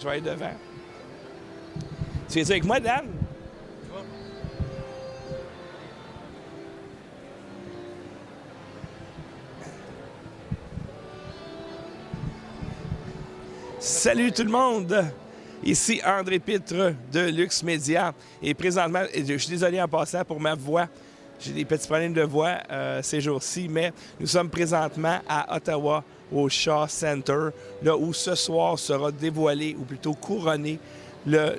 Je vais aller devant. Tu viens avec moi, Dan? Salut tout le monde! Ici André Pitre de Luxe Média. Et présentement, je suis désolé en passant pour ma voix. J'ai des petits problèmes de voix ces jours-ci, mais nous sommes présentement à Ottawa, au Shaw Center, là où ce soir sera dévoilé, ou plutôt couronné, le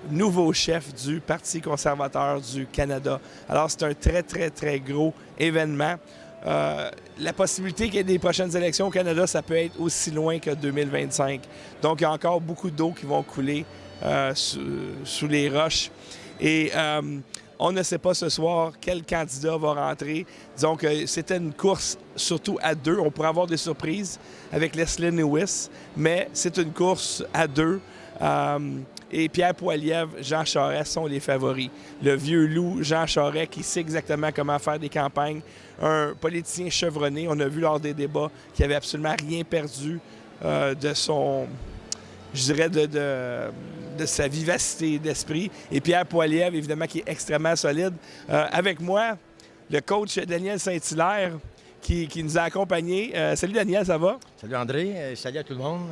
nouveau chef du Parti conservateur du Canada. Alors, c'est un très, très, très gros événement. La possibilité qu'il y ait des prochaines élections au Canada, ça peut être aussi loin que 2025. Donc, il y a encore beaucoup d'eau qui vont couler sous les roches. Et on ne sait pas ce soir quel candidat va rentrer. Disons que c'était une course surtout à deux. On pourrait avoir des surprises avec Leslie Lewis, mais c'est une course à deux. Et Pierre Poilievre, Jean Charest sont les favoris. Le vieux loup, Jean Charest, qui sait exactement comment faire des campagnes. Un politicien chevronné. On a vu lors des débats qu'il n'avait absolument rien perdu de son, je dirais, de sa vivacité d'esprit. Et Pierre Poilievre, évidemment, qui est extrêmement solide. Avec moi, le coach Daniel Saint-Hilaire, qui nous a accompagnés. Salut Daniel, ça va? Salut André, salut à tout le monde.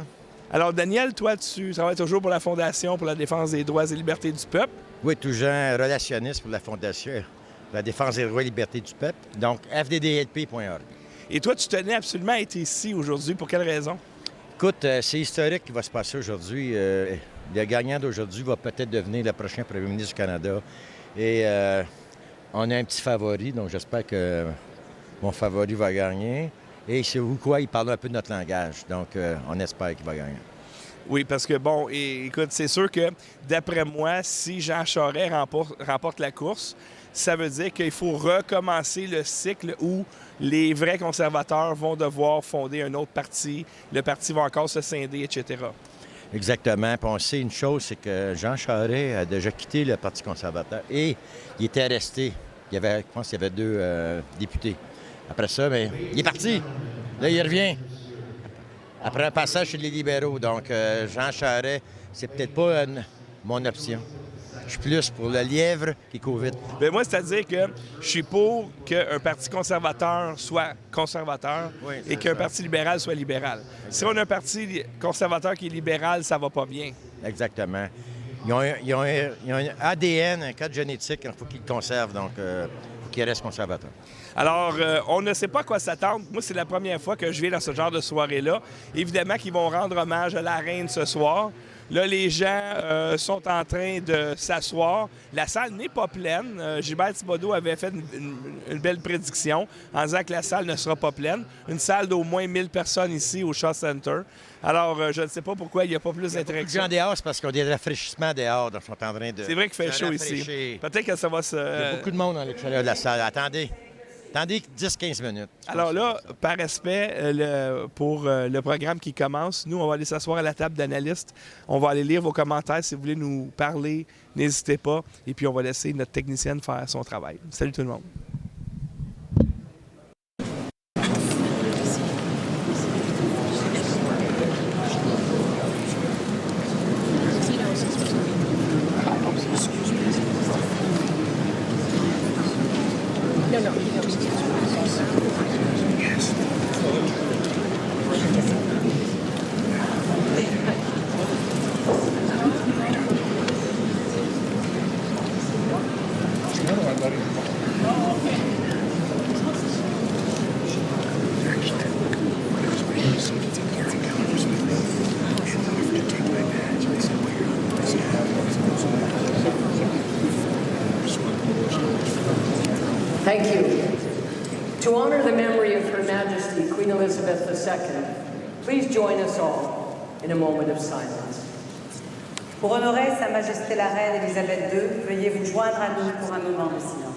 Alors Daniel, toi, tu travailles toujours pour la Fondation pour la défense des droits et libertés du peuple. Oui, toujours relationniste pour la Fondation pour la défense des droits et libertés du peuple. Donc, fddlp.org. Et toi, tu tenais absolument à être ici aujourd'hui. Pour quelle raison? Écoute, c'est historique ce qui va se passer aujourd'hui. Le gagnant d'aujourd'hui va peut-être devenir le prochain premier ministre du Canada. Et on a un petit favori, donc j'espère que mon favori va gagner. Et c'est vous quoi, il parle un peu de notre langage. Donc, on espère qu'il va gagner. Oui, parce que, bon, écoute, c'est sûr que, d'après moi, si Jean Charest remporte la course, ça veut dire qu'il faut recommencer le cycle où les vrais conservateurs vont devoir fonder un autre parti, le parti va encore se scinder, etc. Exactement. Puis on sait une chose, c'est que Jean Charest a déjà quitté le Parti conservateur et il était resté. Je pense qu'il y avait deux députés. Après ça, bien, il est parti. Là, il revient. Après un passage chez les libéraux. Donc, Jean Charest, c'est peut-être pas mon option. Je suis plus pour le lièvre qui court vite. Bien, moi, c'est-à-dire que je suis pour qu'un parti conservateur soit conservateur et qu'un parti libéral soit libéral. Exactement. Si on a un parti conservateur qui est libéral, ça va pas bien. Exactement. Ils ont un ADN, un code génétique, il faut qu'ils le conservent, donc il faut qu'ils restent conservateurs. Alors, on ne sait pas à quoi s'attendre. Moi, c'est la première fois que je viens dans ce genre de soirée-là. Évidemment qu'ils vont rendre hommage à la reine ce soir. Là, les gens sont en train de s'asseoir. La salle n'est pas pleine. Gilbert avait fait une belle prédiction en disant que la salle ne sera pas pleine. Une salle d'au moins 1000 personnes ici au Shaw Center. Alors, je ne sais pas pourquoi il n'y a pas plus d'interaction. Les gens dehors, c'est parce qu'on a des rafraîchissements dehors. Donc, ils sont en train de... C'est vrai qu'il fait chaud ici. Peut-être que ça va se... Il y a beaucoup de monde à l'extérieur de la salle. Attendez 10-15 minutes. Alors là, par respect pour le programme qui commence, nous, on va aller s'asseoir à la table d'analystes. On va aller lire vos commentaires. Si vous voulez nous parler, n'hésitez pas. Et puis, on va laisser notre technicienne faire son travail. Salut tout le monde. Thank you. To honor the memory of Her Majesty Queen Elizabeth II, please join us all in a moment of silence. Pour honorer Sa Majesté la Reine Élisabeth II, veuillez vous joindre à nous pour un moment de silence.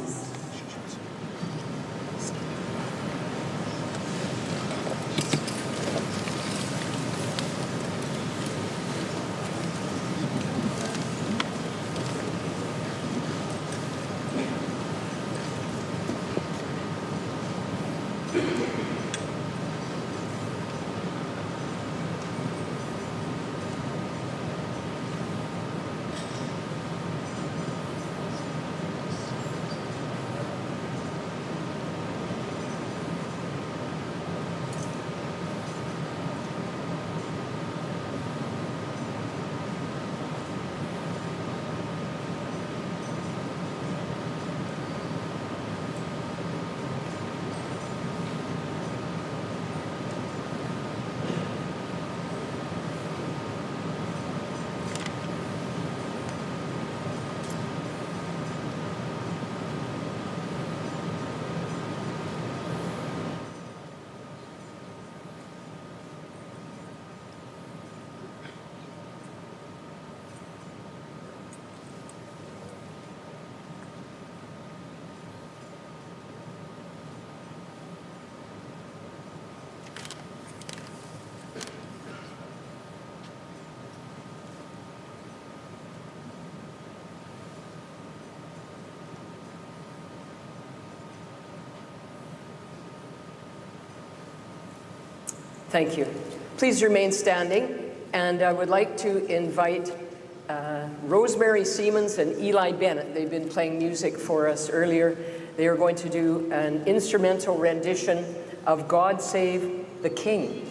Thank you. Please remain standing, and I would like to invite Rosemary Siemens and Eli Bennett. They've been playing music for us earlier. They are going to do an instrumental rendition of God Save the King.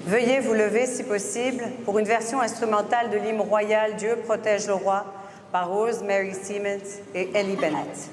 Veuillez vous lever si possible pour une version instrumentale de l'hymne royal Dieu protège le roi par Rosemary Siemens et Eli Bennett.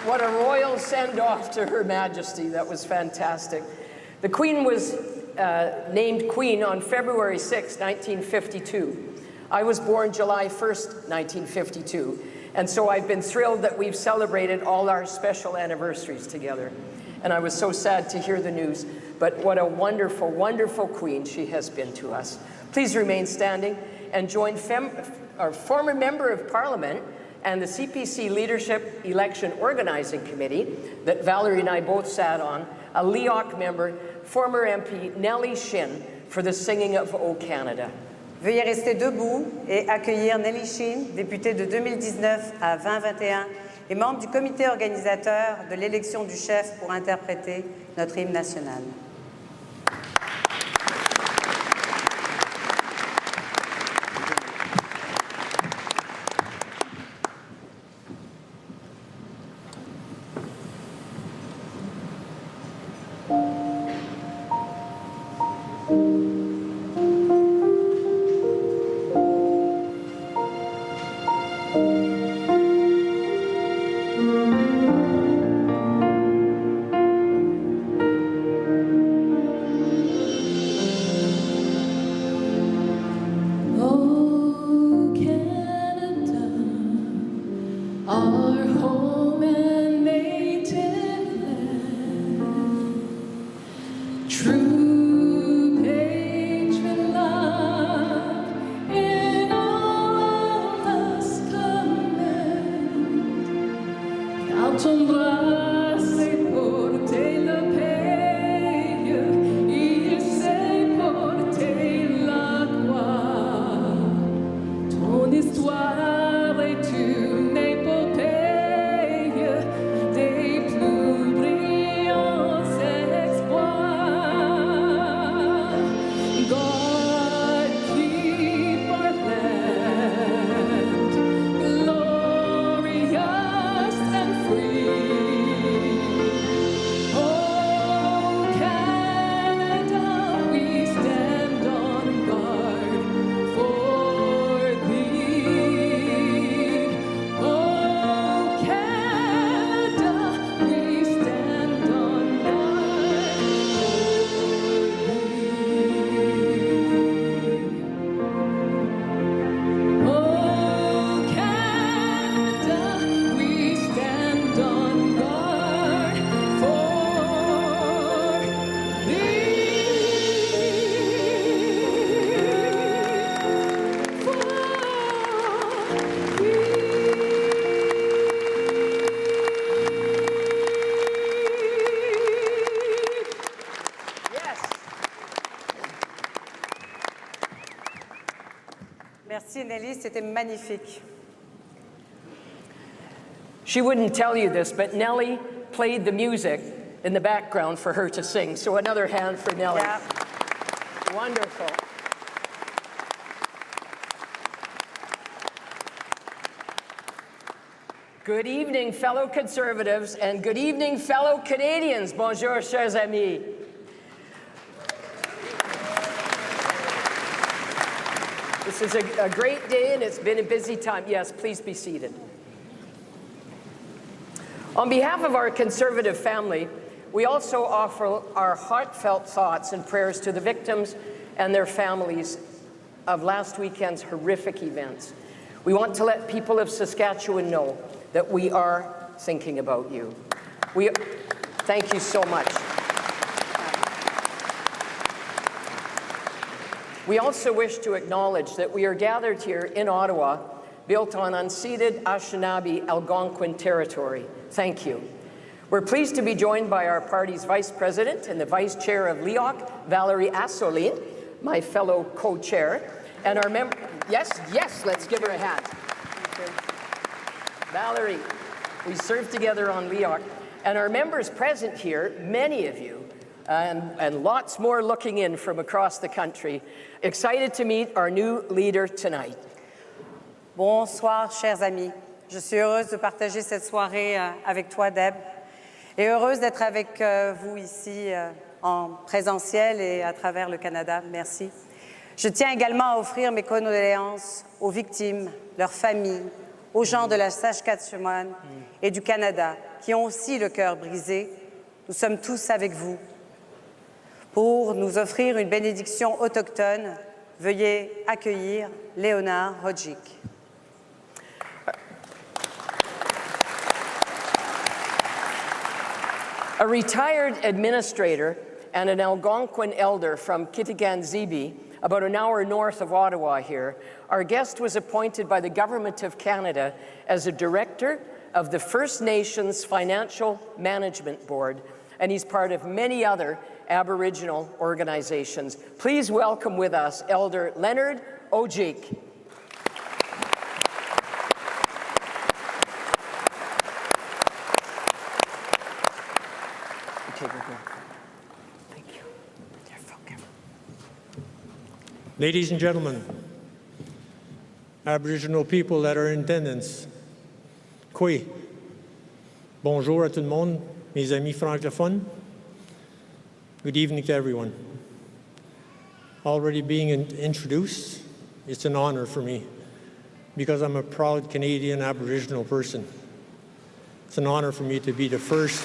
What a royal send-off to Her Majesty. That was fantastic. The Queen was named Queen on February 6, 1952. I was born July 1st, 1952. And so I've been thrilled that we've celebrated all our special anniversaries together. And I was so sad to hear the news, but what a wonderful, wonderful Queen she has been to us. Please remain standing and join our former Member of Parliament and the CPC Leadership Election Organizing Committee that Valerie and I both sat on, a LEOC member, former MP Nellie Shin, for the singing of O Canada. Veuillez rester debout et accueillir Nellie Shin, députée de 2019 à 2021 et membre du comité organisateur de l'élection du chef pour interpréter notre hymne national. Merci Nelly, c'était magnifique. She wouldn't tell you this, but Nellie played the music in the background for her to sing. So another hand for Nellie. Yeah. Wonderful. Good evening, fellow Conservatives, and good evening, fellow Canadians. Bonjour, chers amis. This is a great day, and it's been a busy time. Yes, please be seated. On behalf of our Conservative family, we also offer our heartfelt thoughts and prayers to the victims and their families of last weekend's horrific events. We want to let people of Saskatchewan know that we are thinking about you. Thank you so much. We also wish to acknowledge that we are gathered here in Ottawa, built on unceded Anishinaabe Algonquin territory. Thank you. We're pleased to be joined by our party's Vice President and the Vice Chair of LEOC, Valerie Asselin, my fellow co-chair, and our member. Yes, let's give her a hand. Valerie, we served together on LEOC, and our members present here, many of you, and lots more looking in from across the country, excited to meet our new leader tonight. Bonsoir, chers amis. Je suis heureuse de partager cette soirée avec toi, Deb, et heureuse d'être avec vous ici en présentiel et à travers le Canada. Merci. Je tiens également à offrir mes condoléances aux victimes, leurs familles, aux gens de la Saskatchewan et du Canada qui ont aussi le cœur brisé. Nous sommes tous avec vous. Pour nous offrir une bénédiction autochtone, veuillez accueillir Léonard Hodgick. A retired administrator and an Algonquin elder from Kitigan-Zibi, about an hour north of Ottawa here, our guest was appointed by the Government of Canada as a director of the First Nations Financial Management Board, and he's part of many other Aboriginal organizations. Please welcome with us Elder Leonard Hodgick. Ladies and gentlemen, Aboriginal people that are in attendance, Kwe, bonjour à tout le monde, mes amis francophones. Good evening to everyone. Already being introduced, it's an honor for me because I'm a proud Canadian Aboriginal person. It's an honor for me to be the first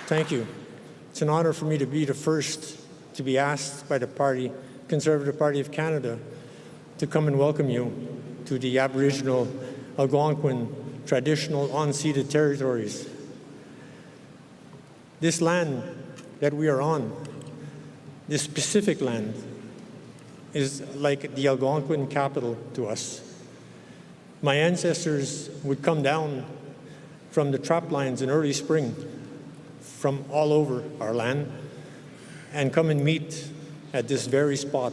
Thank you. It's an honor for me to be the first to be asked by the Party, Conservative Party of Canada, to come and welcome you to the Aboriginal Algonquin traditional unceded territories. This land that we are on, this specific land, is like the Algonquin capital to us. My ancestors would come down from the trap lines in early spring from all over our land and come and meet at this very spot.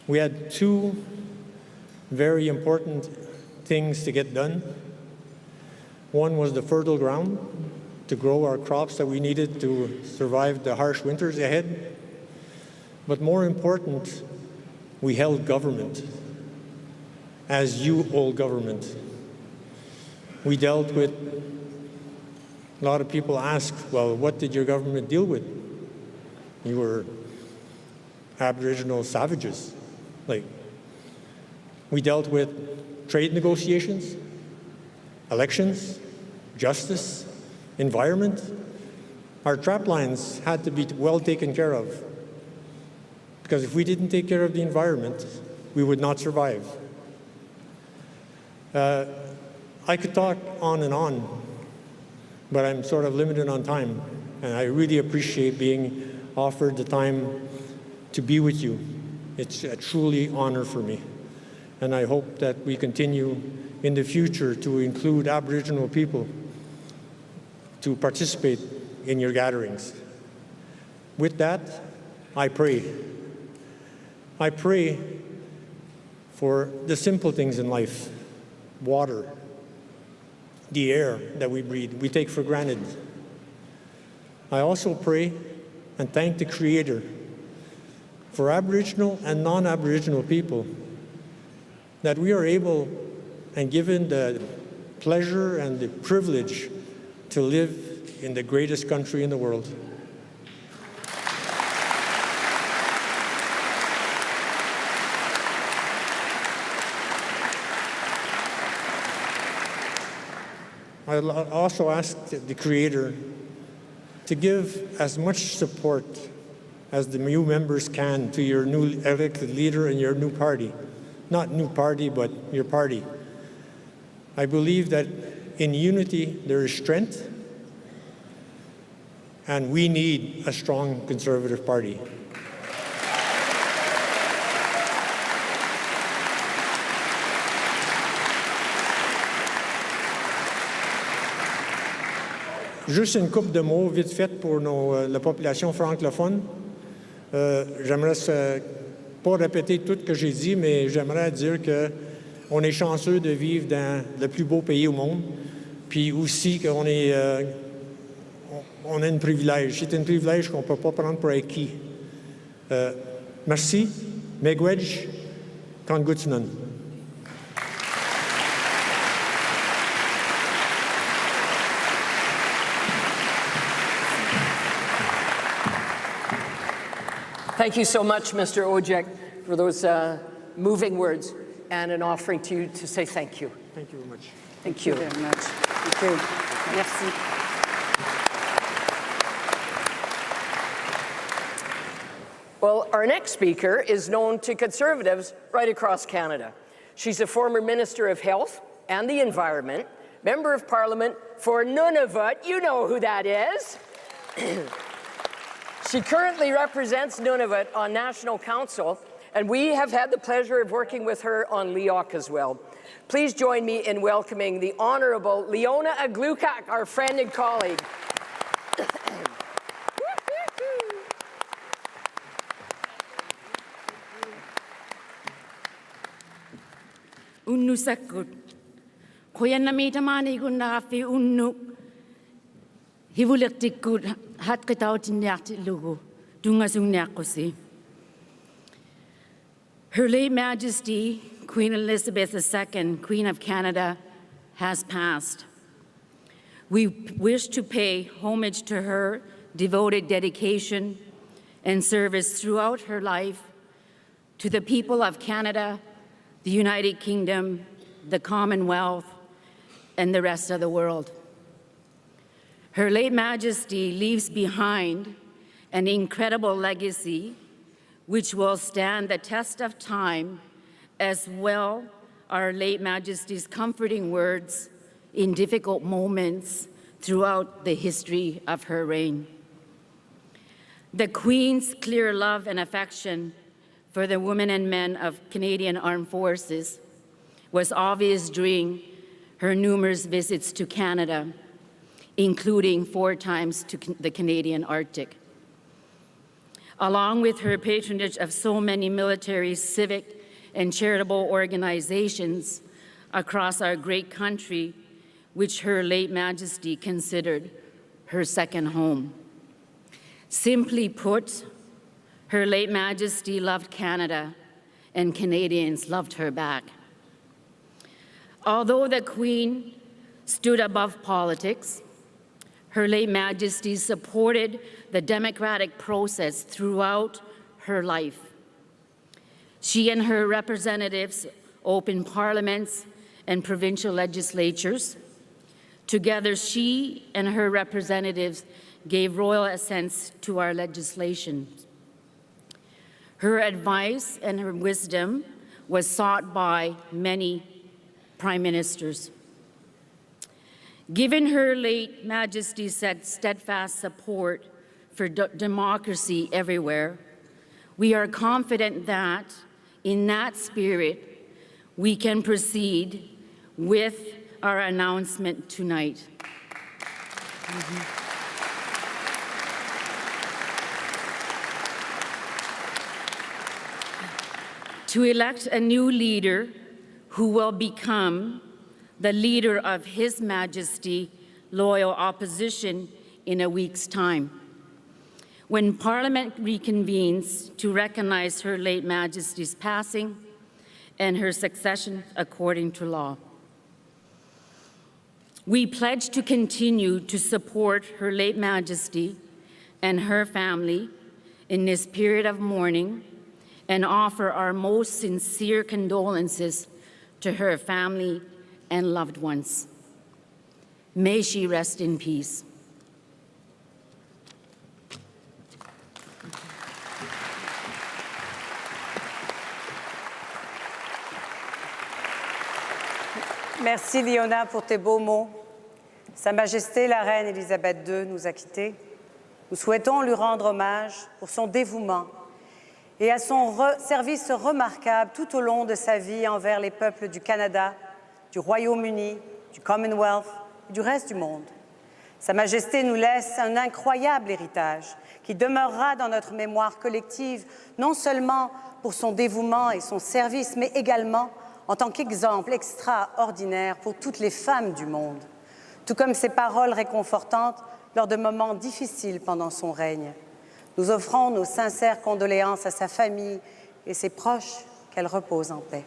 We had two very important things to get done. One was the fertile ground to grow our crops that we needed to survive the harsh winters ahead. But more important, we held government, as you hold government. We dealt with, a lot of people ask, well, what did your government deal with? You were Aboriginal savages. We dealt with trade negotiations, elections, justice, environment. Our trap lines had to be well taken care of, because if we didn't take care of the environment, we would not survive. I could talk on and on, but I'm sort of limited on time, and I really appreciate being offered the time to be with you. It's a truly honor for me, and I hope that we continue in the future to include Aboriginal people to participate in your gatherings. With that, I pray. I pray for the simple things in life, water, the air that we breathe, we take for granted. I also pray and thank the Creator for Aboriginal and non-Aboriginal people that we are able and given the pleasure and the privilege to live in the greatest country in the world. I also ask the Creator to give as much support as the new members can to your new elected leader and your new party. Not new party, but your party. I believe that in unity there is strength, and we need a strong Conservative Party. Juste une couple de mots vite fait pour la population francophone. J'aimerais pas répéter tout ce que j'ai dit, mais j'aimerais dire qu'on est chanceux de vivre dans le plus beau pays au monde, puis aussi qu'on est, on a un privilège. C'est un privilège qu'on ne peut pas prendre pour acquis. Merci. Megwedge, Kangutsunan. Thank you so much, Mr. Ojek, for those moving words and an offering to you to say thank you. Thank you very much. Thank you. Very much. Thank you. Merci. Well, our next speaker is known to Conservatives right across Canada. She's a former Minister of Health and the Environment, Member of Parliament for Nunavut. You know who that is. She currently represents Nunavut on National Council, and we have had the pleasure of working with her on Leoc as well. Please join me in welcoming the Honourable Leona Aglukak, our friend and colleague. Unnu sakut. Koyanna meita mani gunna fi unnu. Hivulektikut hatkatautinyaatilugu dungasungnakosi. Her late Majesty, Queen Elizabeth II, Queen of Canada, has passed. We wish to pay homage to her devoted dedication and service throughout her life to the people of Canada, the United Kingdom, the Commonwealth, and the rest of the world. Her late Majesty leaves behind an incredible legacy which will stand the test of time, as well our late Majesty's comforting words in difficult moments throughout the history of her reign. The Queen's clear love and affection for the women and men of Canadian Armed Forces was obvious during her numerous visits to Canada, including 4 times to the Canadian Arctic. Along with her patronage of so many military, civic, and charitable organizations across our great country, which her late Majesty considered her second home. Simply put, her late Majesty loved Canada, and Canadians loved her back. Although the Queen stood above politics, her late Majesty supported the democratic process throughout her life. She and her representatives opened parliaments and provincial legislatures. Together, she and her representatives gave royal assents to our legislation. Her advice and her wisdom was sought by many prime ministers. Given her late Majesty's steadfast support for democracy everywhere, we are confident that, in that spirit, we can proceed with our announcement tonight. To elect a new leader who will become the leader of His Majesty loyal opposition in a week's time. When Parliament reconvenes to recognize her late Majesty's passing and her succession according to law. We pledge to continue to support her late Majesty and her family in this period of mourning and offer our most sincere condolences to her family and loved ones. May she rest in peace. Merci, Liona, pour tes beaux mots. Sa Majesté, la Reine Élisabeth II, nous a quittés. Nous souhaitons lui rendre hommage pour son dévouement et à son service remarquable tout au long de sa vie envers les peuples du Canada, du Royaume-Uni, du Commonwealth et du reste du monde. Sa Majesté nous laisse un incroyable héritage qui demeurera dans notre mémoire collective, non seulement pour son dévouement et son service, mais également en tant qu'exemple extraordinaire pour toutes les femmes du monde, tout comme ses paroles réconfortantes lors de moments difficiles pendant son règne. Nous offrons nos sincères condoléances à sa famille et ses proches, qu'elle repose en paix.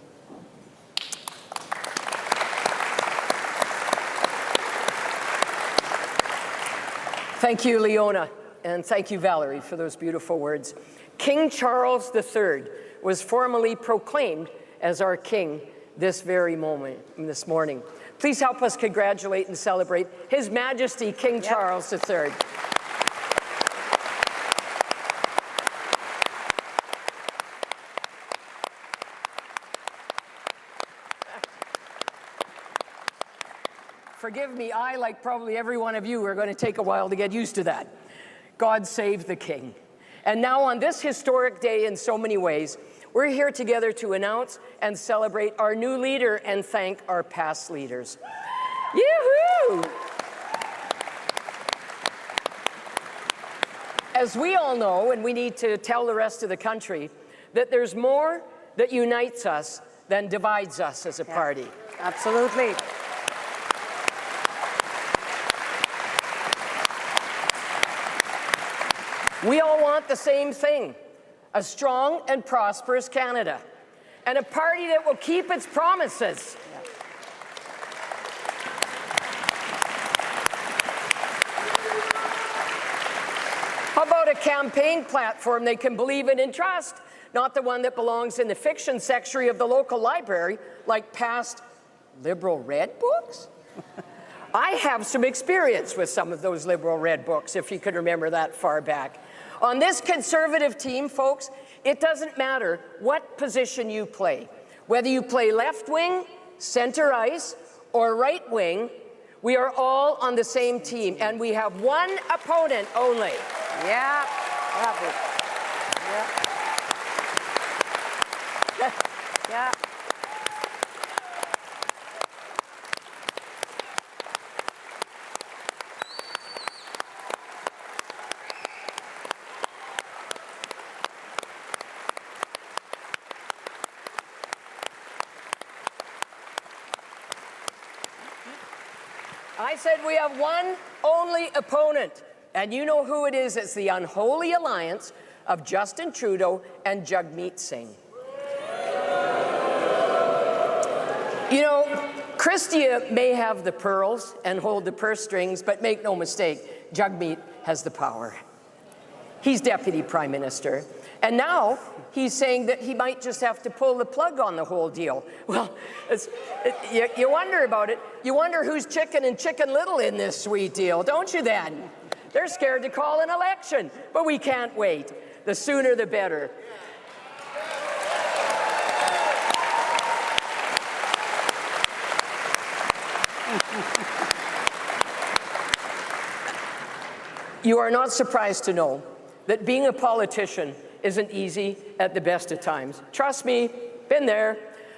Thank you, Leona, and thank you, Valerie, for those beautiful words. King Charles III was formally proclaimed as our king this very moment, this morning. Please help us congratulate and celebrate His Majesty King Charles III. Forgive me, I, like probably every one of you, are going to take a while to get used to that. God save the King. And now on this historic day in so many ways, we're here together to announce and celebrate our new leader and thank our past leaders. Yoo-hoo! As we all know, and we need to tell the rest of the country, that there's more that unites us than divides us as a party. want the same thing, a strong and prosperous Canada, and a party that will keep its promises. How about a campaign platform they can believe in and trust, not the one that belongs in the fiction section of the local library, like past Liberal Red books? I have some experience with some of those Liberal Red books, if you can remember that far back. On this Conservative team, folks, it doesn't matter what position you play. Whether you play left wing, center ice, or right wing, we are all on the same team, and we have one opponent only. Yeah, bravo. Yeah. Yeah. I said we have one only opponent, and you know who it is. It's the unholy alliance of Justin Trudeau and Jagmeet Singh. You know, Christia may have the pearls and hold the purse strings, but make no mistake, Jagmeet has the power. He's Deputy Prime Minister, and now he's saying that he might just have to pull the plug on the whole deal. Well, you wonder about it. You wonder who's chicken and chicken little in this sweet deal, don't you then? They're scared to call an election, but we can't wait. The sooner the better. You are not surprised to know that being a politician isn't easy at the best of times. Trust me, been there.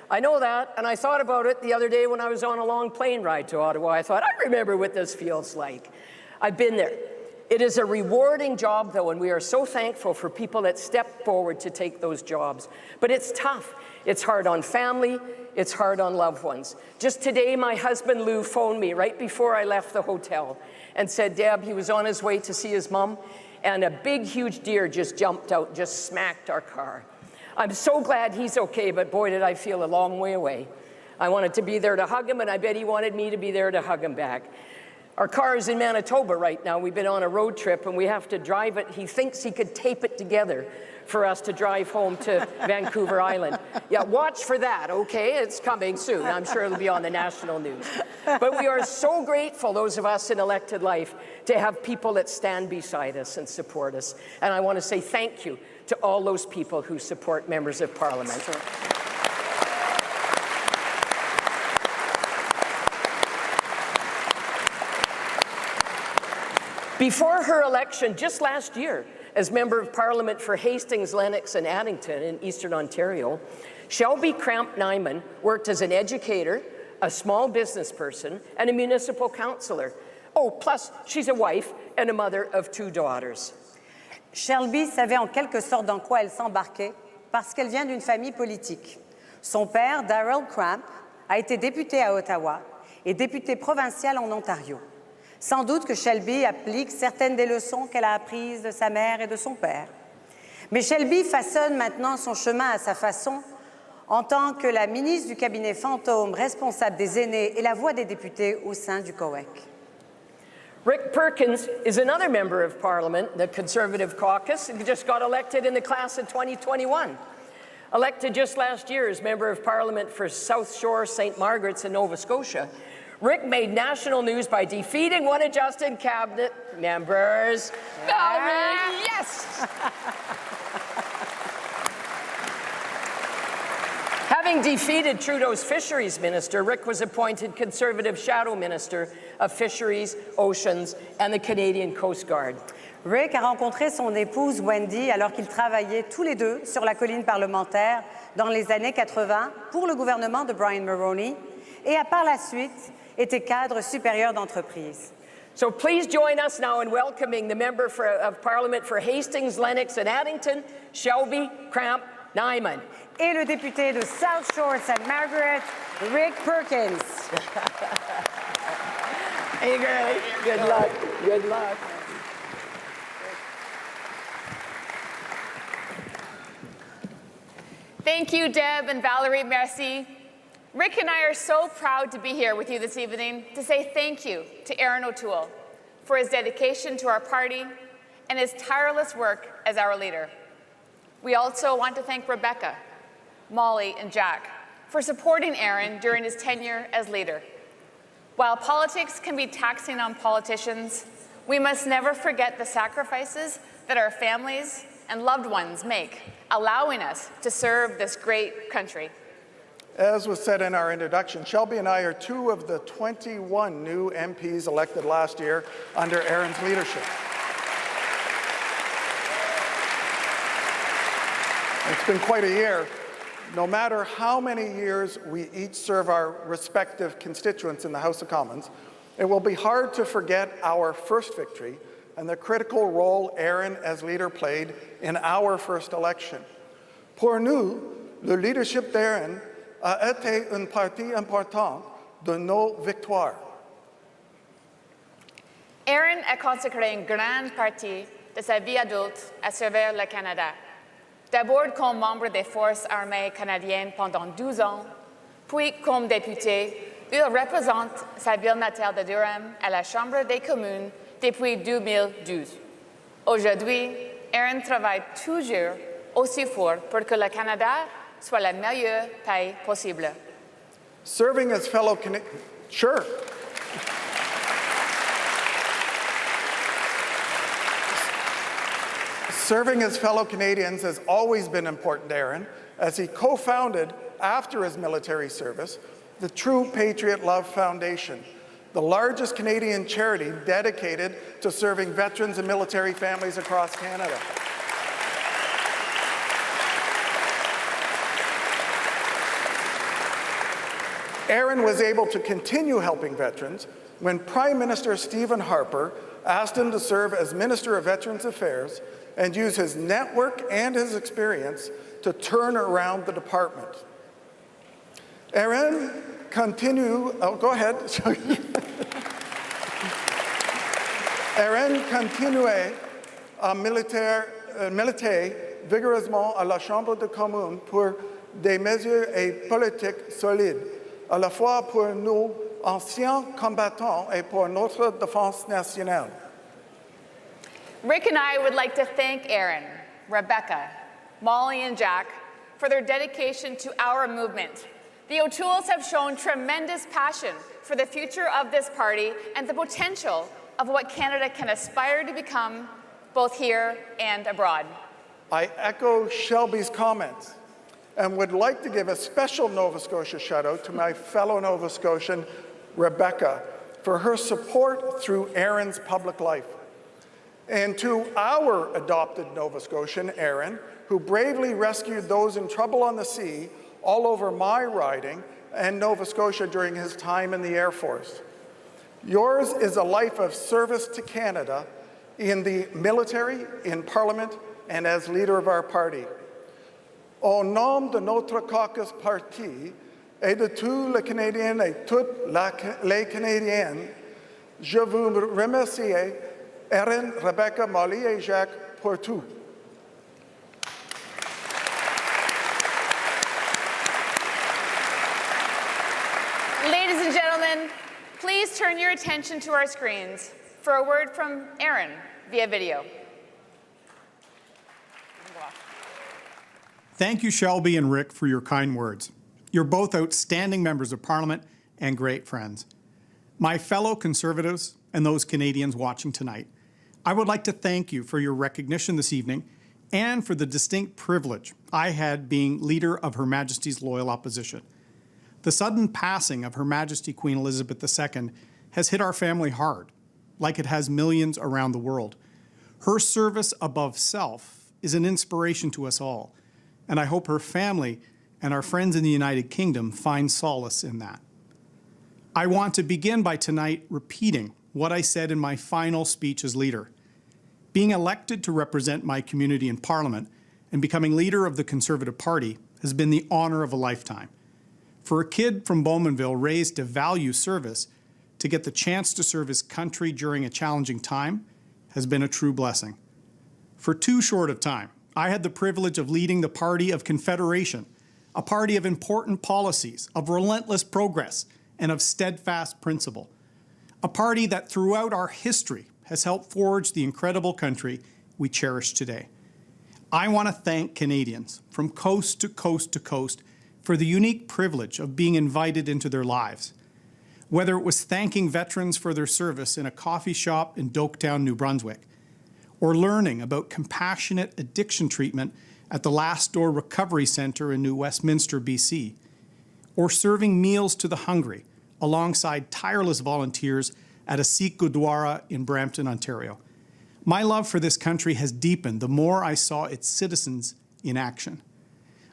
I know that, and I thought about it the other day when I was on a long plane ride to Ottawa. I thought, I remember what this feels like. I've been there. It is a rewarding job, though, and we are so thankful for people that step forward to take those jobs. But it's tough. It's hard on family. It's hard on loved ones. Just today, my husband, Lou, phoned me right before I left the hotel and said, Deb, he was on his way to see his mom, and a big, huge deer just jumped out, just smacked our car. I'm so glad he's okay, but boy, did I feel a long way away. I wanted to be there to hug him, and I bet he wanted me to be there to hug him back. Our car is in Manitoba right now. We've been on a road trip, and we have to drive it. He thinks he could tape it together for us to drive home to Vancouver Island. Yeah, watch for that, okay? It's coming soon. I'm sure it'll be on the national news. But we are so grateful, those of us in elected life, to have people that stand beside us and support us. And I want to say thank you to all those people who support members of Parliament. Before her election just last year as Member of Parliament for Hastings, Lennox and Addington in Eastern Ontario, Shelby Cramp-Nyman worked as an educator, a small business person, and a municipal councillor. Oh, plus she's a wife and a mother of 2 daughters. Shelby savait en quelque sorte dans quoi elle s'embarquait parce qu'elle vient d'une famille politique. Son père, Darrell Cramp, a été député à Ottawa et député provincial en Ontario. Sans doute que Shelby applique certaines des leçons qu'elle a apprises de sa mère et de son père. Mais Shelby façonne maintenant son chemin à sa façon en tant que la ministre du cabinet fantôme responsable des aînés et la voix des députés au sein du COEC. Rick Perkins is another member of Parliament, the Conservative caucus. He just got elected in the class of 2021. Elected just last year as Member of Parliament for South Shore St. Margaret's in Nova Scotia, Rick made national news by defeating one of Justin cabinet members. Yeah. Yes! Having defeated Trudeau's fisheries minister, Rick was appointed Conservative shadow minister of Fisheries, Oceans, and the Canadian Coast Guard. Rick a rencontré son épouse Wendy alors qu'ils travaillaient tous les deux sur la colline parlementaire dans les années 80 pour le gouvernement de Brian Mulroney et a par la suite été cadre supérieur d'entreprise. So please join us now in welcoming the Member of Parliament for Hastings, Lennox and Addington, Shelby Cramp-Nyman. Et le député de South Shore St. Margaret, Rick Perkins. Hey, girlie. Good luck. Good luck. Thank you, Deb and Valerie, merci. Rick and I are so proud to be here with you this evening to say thank you to Aaron O'Toole for his dedication to our party and his tireless work as our leader. We also want to thank Rebecca, Molly, and Jack for supporting Aaron during his tenure as leader. While politics can be taxing on politicians, we must never forget the sacrifices that our families and loved ones make, allowing us to serve this great country. As was said in our introduction, Shelby and I are two of the 21 new MPs elected last year under Aaron's leadership. It's been quite a year. No matter how many years we each serve our respective constituents in the House of Commons, it will be hard to forget our first victory and the critical role Aaron as leader played in our first election. Pour nous, le leadership d'Aaron a été une partie importante de nos victoires. Aaron a consacré une grande partie de sa vie adulte à servir le Canada. D'abord comme membre des forces armées canadiennes pendant 12 ans, puis comme député, il représente sa ville natale de Durham à la Chambre des communes depuis 2012. Aujourd'hui, Aaron travaille toujours aussi fort pour que le Canada soit le meilleur pays possible. Serving as fellow Serving as fellow Canadians has always been important to Aaron, as he co-founded, after his military service, the True Patriot Love Foundation, the largest Canadian charity dedicated to serving veterans and military families across Canada. Aaron was able to continue helping veterans when Prime Minister Stephen Harper asked him to serve as Minister of Veterans Affairs and use his network and his experience to turn around the department. Aaron go ahead. Aaron continuait à militer vigoureusement à la Chambre des communes pour des mesures et politiques solides, à la fois pour nos anciens combattants et pour notre défense nationale. Rick and I would like to thank Aaron, Rebecca, Molly, and Jack for their dedication to our movement. The O'Tooles have shown tremendous passion for the future of this party and the potential of what Canada can aspire to become, both here and abroad. I echo Shelby's comments and would like to give a special Nova Scotia shout out to my fellow Nova Scotian, Rebecca, for her support through Aaron's public life. And to our adopted Nova Scotian, Aaron, who bravely rescued those in trouble on the sea all over my riding and Nova Scotia during his time in the Air Force. Yours is a life of service to Canada in the military, in Parliament, and as leader of our party. Au nom de notre caucus Parti et de tous les Canadiens et toutes les Canadiennes, je vous remercie, Aaron, Rebecca, Molly et Jacques, pour tout. Ladies and gentlemen, please turn your attention to our screens for a word from Aaron via video. Thank you, Shelby and Rick, for your kind words. You're both outstanding members of Parliament and great friends. My fellow Conservatives and those Canadians watching tonight, I would like to thank you for your recognition this evening and for the distinct privilege I had being leader of Her Majesty's Loyal Opposition. The sudden passing of Her Majesty Queen Elizabeth II has hit our family hard, like it has millions around the world. Her service above self is an inspiration to us all, and I hope her family and our friends in the United Kingdom find solace in that. I want to begin by tonight repeating what I said in my final speech as leader. Being elected to represent my community in Parliament and becoming leader of the Conservative Party has been the honor of a lifetime. For a kid from Bowmanville raised to value service, to get the chance to serve his country during a challenging time has been a true blessing. For too short of time, I had the privilege of leading the Party of Confederation a party of important policies, of relentless progress, and of steadfast principle. A party that throughout our history has helped forge the incredible country we cherish today. I want to thank Canadians from coast to coast to coast for the unique privilege of being invited into their lives. Whether it was thanking veterans for their service in a coffee shop in Doketown, New Brunswick, or learning about compassionate addiction treatment at the Last Door Recovery Centre in New Westminster, BC, or serving meals to the hungry alongside tireless volunteers at a Sikh Gurdwara in Brampton, Ontario. My love for this country has deepened the more I saw its citizens in action.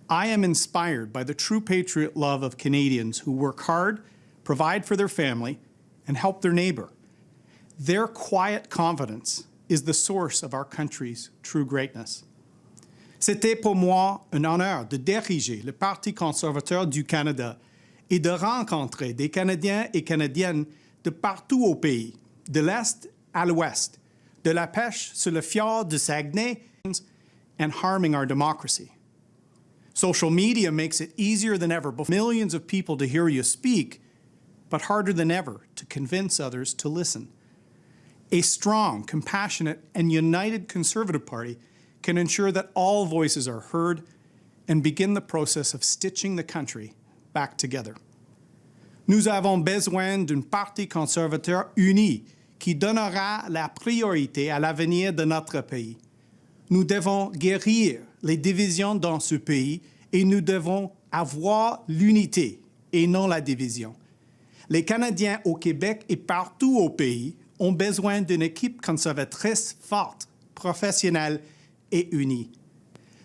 I am inspired by the true patriot love of Canadians who work hard, provide for their family, and help their neighbour. Their quiet confidence is the source of our country's true greatness. C'était pour moi un honneur de diriger le Parti conservateur du Canada et de rencontrer des Canadiens et Canadiennes de partout au pays, de l'Est à l'Ouest, de la pêche sur le fjord de Saguenay, and harming our democracy. Social media makes it easier than ever for millions of people to hear you speak, but harder than ever to convince others to listen. A strong, compassionate, and united Conservative Party can ensure that all voices are heard and begin the process of stitching the country back together. Nous avons besoin d'un Parti conservateur uni qui donnera la priorité à l'avenir de notre pays. Nous devons guérir les divisions dans ce pays et nous devons avoir l'unité et non la division. Les Canadiens au Québec et partout au pays ont besoin d'une équipe conservatrice forte, professionnelle et unie.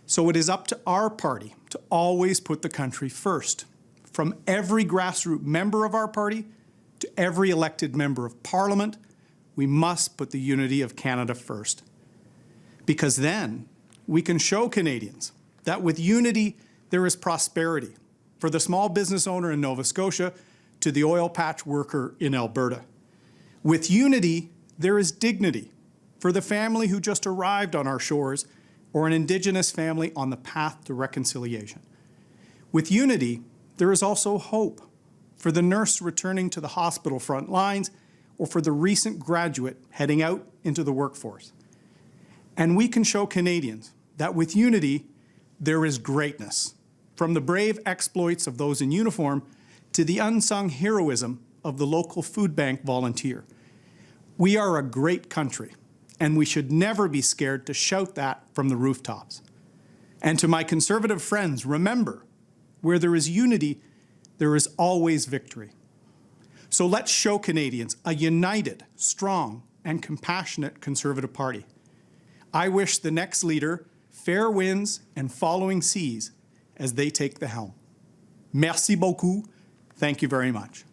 So it is up to our party to always put the country first. From every grassroots member of our party to every elected member of Parliament, we must put the unity of Canada first. Because then we can show Canadians that with unity there is prosperity for the small business owner in Nova Scotia to the oil patch worker in Alberta. With unity, there is dignity for the family who just arrived on our shores or an Indigenous family on the path to reconciliation. With unity, there is also hope for the nurse returning to the hospital front lines or for the recent graduate heading out into the workforce. And we can show Canadians that with unity, there is greatness, from the brave exploits of those in uniform to the unsung heroism of the local food bank volunteer. We are a great country, and we should never be scared to shout that from the rooftops. And to my Conservative friends, remember, where there is unity, there is always victory. So let's show Canadians a united, strong, and compassionate Conservative Party. I wish the next leader fair winds and following seas as they take the helm. Merci beaucoup. Thank you very much.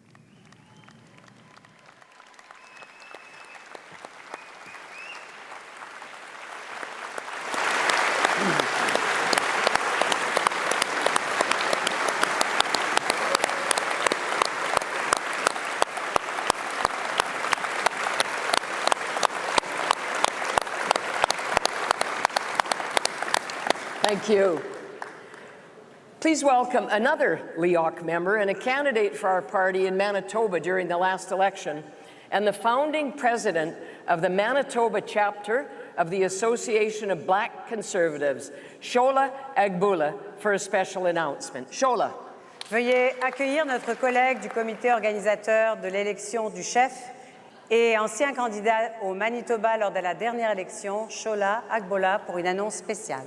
Thank you. Please welcome another LEOC member and a candidate for our party in Manitoba during the last election, and the founding president of the Manitoba chapter of the Association of Black Conservatives, Shola Agboola, for a special announcement. Shola. Veuillez accueillir notre collègue du comité organisateur de l'élection du chef et ancien candidat au Manitoba lors de la dernière élection, Shola Agboola, pour une annonce spéciale.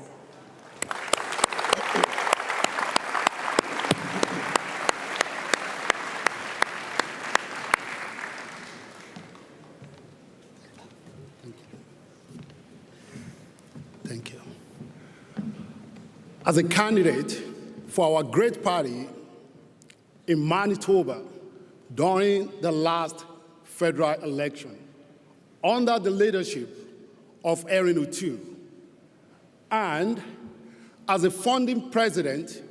Thank you. As a candidate for our great party in Manitoba during the last federal election, under the leadership of Erin O'Toole, and as a founding president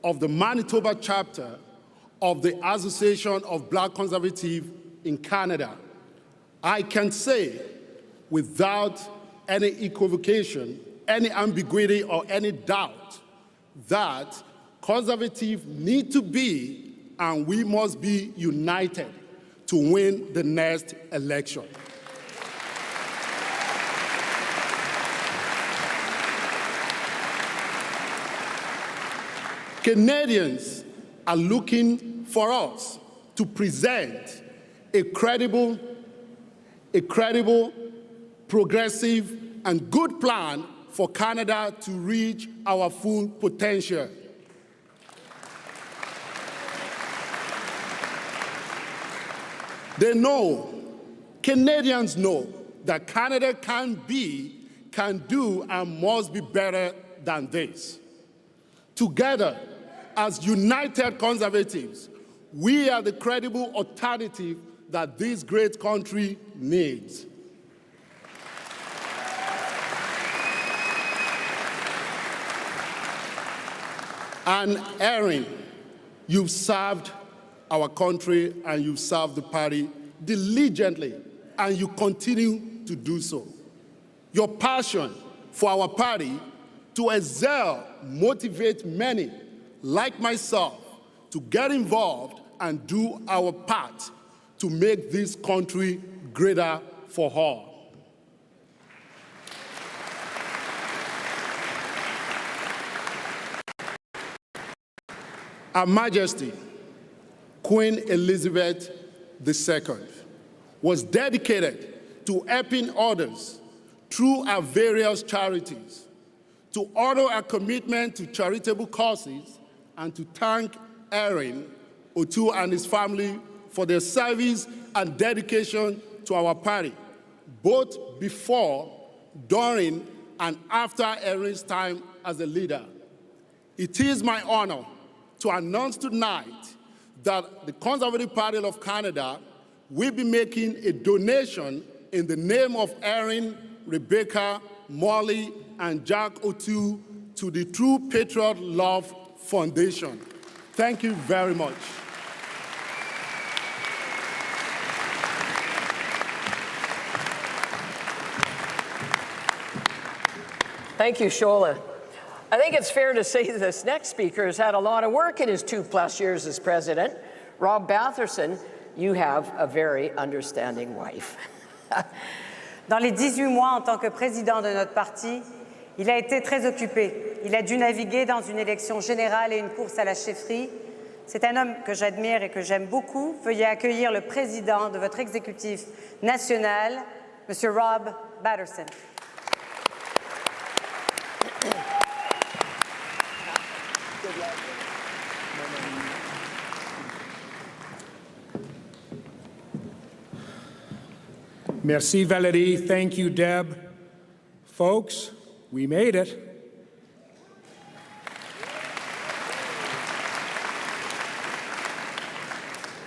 of the Manitoba chapter of the Association of Black Conservatives in Canada, I can say without any equivocation, any ambiguity, or any doubt that Conservatives need to be, and we must be united to win the next election. Canadians are looking for us to present a credible, progressive, and good plan for Canada to reach our full potential. They know, Canadians know, that Canada can be, can do, and must be better than this. Together, as united Conservatives, we are the credible alternative that this great country needs. And Erin, you've served our country and you've served the party diligently, and you continue to do so. Your passion for our party to excel motivates many, like myself, to get involved and do our part to make this country greater for all. Her Majesty, Queen Elizabeth II, was dedicated to helping others through her various charities, to honor her commitment to charitable causes, and to thank Erin O'Toole and his family for their service and dedication to our party, both before, during, and after Erin's time as a leader. It is my honor to announce tonight that the Conservative Party of Canada will be making a donation in the name of Erin, Rebecca, Molly, and Jack O'Toole to the True Patriot Love Foundation. Thank you very much. Thank you, Shola. I think it's fair to say that this next speaker has had a lot of work in his 2+ years as president. Rob Batherson, you have a very understanding wife. Dans les 18 mois en tant que président de notre parti, il a été très occupé. Il a dû naviguer dans une élection générale et une course à la chefferie. C'est un homme que j'admire et que j'aime beaucoup. Veuillez accueillir le président de votre exécutif national, M. Rob Batherson. Merci, Valérie. Thank you, Deb. Folks, we made it.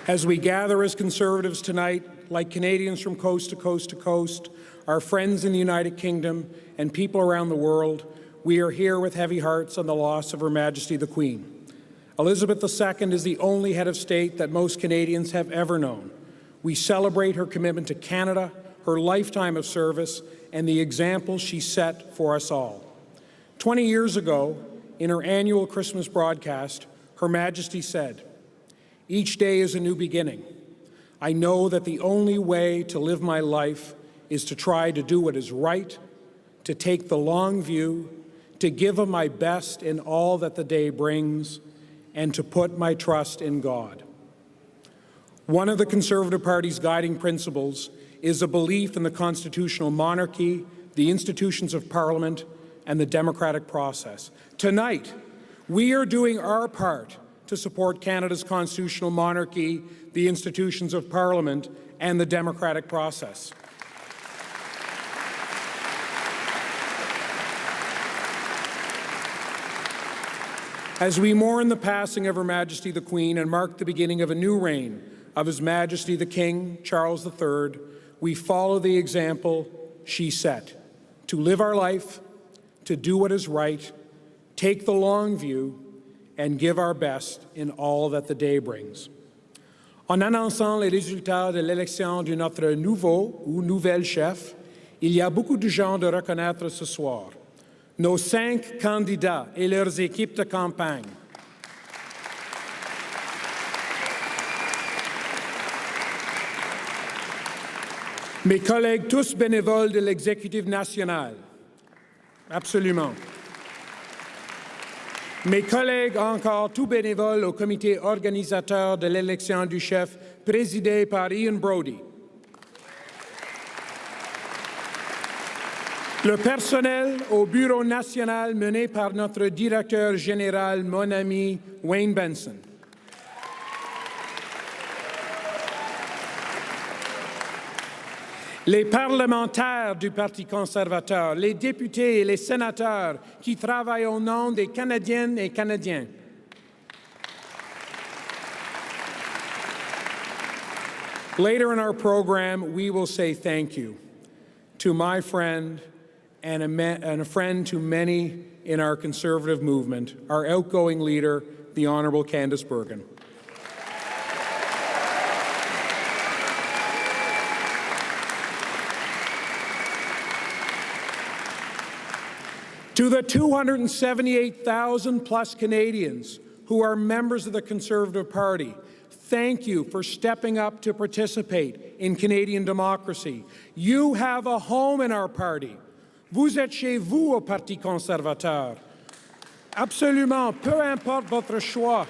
As we gather as Conservatives tonight, like Canadians from coast to coast to coast, our friends in the United Kingdom, and people around the world, we are here with heavy hearts on the loss of Her Majesty the Queen. Elizabeth II is the only head of state that most Canadians have ever known. We celebrate her commitment to Canada, her lifetime of service, and the example she set for us all. 20 years ago, in her annual Christmas broadcast, Her Majesty said, "Each day is a new beginning. I know that the only way to live my life is to try to do what is right, to take the long view, to give of my best in all that the day brings, and to put my trust in God." One of the Conservative Party's guiding principles is a belief in the constitutional monarchy, the institutions of Parliament, and the democratic process. Tonight, we are doing our part to support Canada's constitutional monarchy, the institutions of Parliament, and the democratic process. As we mourn the passing of Her Majesty the Queen and mark the beginning of a new reign of His Majesty the King, Charles III, we follow the example she set, to live our life, to do what is right, take the long view, and give our best in all that the day brings. En annonçant les résultats de l'élection de notre nouveau ou nouvelle chef, il y a beaucoup de gens de reconnaître ce soir. Nos 5 candidats et leurs équipes de campagne, Mes collègues tous bénévoles de l'exécutif national, absolument. Mes collègues encore tout bénévoles au comité organisateur de l'élection du chef présidé par Ian Brody. Le personnel au bureau national mené par notre directeur général, mon ami Wayne Benson. Les parlementaires du Parti conservateur, les députés et les sénateurs qui travaillent au nom des Canadiennes et Canadiens. Later in our program, we will say thank you to my friend and a friend to many in our Conservative movement, our outgoing leader, the Honourable Candice Bergen. To the 278,000 plus Canadians who are members of the Conservative Party, thank you for stepping up to participate in Canadian democracy. You have a home in our party. Vous êtes chez vous au Parti conservateur. Absolument, peu importe votre choix.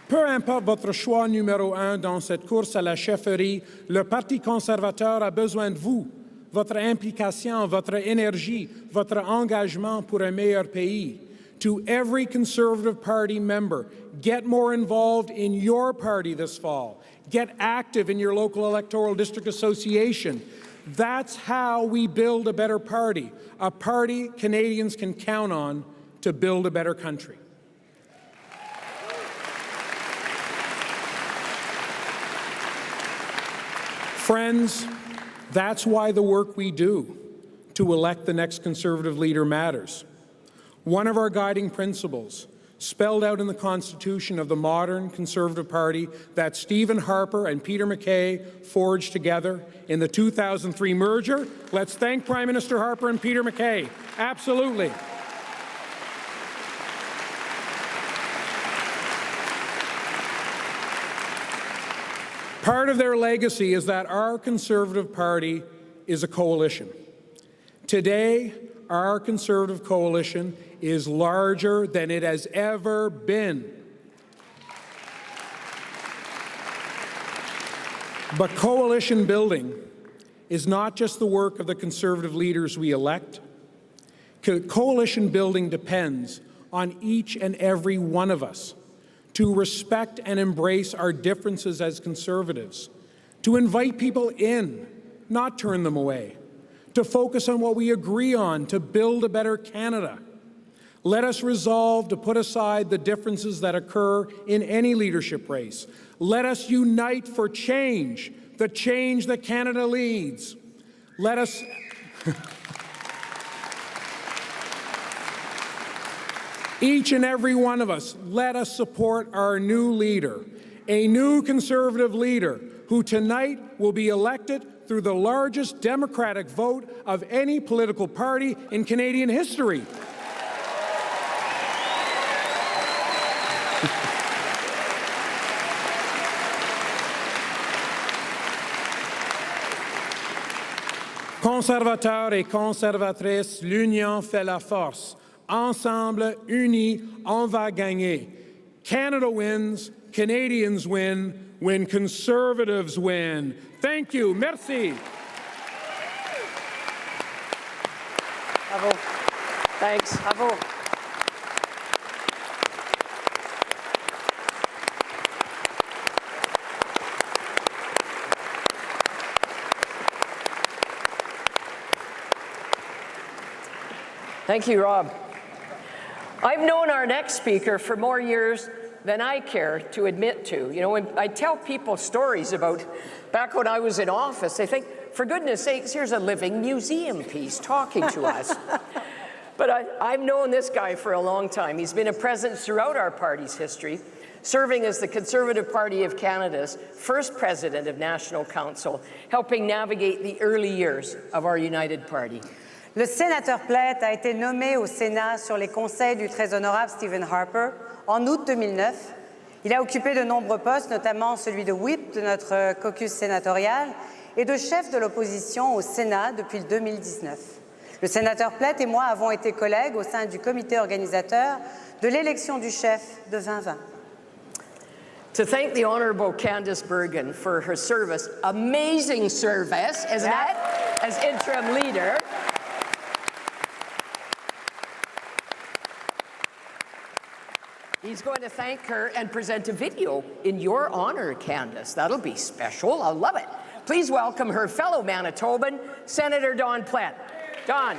Peu importe votre choix numéro 1 dans cette course à la chefferie, le Parti conservateur a besoin de vous. Votre implication, votre énergie, votre engagement pour un meilleur pays. To every Conservative Party member, get more involved in your party this fall. Get active in your local electoral district association. That's how we build a better party, a party Canadians can count on to build a better country. Friends, that's why the work we do to elect the next Conservative leader matters. One of our guiding principles, spelled out in the Constitution of the modern Conservative Party that Stephen Harper and Peter MacKay forged together in the 2003 merger. Let's thank Prime Minister Harper and Peter MacKay. Absolutely. Part of their legacy is that our Conservative Party is a coalition. Today, our Conservative coalition is larger than it has ever been. But coalition building is not just the work of the Conservative leaders we elect. Coalition building depends on each and every one of us to respect and embrace our differences as Conservatives, to invite people in, not turn them away, to focus on what we agree on, to build a better Canada. Let us resolve to put aside the differences that occur in any leadership race. Let us unite for change, the change that Canada leads. Let us... Each and every one of us, let us support our new leader, a new Conservative leader who tonight will be elected through the largest Democratic vote of any political party in Canadian history. Conservateurs et conservatrices, l'union fait la force. Ensemble, unis, on va gagner. Canada wins, Canadians win, when Conservatives win. Thank you. Merci. Bravo. Thanks. Bravo. Thank you, Rob. I've known our next speaker for more years than I care to admit to. You know, when I tell people stories about back when I was in office, they think, for goodness sakes, here's a living museum piece talking to us. But I've known this guy for a long time. He's been a presence throughout our party's history, serving as the Conservative Party of Canada's first president of National Council, helping navigate the early years of our united party. Le sénateur Plett a été nommé au Sénat sur les conseils du très honorable Stephen Harper en août 2009. Il a occupé de nombreux postes, notamment celui de whip de notre caucus sénatorial et de chef de l'opposition au Sénat depuis 2019. Le sénateur Plett et moi avons été collègues au sein du comité organisateur de l'élection du chef de 2020. To thank the Honourable Candice Bergen for her service, amazing service, isn't it, as interim leader. He's going to thank her and present a video in your honour, Candice. That'll be special. I'll love it. Please welcome her fellow Manitoban, Senator Don Plett. Don.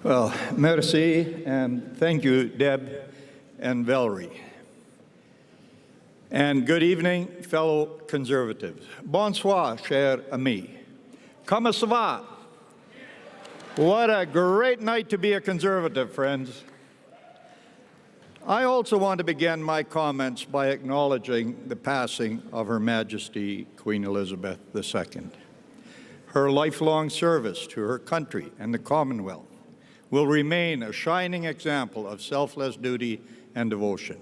Well, merci, and thank you, Deb and Valerie. And good evening, fellow Conservatives. Bonsoir, chers amis. Comment ça va? What a great night to be a Conservative, friends. I also want to begin my comments by acknowledging the passing of Her Majesty Queen Elizabeth II. Her lifelong service to her country and the Commonwealth will remain a shining example of selfless duty and devotion.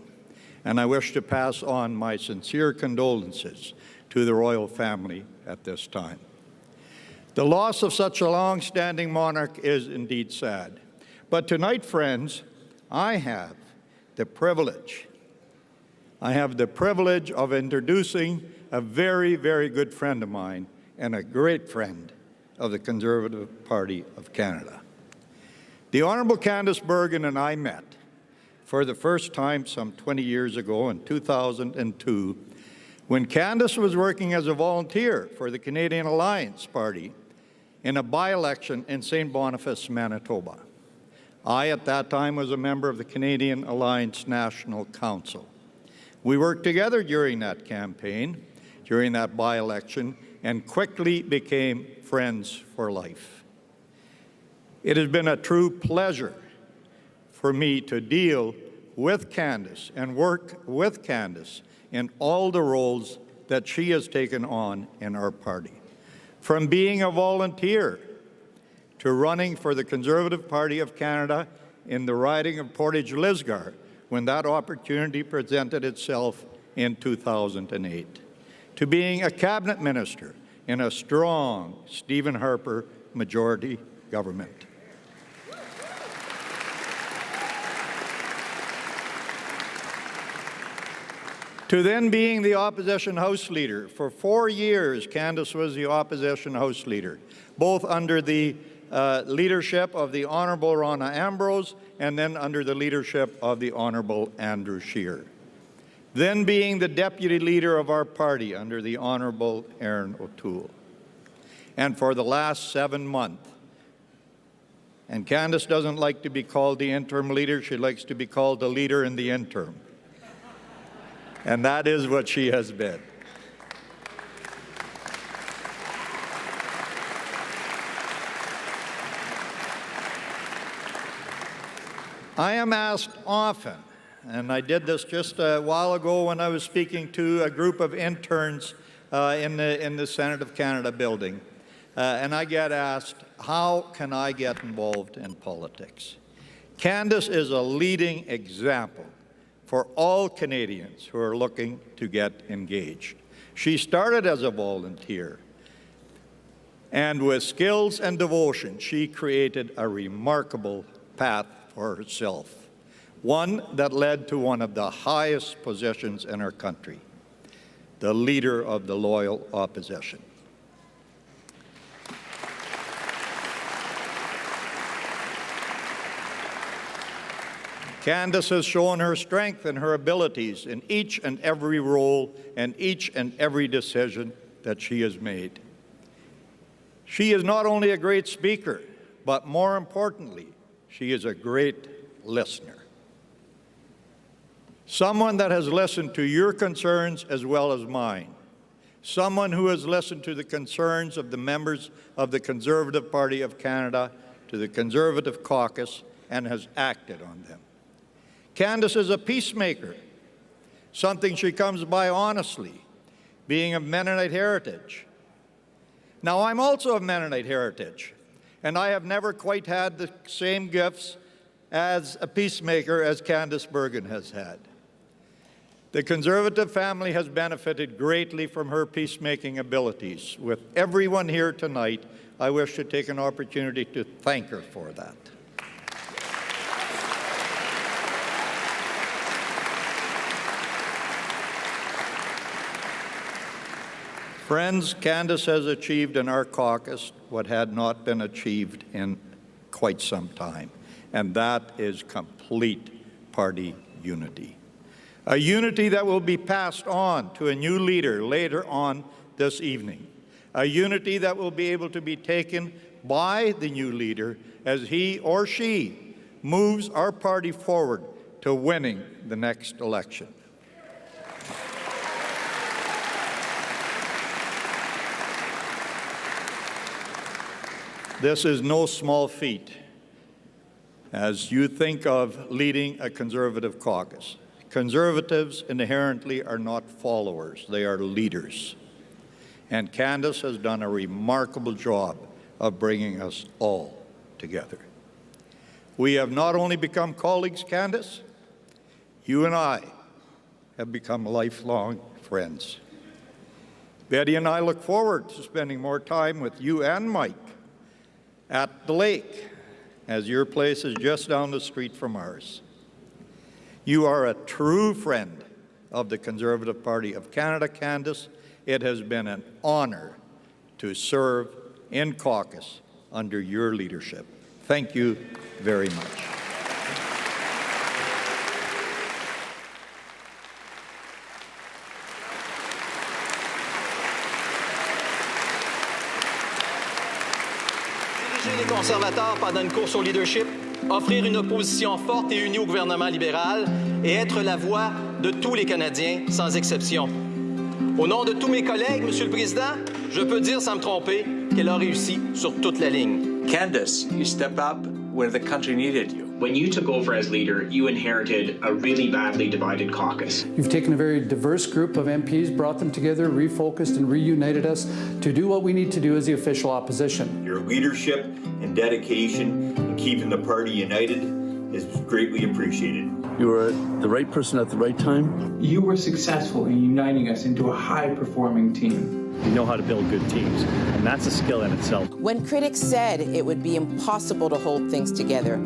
And I wish to pass on my sincere condolences to the royal family at this time. The loss of such a long-standing monarch is indeed sad. But tonight, friends, I have the privilege of introducing a very, very good friend of mine and a great friend of the Conservative Party of Canada. The Honourable Candice Bergen and I met for the first time some 20 years ago in 2002 when Candice was working as a volunteer for the Canadian Alliance Party in a by-election in St. Boniface, Manitoba. I, at that time, was a member of the Canadian Alliance National Council. We worked together during that campaign, during that by-election, and quickly became friends for life. It has been a true pleasure for me to deal with Candice and work with Candice in all the roles that she has taken on in our party. From being a volunteer to running for the Conservative Party of Canada in the riding of Portage-Lisgar when that opportunity presented itself in 2008, to being a cabinet minister in a strong Stephen Harper majority government. To then being the opposition House Leader. For 4 years, Candice was the opposition House Leader, both under the leadership of the Honourable Rona Ambrose and then under the leadership of the Honourable Andrew Scheer. Then being the Deputy Leader of our party under the Honourable Erin O'Toole. And for the last 7 months, and Candice doesn't like to be called the interim leader, she likes to be called the leader in the interim. And that is what she has been. I am asked often, and I did this just a while ago when I was speaking to a group of interns in the Senate of Canada building, and I get asked, how can I get involved in politics? Candice is a leading example for all Canadians who are looking to get engaged. She started as a volunteer, and with skills and devotion, she created a remarkable path for herself, one that led to one of the highest positions in our country, the Leader of the Loyal Opposition. Candice has shown her strength and her abilities in each and every role and each and every decision that she has made. She is not only a great speaker, but more importantly, she is a great listener. Someone that has listened to your concerns as well as mine. Someone who has listened to the concerns of the members of the Conservative Party of Canada, to the Conservative caucus, and has acted on them. Candice is a peacemaker, something she comes by honestly, being of Mennonite heritage. Now, I'm also of Mennonite heritage, and I have never quite had the same gifts as a peacemaker as Candice Bergen has had. The Conservative family has benefited greatly from her peacemaking abilities. With everyone here tonight, I wish to take an opportunity to thank her for that. Friends, Candice has achieved in our caucus what had not been achieved in quite some time, and that is complete party unity. A unity that will be passed on to a new leader later on this evening. A unity that will be able to be taken by the new leader as he or she moves our party forward to winning the next election. This is no small feat as you think of leading a Conservative caucus. Conservatives inherently are not followers, they are leaders. And Candice has done a remarkable job of bringing us all together. We have not only become colleagues, Candice, you and I have become lifelong friends. Betty and I look forward to spending more time with you and Mike at the lake, as your place is just down the street from ours. You are a true friend of the Conservative Party of Canada, Candice. It has been an honor to serve in caucus under your leadership. Thank you very much. Diriger les conservateurs pendant une course au leadership, offrir une opposition forte et unie au gouvernement libéral et être la voix de tous les Canadiens, sans exception. Au nom de tous mes collègues, Monsieur le Président, je peux dire sans me tromper qu'elle a réussi sur toute la ligne. Candice, you stepped up where the country needed you. When you took over as leader, you inherited a really badly divided caucus. You've taken a very diverse group of MPs, brought them together, refocused and reunited us to do what we need to do as the official opposition. Your leadership and dedication in keeping the party united is greatly appreciated. You were the right person at the right time. You were successful in uniting us into a high-performing team. You know how to build good teams, and that's a skill in itself. When critics said it would be impossible to hold things together,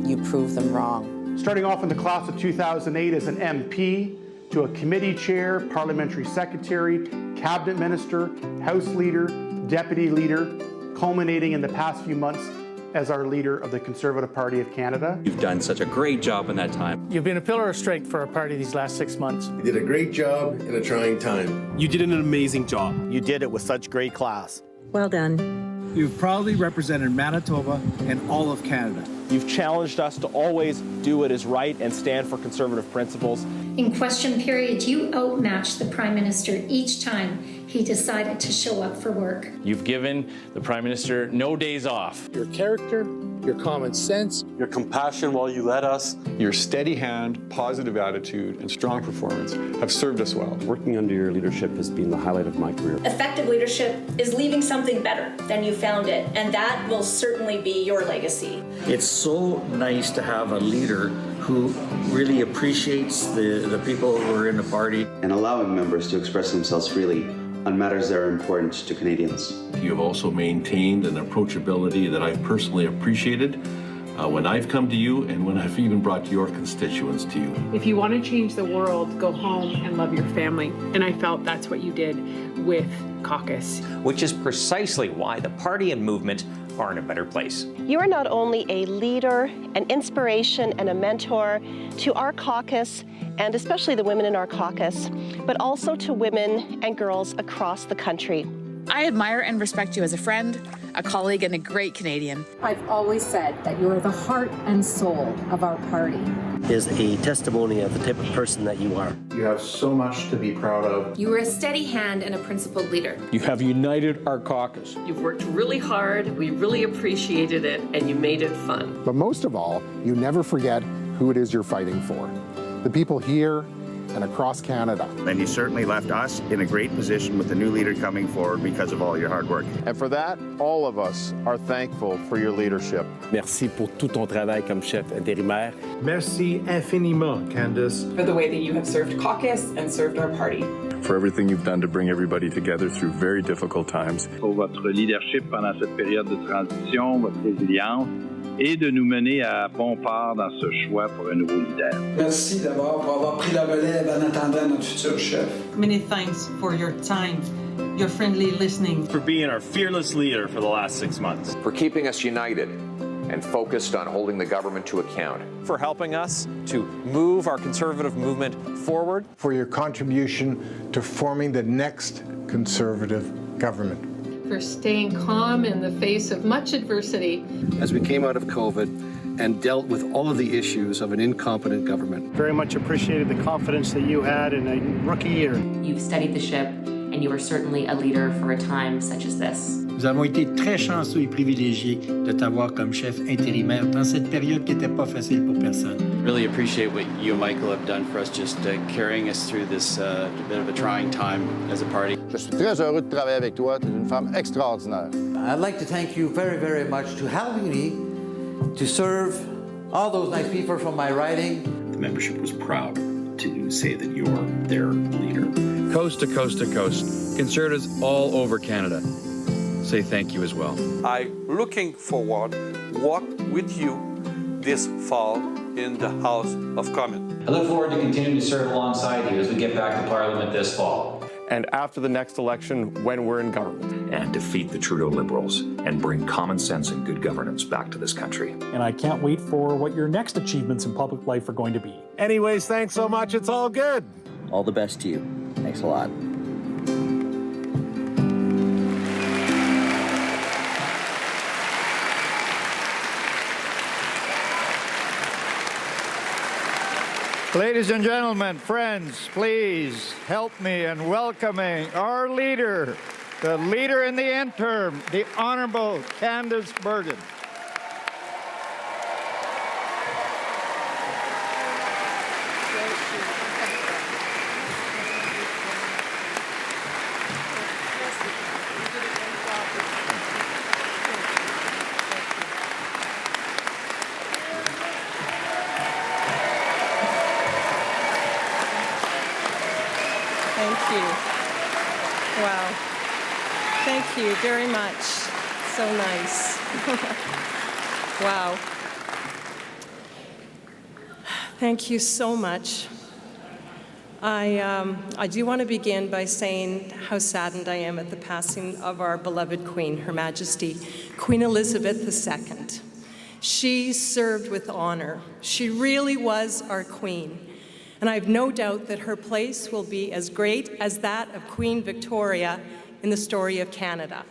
you proved them wrong. Starting off in the class of 2008 as an MP, to a committee chair, parliamentary secretary, cabinet minister, House leader, deputy leader, culminating in the past few months as our leader of the Conservative Party of Canada. You've done such a great job in that time. You've been a pillar of strength for our party these last 6 months. You did a great job in a trying time. You did an amazing job. You did it with such great class. Well done. You've proudly represented Manitoba and all of Canada. You've challenged us to always do what is right and stand for Conservative principles. In question period, you outmatched the Prime Minister each time he decided to show up for work. You've given the Prime Minister no days off. Your character, your common sense, your compassion while you led us, your steady hand, positive attitude, and strong performance have served us well. Working under your leadership has been the highlight of my career. Effective leadership is leaving something better than you found it, and that will certainly be your legacy. It's so nice to have a leader who really appreciates the people who are in the party. And allowing members to express themselves freely on matters that are important to Canadians. You have also maintained an approachability that I've personally appreciated when I've come to you and when I've even brought your constituents to you. If you want to change the world, go home and love your family. And I felt that's what you did with caucus. Which is precisely why the party and movement are in a better place. You are not only a leader, an inspiration, and a mentor to our caucus, and especially the women in our caucus, but also to women and girls across the country. I admire and respect you as a friend, a colleague, and a great Canadian. I've always said that you are the heart and soul of our party. Is a testimony of the type of person that you are. You have so much to be proud of. You were a steady hand and a principled leader. You have united our caucus. You've worked really hard, we really appreciated it, and you made it fun. But most of all, you never forget who it is you're fighting for. The people here and across Canada. And you certainly left us in a great position with the new leader coming forward because of all your hard work. And for that, all of us are thankful for your leadership. Merci pour tout ton travail comme chef intérimaire. Merci infiniment, Candace. For the way that you have served caucus and served our party. For everything you've done to bring everybody together through very difficult times. Pour votre leadership pendant cette période de transition, votre résilience, et de nous mener à bon port dans ce choix pour un nouveau leader. Merci d'abord pour avoir pris la relève en attendant notre futur chef. Many thanks for your time, your friendly listening. For being our fearless leader for the last 6 months. For keeping us united and focused on holding the government to account. For helping us to move our conservative movement forward. For your contribution to forming the next Conservative government. For staying calm in the face of much adversity. As we came out of COVID and dealt with all of the issues of an incompetent government. Very much appreciated the confidence that you had in a rookie year. You've steadied the ship, and you are certainly a leader for a time such as this. Nous avons été très chanceux et privilégiés de t'avoir comme chef intérimaire dans cette période qui n'était pas facile pour personne. Really appreciate what you and Michael have done for us, just carrying us through this bit of a trying time as a party. Je suis très heureux de travailler avec toi. Tu es une femme extraordinaire. I'd like to thank you very, very much to helping me to serve all those nice people from my riding. The membership was proud to say that you're their leader. Coast to coast to coast, Conservatives all over Canada say thank you as well. I'm looking forward to work with you this fall in the House of Commons. I look forward to continuing to serve alongside you as we get back to Parliament this fall. And after the next election, when we're in government. And defeat the Trudeau Liberals and bring common sense and good governance back to this country. And I can't wait for what your next achievements in public life are going to be. Anyways, thanks so much. It's all good. All the best to you. Thanks a lot. Ladies and gentlemen, friends, please help me in welcoming our leader, the leader in the interim, the Honourable Candace Bergen. Wow. Thank you very much. So nice. Wow. Thank you so much. I do want to begin by saying how saddened I am at the passing of our beloved Queen, Her Majesty, Queen Elizabeth II. She served with honor. She really was our Queen. And I have no doubt that her place will be as great as that of Queen Victoria in the story of Canada.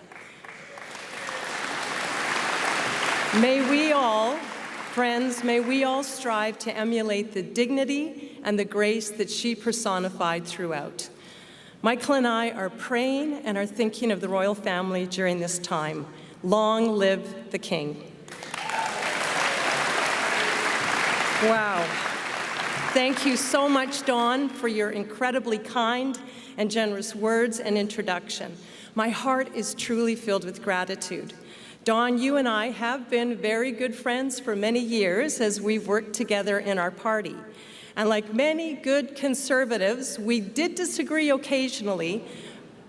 May we all, friends, may we all strive to emulate the dignity and the grace that she personified throughout. Michael and I are praying and are thinking of the royal family during this time. Long live the King. Wow. Thank you so much, Dawn, for your incredibly kind and generous words and introduction. My heart is truly filled with gratitude. Dawn, you and I have been very good friends for many years as we've worked together in our party. And like many good Conservatives, we did disagree occasionally,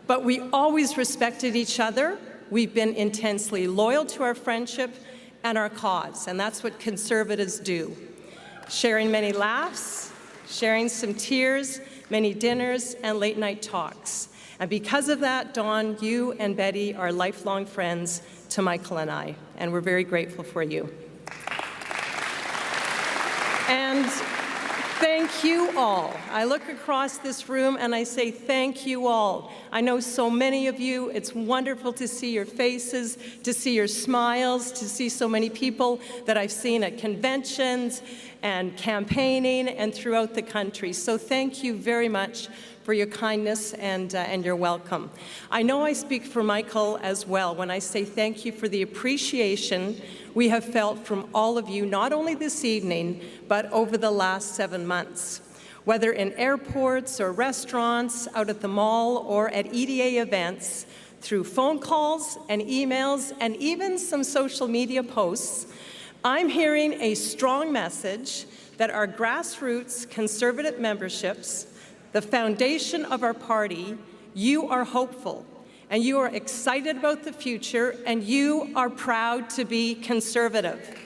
but we always respected each other. We've been intensely loyal to our friendship and our cause, and that's what Conservatives do. Sharing many laughs, sharing some tears, many dinners, and late-night talks. And because of that, Dawn, you and Betty are lifelong friends to Michael and I, and we're very grateful for you. And thank you all. I look across this room and I say thank you all. I know so many of you. It's wonderful to see your faces, to see your smiles, to see so many people that I've seen at conventions and campaigning and throughout the country. So thank you very much for your kindness and your welcome. I know I speak for Michael as well when I say thank you for the appreciation we have felt from all of you, not only this evening, but over the last 7 months. whether in airports or restaurants, out at the mall, or at EDA events, through phone calls and emails and even some social media posts, I'm hearing a strong message that our grassroots Conservative memberships, the foundation of our party, you are hopeful, and you are excited about the future, and you are proud to be Conservative.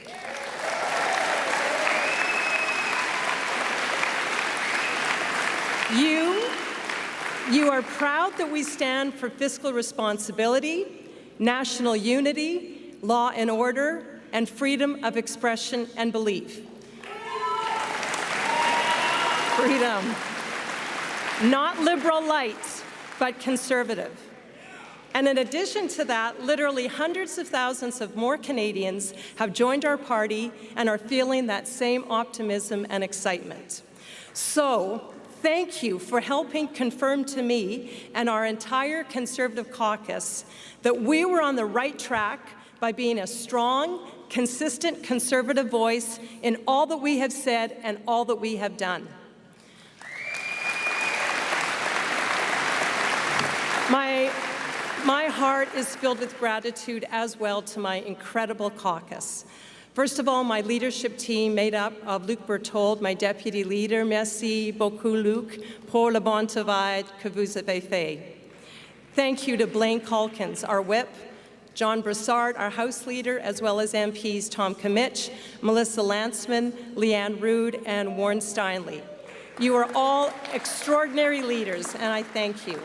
You are proud that we stand for fiscal responsibility, national unity, law and order, and freedom of expression and belief. Freedom. Not liberal light, but conservative. And in addition to that, literally hundreds of thousands of more Canadians have joined our party and are feeling that same optimism and excitement. So, thank you for helping confirm to me and our entire Conservative caucus that we were on the right track by being a strong, consistent Conservative voice in all that we have said and all that we have done. My heart is filled with gratitude as well to my incredible caucus. First of all, my leadership team made up of Luc Berthold, my deputy leader. Merci beaucoup, Luc, pour le bon travail que vous avez fait. Thank you to Blaine Calkins, our whip, John Brassard, our House Leader, as well as MPs Tom Kimmich, Melissa Lantzman, Leanne Rood, and Warren Steinley. You are all extraordinary leaders, and I thank you.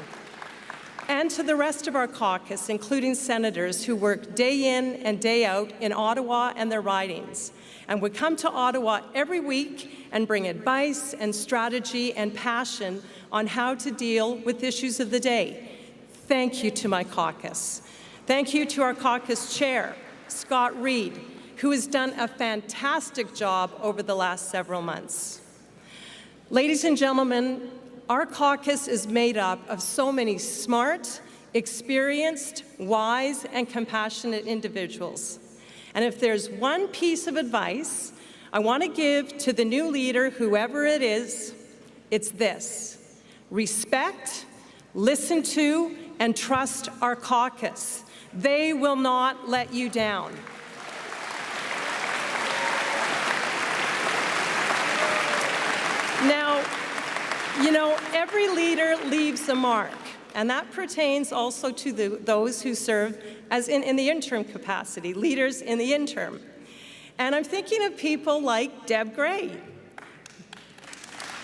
And to the rest of our caucus, including senators who work day in and day out in Ottawa and their ridings, and would come to Ottawa every week and bring advice and strategy and passion on how to deal with issues of the day. Thank you to my caucus. Thank you to our caucus chair, Scott Reed, who has done a fantastic job over the last several months. Ladies and gentlemen, our caucus is made up of so many smart, experienced, wise, and compassionate individuals. And if there's one piece of advice I want to give to the new leader, whoever it is, it's this: respect, listen to, and trust our caucus. They will not let you down. Now, you know, every leader leaves a mark, and that pertains also to those who serve as in the interim capacity, leaders in the interim. And I'm thinking of people like Deb Gray.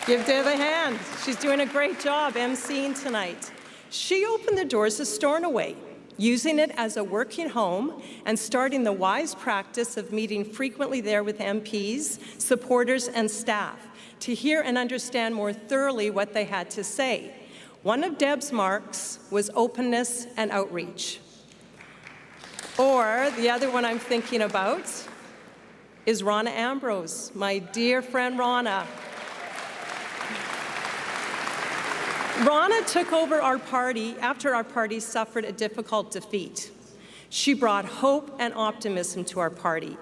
Give Deb a hand. She's doing a great job emceeing tonight. She opened the doors of Stornoway, using it as a working home and starting the wise practice of meeting frequently there with MPs, supporters, and staff to hear and understand more thoroughly what they had to say. One of Deb's marks was openness and outreach. Or the other one I'm thinking about is Rona Ambrose, my dear friend Rona. Rona took over our party after our party suffered a difficult defeat. She brought hope and optimism to our party.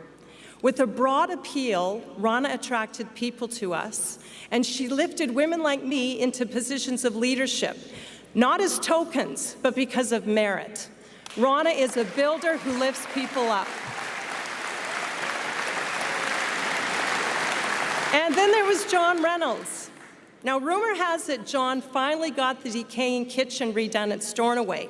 With a broad appeal, Rona attracted people to us, and she lifted women like me into positions of leadership, not as tokens, but because of merit. Rona is a builder who lifts people up. And then there was John Reynolds. Now, rumor has it John finally got the decaying kitchen redone at Stornoway.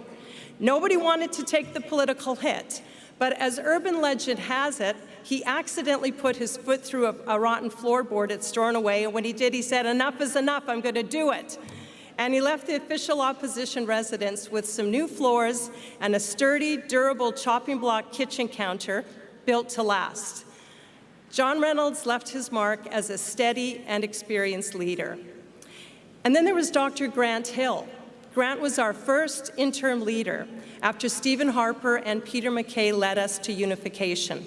Nobody wanted to take the political hit, but as urban legend has it, he accidentally put his foot through a rotten floorboard at Stornoway, and when he did, he said, "Enough is enough, I'm going to do it." And he left the official opposition residence with some new floors and a sturdy, durable chopping block kitchen counter built to last. John Reynolds left his mark as a steady and experienced leader. And then there was Dr. Grant Hill. Grant was our first interim leader after Stephen Harper and Peter MacKay led us to unification.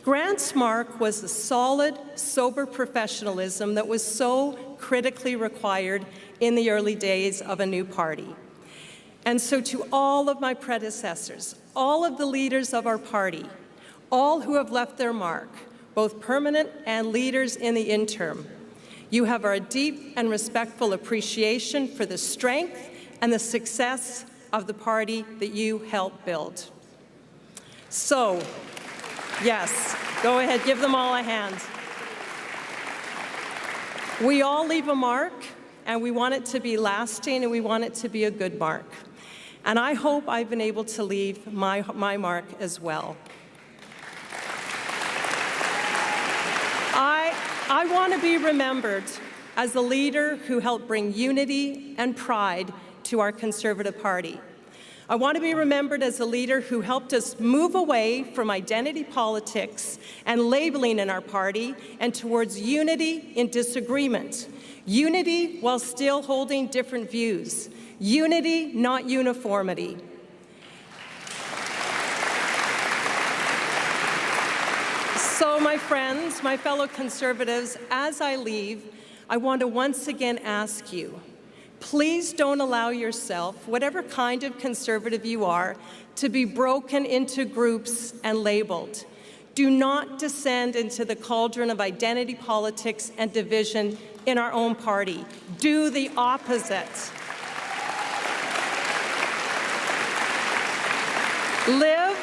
Grant's mark was a solid, sober professionalism that was so critically required in the early days of a new party. And so to all of my predecessors, all of the leaders of our party, all who have left their mark, both permanent and leaders in the interim, You have our deep and respectful appreciation for the strength and the success of the party that you helped build. So, yes, go ahead, give them all a hand. We all leave a mark, and we want it to be lasting, and we want it to be a good mark. And I hope I've been able to leave my mark as well. I want to be remembered as the leader who helped bring unity and pride to our Conservative Party. I want to be remembered as a leader who helped us move away from identity politics and labeling in our party and towards unity in disagreement. Unity while still holding different views. Unity, not uniformity. So, my friends, my fellow Conservatives, as I leave, I want to once again ask you, please don't allow yourself, whatever kind of Conservative you are, to be broken into groups and labeled. Do not descend into the cauldron of identity politics and division in our own party. Do the opposite. Live,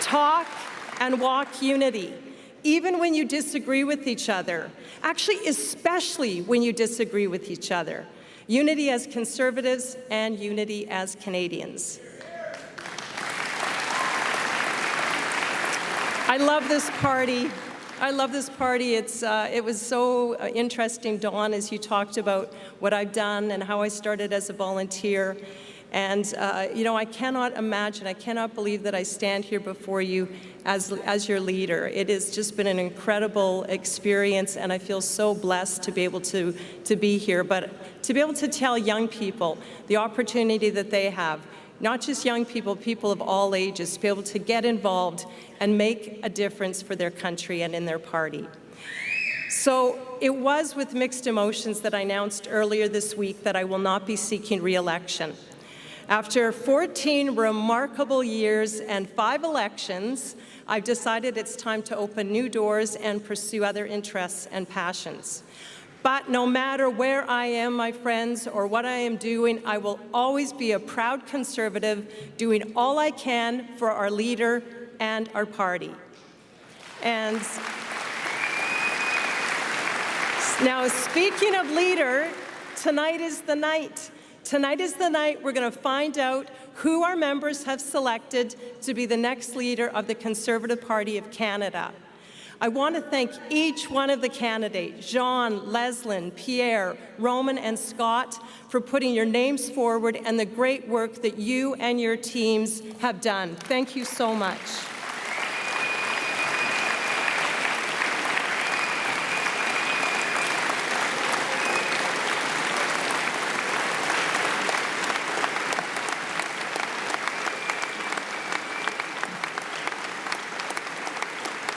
talk, and walk unity, even when you disagree with each other. Actually, especially when you disagree with each other. Unity as Conservatives and unity as Canadians. I love this party. I love this party. It was so interesting, Dawn, as you talked about what I've done and how I started as a volunteer. And, you know, I cannot imagine, I cannot believe that I stand here before you as your leader. It has just been an incredible experience, and I feel so blessed to be able to be here. But to be able to tell young people the opportunity that they have, not just young people, people of all ages, to be able to get involved and make a difference for their country and in their party. So it was with mixed emotions that I announced earlier this week that I will not be seeking re-election. After 14 remarkable years and 5 elections, I've decided it's time to open new doors and pursue other interests and passions. But no matter where I am, my friends, or what I am doing, I will always be a proud Conservative, doing all I can for our leader and our party. And now, speaking of leader, tonight is the night. Tonight is the night we're going to find out who our members have selected to be the next leader of the Conservative Party of Canada. I want to thank each one of the candidates, Jean, Leslyn, Pierre, Roman, and Scott, for putting your names forward and the great work that you and your teams have done. Thank you so much.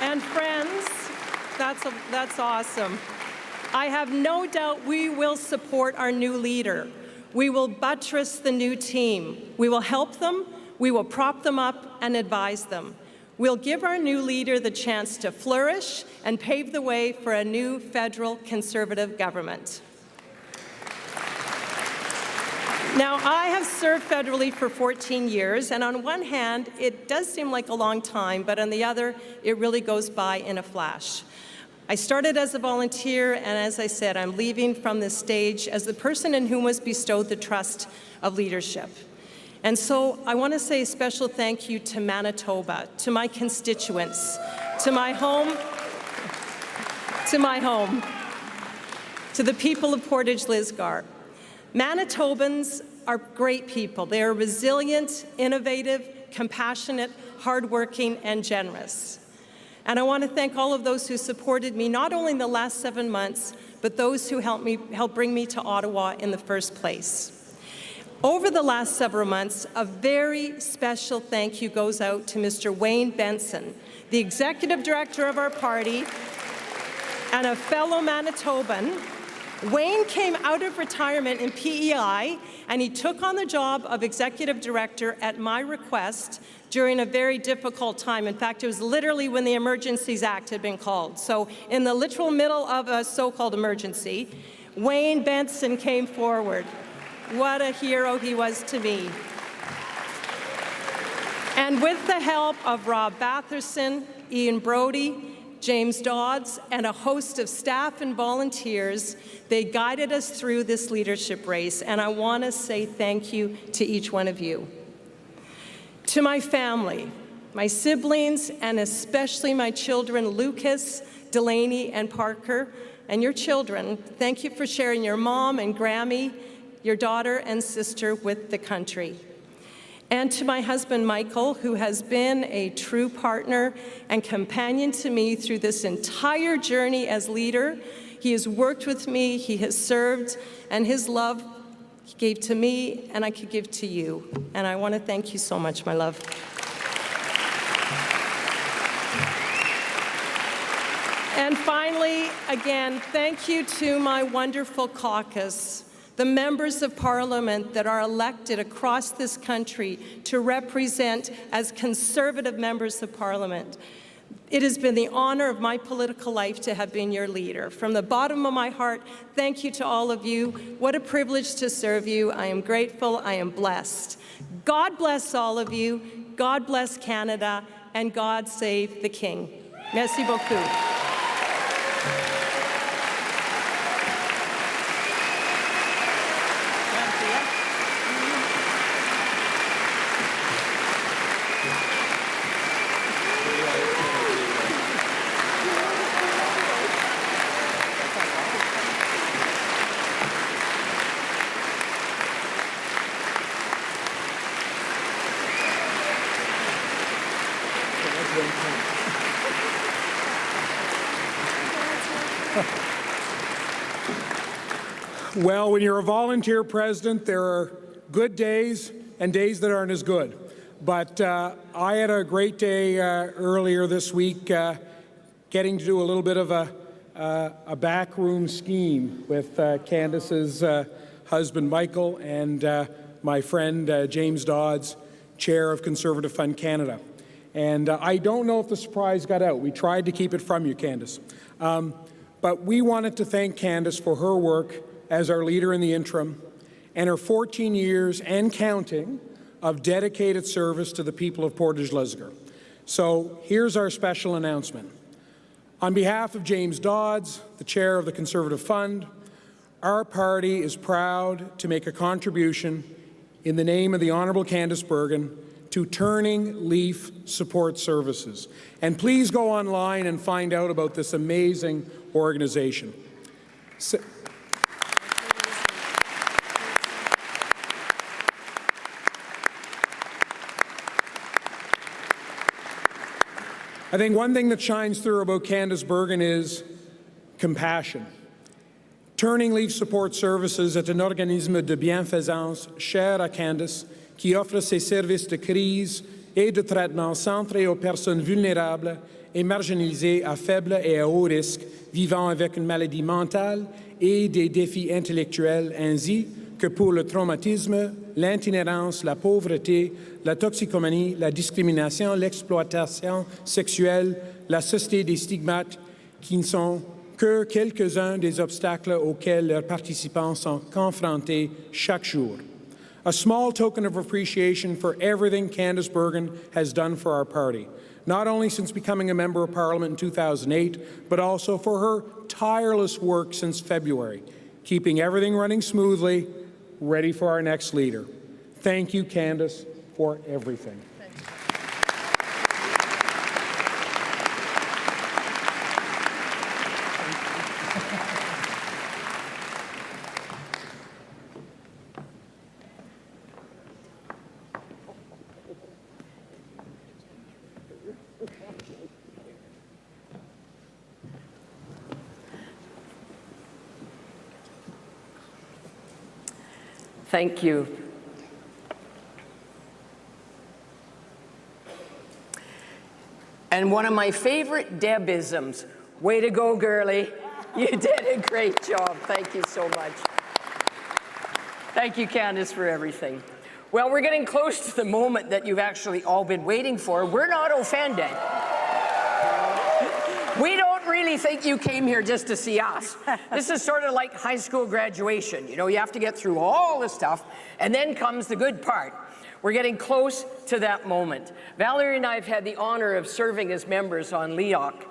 And friends, that's awesome. I have no doubt we will support our new leader. We will buttress the new team. We will help them, we will prop them up and advise them. We'll give our new leader the chance to flourish and pave the way for a new federal Conservative government. Now, I have served federally for 14 years, and on one hand, it does seem like a long time, but on the other, it really goes by in a flash. I started as a volunteer, and as I said, I'm leaving from this stage as the person in whom was bestowed the trust of leadership. And so I want to say a special thank you to Manitoba, to my constituents, to my home, to the people of Portage Lisgar. Manitobans are great people. They are resilient, innovative, compassionate, hardworking, and generous. And I want to thank all of those who supported me, not only in the last 7 months, but those who helped bring me to Ottawa in the first place. Over the last several months, a very special thank you goes out to Mr. Wayne Benson, the Executive Director of our party and a fellow Manitoban, Wayne came out of retirement in PEI, and he took on the job of executive director at my request during a very difficult time. In fact, it was literally when the Emergencies Act had been called. So in the literal middle of a so-called emergency, Wayne Benson came forward. What a hero he was to me. And with the help of Rob Batherson, Ian Brody, James Dodds, and a host of staff and volunteers, they guided us through this leadership race, and I want to say thank you to each one of you. To my family, my siblings, and especially my children, Lucas, Delaney, and Parker, and your children, thank you for sharing your mom and Grammy, your daughter and sister with the country. And to my husband, Michael, who has been a true partner and companion to me through this entire journey as leader. He has worked with me, he has served, and his love he gave to me, and I could give to you. And I want to thank you so much, my love. And finally, again, thank you to my wonderful caucus, the members of Parliament that are elected across this country to represent as Conservative members of Parliament. It has been the honor of my political life to have been your leader. From the bottom of my heart, thank you to all of you. What a privilege to serve you. I am grateful. I am blessed. God bless all of you. God bless Canada. And God save the King. Merci beaucoup. Well, when you're a volunteer president, there are good days and days that aren't as good. But I had a great day earlier this week getting to do a little bit of a backroom scheme with Candace's husband, Michael, and my friend, James Dodds, chair of Conservative Fund Canada. And I don't know if the surprise got out. We tried to keep it from you, Candace. But we wanted to thank Candace for her work as our leader in the interim and her 14 years and counting of dedicated service to the people of Portage-Lisgar. So here's our special announcement. On behalf of James Dodds, the chair of the Conservative Fund, our party is proud to make a contribution in the name of the Honourable Candace Bergen to Turning Leaf Support Services. And please go online and find out about this amazing organization. I think one thing that shines through about Candace Bergen is compassion. Turning Leaf Support Services est un organisme de bienfaisance cher à Candace qui offre ses services de crise et de traitement centrés aux personnes vulnérables et marginalisées à faible et à haut risque vivant avec une maladie mentale et des défis intellectuels ainsi que pour le traumatisme, l'itinérance, la pauvreté, la toxicomanie, la discrimination, l'exploitation sexuelle, la société des stigmates qui ne sont que quelques-uns des obstacles auxquels leurs participants sont confrontés chaque jour. A small token of appreciation for everything Candace Bergen has done for our party, not only since becoming a member of Parliament in 2008, but also for her tireless work since February, keeping everything running smoothly, ready for our next leader. Thank you, Candace, for everything. Thank you. And one of my favorite Debisms, way to go, girlie. You did a great job. Thank you so much. Thank you, Candace, for everything. Well, we're getting close to the moment that you've actually all been waiting for. We're not offended. We don't really think you came here just to see us. This is sort of like high school graduation. You know, you have to get through all this stuff, and then comes the good part. We're getting close to that moment. Valerie and I have had the honor of serving as members on LEOC.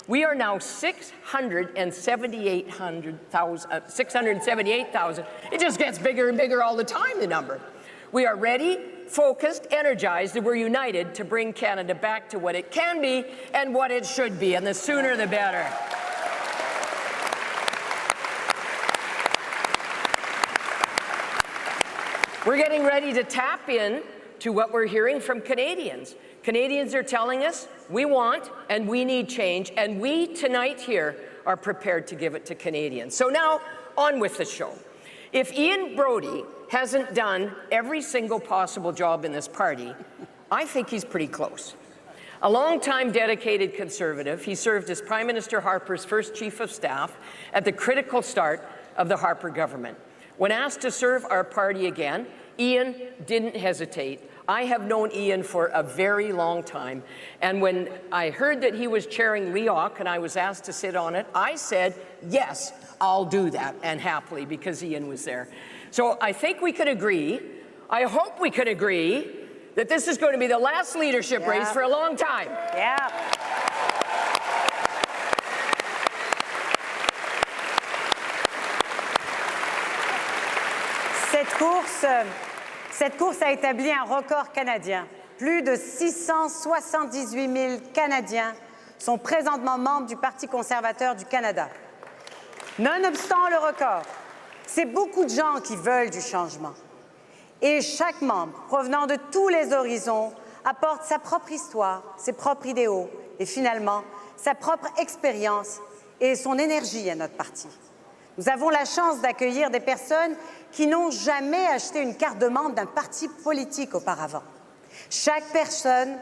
We are now 678,000. It just gets bigger and bigger all the time, the number. We are ready, focused, energized, and we're united to bring Canada back to what it can be and what it should be, and the sooner the better. We're getting ready to tap in to what we're hearing from Canadians. Canadians are telling us we want and we need change, and we tonight here are prepared to give it to Canadians. So now, on with the show. If Ian Brody hasn't done every single possible job in this party, I think he's pretty close. A long-time dedicated Conservative, he served as Prime Minister Harper's first Chief of Staff at the critical start of the Harper government. When asked to serve our party again, Ian didn't hesitate. I have known Ian for a very long time, and when I heard that he was chairing LEOC and I was asked to sit on it, I said, yes, I'll do that, and happily, because Ian was there. So I think we could agree, I hope we could agree, that this is going to be the last leadership race for a long time. Yeah. Cette course a établi un record canadien. Plus de 678 000 Canadiens sont présentement membres du Parti conservateur du Canada. Nonobstant le record, c'est beaucoup de gens qui veulent du changement. Et chaque membre, provenant de tous les horizons, apporte sa propre histoire, ses propres idéaux et finalement sa propre expérience et son énergie à notre parti. Nous avons la chance d'accueillir des personnes qui n'ont jamais acheté une carte de membre d'un parti politique auparavant. Chaque personne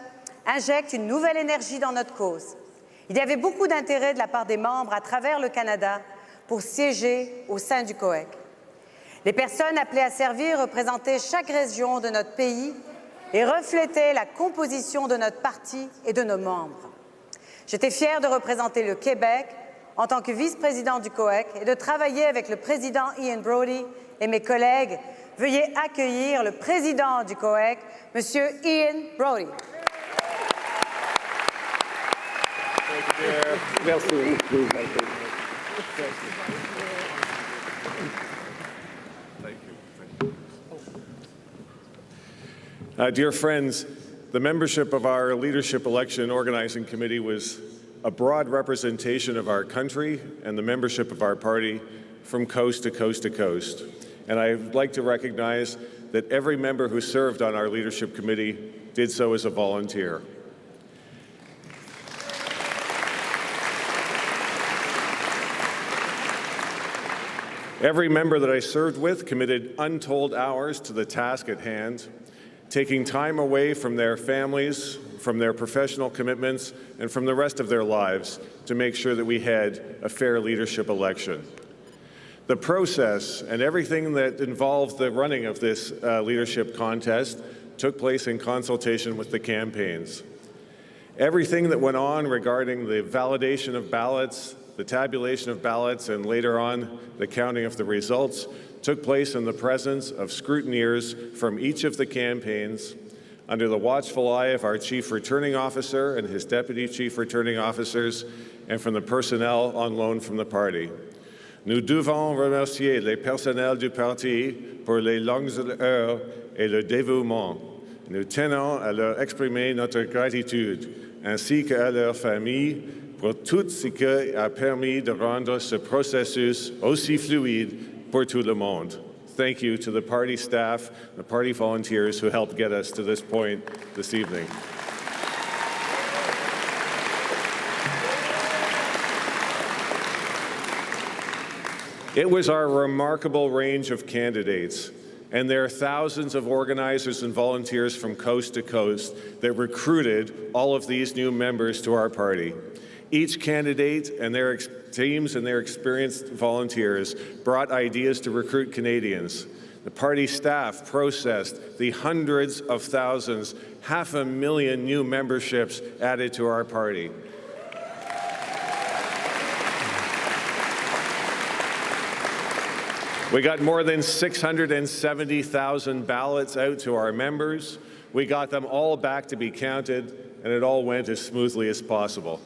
injecte une nouvelle énergie dans notre cause. Il y avait beaucoup d'intérêt de la part des membres à travers le Canada pour siéger au sein du COEC. Les personnes appelées à servir représentaient chaque région de notre pays et reflétaient la composition de notre parti et de nos membres. J'étais fière de représenter le Québec en tant que vice-président du COEC et de travailler avec le président Ian Brody et mes collègues. Veuillez accueillir le président du COEC, M. Ian Brody. Merci. Dear friends, the membership of our Leadership Election Organizing Committee was a broad representation of our country and the membership of our party from coast to coast to coast. And I'd like to recognize that every member who served on our Leadership Committee did so as a volunteer. Every member that I served with committed untold hours to the task at hand, taking time away from their families, from their professional commitments, and from the rest of their lives to make sure that we had a fair leadership election. The process and everything that involved the running of this leadership contest took place in consultation with the campaigns. Everything that went on regarding the validation of ballots, the tabulation of ballots, and later on the counting of the results took place in the presence of scrutineers from each of the campaigns under the watchful eye of our Chief Returning Officer and his Deputy Chief Returning Officers, and from the personnel on loan from the party. Nous devons remercier les personnels du Parti pour les longues heures et le dévouement. Nous tenons à leur exprimer notre gratitude, ainsi qu'à leurs familles, pour tout ce qui a permis de rendre ce processus aussi fluide pour tout le monde. Thank you to the party staff, the party volunteers who helped get us to this point this evening. It was our remarkable range of candidates, and there are thousands of organizers and volunteers from coast to coast that recruited all of these new members to our party. Each candidate and their teams and their experienced volunteers brought ideas to recruit Canadians. The party staff processed the hundreds of thousands, 500,000 new memberships added to our party. We got more than 670,000 ballots out to our members. We got them all back to be counted, and it all went as smoothly as possible.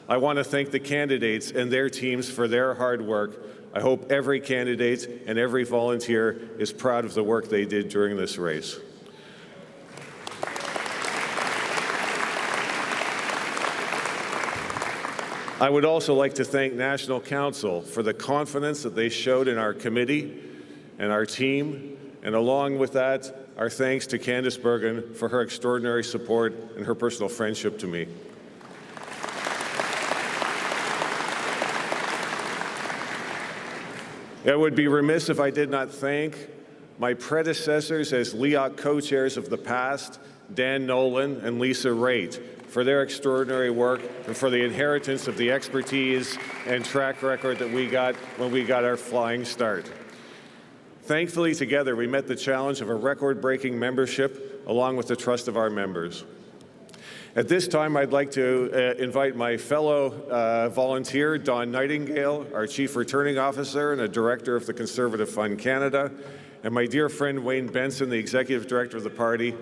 I want to thank the candidates and their teams for their hard work. I hope every candidate and every volunteer is proud of the work they did during this race. I would also like to thank National Council for the confidence that they showed in our committee and our team, and along with that, our thanks to Candice Bergen for her extraordinary support and her personal friendship to me. I would be remiss if I did not thank my predecessors as LEOC co-chairs of the past, Dan Nolan and Lisa Raitt, for their extraordinary work and for the inheritance of the expertise and track record that we got when we got our flying start. Thankfully, together, we met the challenge of a record-breaking membership along with the trust of our members. At this time, I'd like to invite my fellow volunteer, Don Nightingale, our Chief Returning Officer and a Director of the Conservative Fund Canada, and my dear friend Wayne Benson, the Executive Director of the party,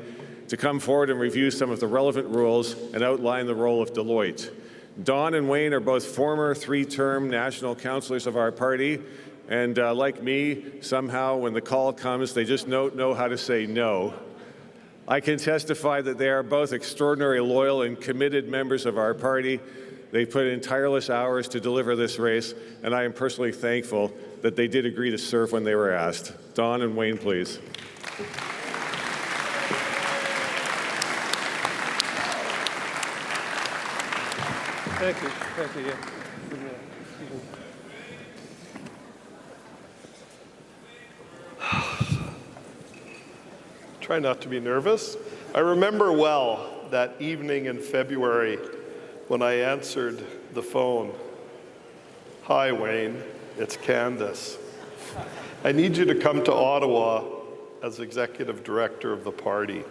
to come forward and review some of the relevant rules and outline the role of Deloitte. Don and Wayne are both former three-term national councillors of our party, and like me, somehow when the call comes, they just don't know how to say no. I can testify that they are both extraordinarily loyal and committed members of our party. They put in tireless hours to deliver this race, and I am personally thankful that they did agree to serve when they were asked. Don and Wayne, please. Thank you. Thank you. Yeah. Try not to be nervous. I remember well that evening in February when I answered the phone. Hi, Wayne. It's Candice. I need you to come to Ottawa as Executive Director of the party.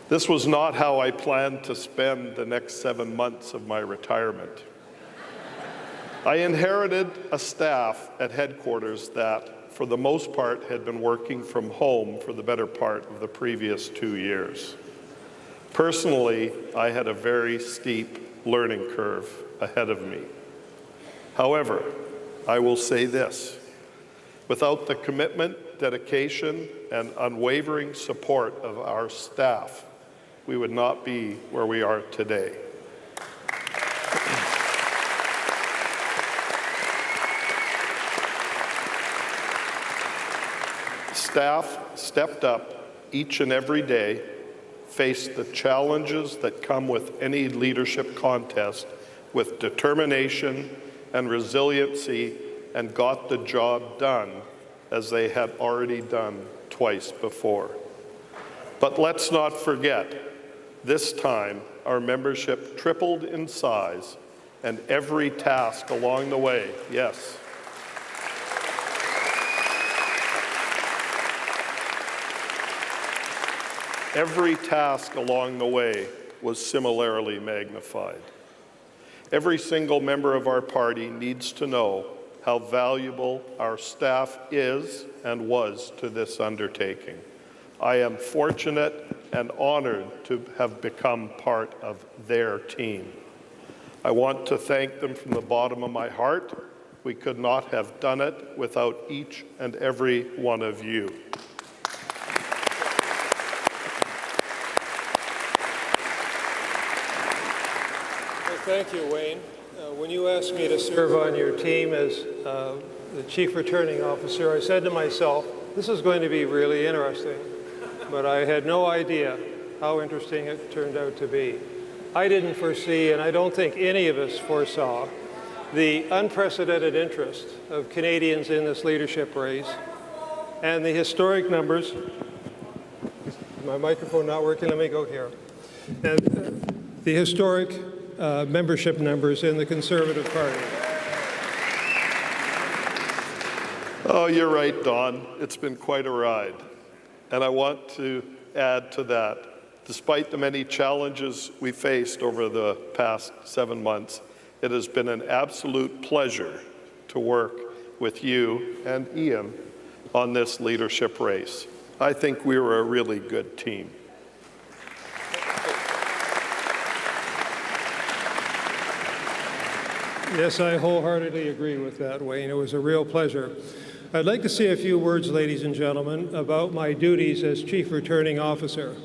This was not how I planned to spend the next 7 months of my retirement. I inherited a staff at headquarters that, for the most part, had been working from home for the better part of the previous 2 years. Personally, I had a very steep learning curve ahead of me. However, I will say this: without the commitment, dedication, and unwavering support of our staff, we would not be where we are today. Staff stepped up each and every day, faced the challenges that come with any leadership contest with determination and resiliency, and got the job done as they had already done twice before. But let's not forget, this time our membership tripled in size, and every task along the way, yes, every task along the way was similarly magnified. Every single member of our party needs to know how valuable our staff is and was to this undertaking. I am fortunate and honored to have become part of their team. I want to thank them from the bottom of my heart. We could not have done it without each and every one of you. Thank you, Wayne. When you asked me to serve on your team as the Chief Returning Officer, I said to myself, this is going to be really interesting. But I had no idea how interesting it turned out to be. I didn't foresee, and I don't think any of us foresaw, the unprecedented interest of Canadians in this leadership race and the historic numbers. Is my microphone not working? Let me go here. And the historic membership numbers in the Conservative Party. Oh, you're right, Don. It's been quite a ride. And I want to add to that, despite the many challenges we faced over the past 7 months, it has been an absolute pleasure to work with you and Ian on this leadership race. I think we were a really good team. Yes, I wholeheartedly agree with that, Wayne. It was a real pleasure. I'd like to say a few words, ladies and gentlemen, about my duties as Chief Returning Officer.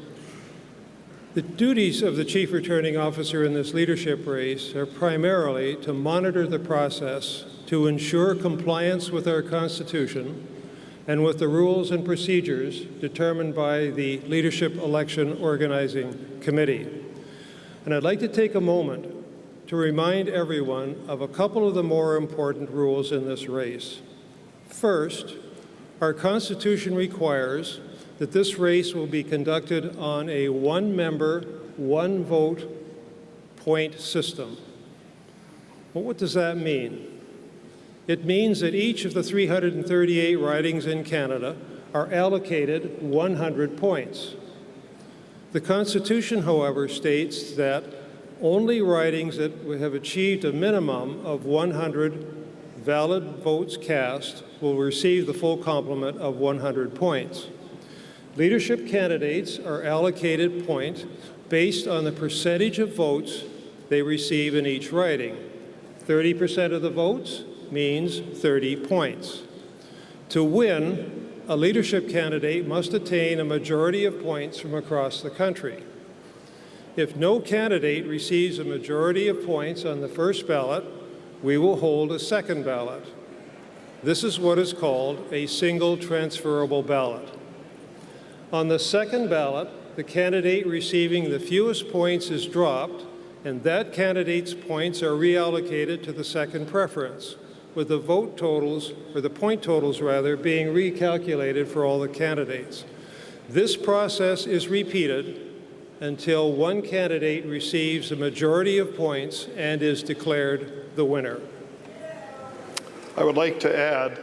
The duties of the Chief Returning Officer in this leadership race are primarily to monitor the process, to ensure compliance with our Constitution and with the rules and procedures determined by the Leadership Election Organizing Committee. And I'd like to take a moment to remind everyone of a couple of the more important rules in this race. First, our Constitution requires that this race will be conducted on a one-member, one-vote point system. Well, what does that mean? It means that each of the 338 ridings in Canada are allocated 100 points. The Constitution, however, states that only ridings that have achieved a minimum of 100 valid votes cast will receive the full complement of 100 points. Leadership candidates are allocated points based on the percentage of votes they receive in each riding. 30% of the votes means 30 points. To win, a leadership candidate must attain a majority of points from across the country. If no candidate receives a majority of points on the first ballot, we will hold a second ballot. This is what is called a single transferable ballot. On the second ballot, the candidate receiving the fewest points is dropped, and that candidate's points are reallocated to the second preference, with the vote totals, or the point totals rather, being recalculated for all the candidates. This process is repeated until one candidate receives a majority of points and is declared the winner. I would like to add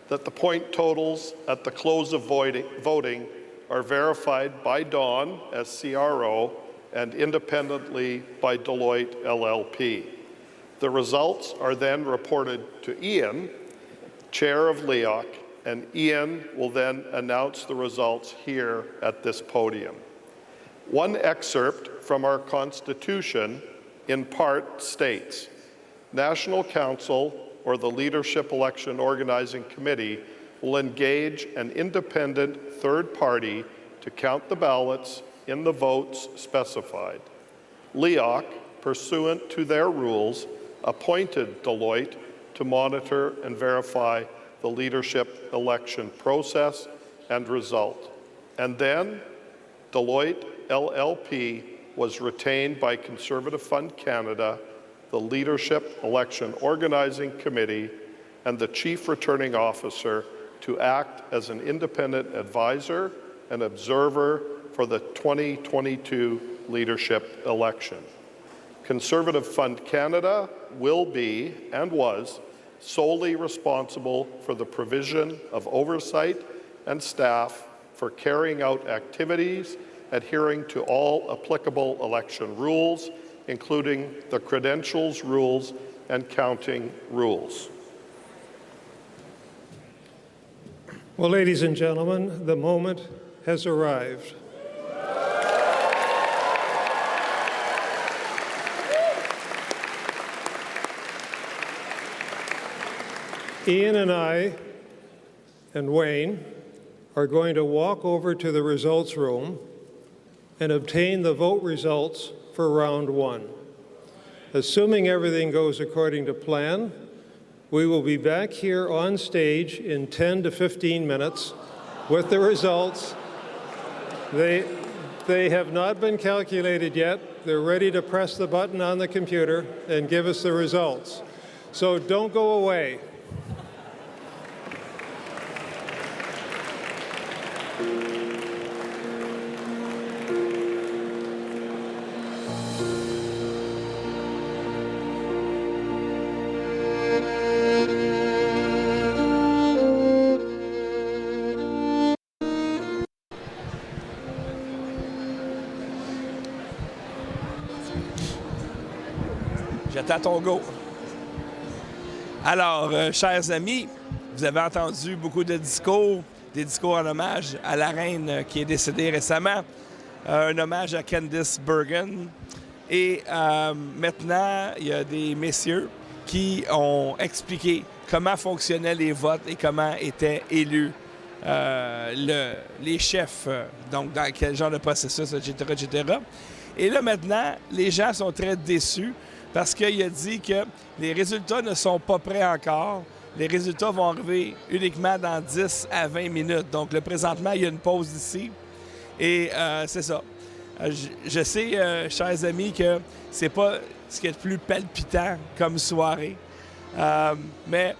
that the point totals at the close of voting are verified by Dawn as CRO and independently by Deloitte LLP. The results are then reported to Ian, Chair of LEOC, and Ian will then announce the results here at this podium. One excerpt from our Constitution in part states, National Council or the Leadership Election Organizing Committee will engage an independent third party to count the ballots in the votes specified. LEOC, pursuant to their rules, appointed Deloitte to monitor and verify the leadership election process and result. And then Deloitte LLP was retained by Conservative Fund Canada, the Leadership Election Organizing Committee, and the Chief Returning Officer to act as an independent advisor and observer for the 2022 leadership election. Conservative Fund Canada will be and was solely responsible for the provision of oversight and staff for carrying out activities adhering to all applicable election rules, including the credentials rules and counting rules. Well, ladies and gentlemen, the moment has arrived. Ian and I and Wayne are going to walk over to the results room and obtain the vote results for round one. Assuming everything goes according to plan, we will be back here on stage in 10 to 15 minutes with the results. They have not been calculated yet. They're ready to press the button on the computer and give us the results. So don't go away. à ton go. Alors, chers amis, vous avez entendu beaucoup de discours, des discours en hommage à la reine qui est décédée récemment, un hommage à Candice Bergen. Et maintenant, il y a des messieurs qui ont expliqué comment fonctionnaient les votes et comment étaient élus les chefs, donc dans quel genre de processus, etc., etc. Et là, maintenant, les gens sont très déçus parce qu'il a dit que les résultats ne sont pas prêts encore. Les résultats vont arriver uniquement dans 10 à 20 minutes. Donc, là, présentement, il y a une pause ici. Et c'est ça. Je sais, chers amis, que c'est pas ce qui est le plus palpitant comme soirée. Mais,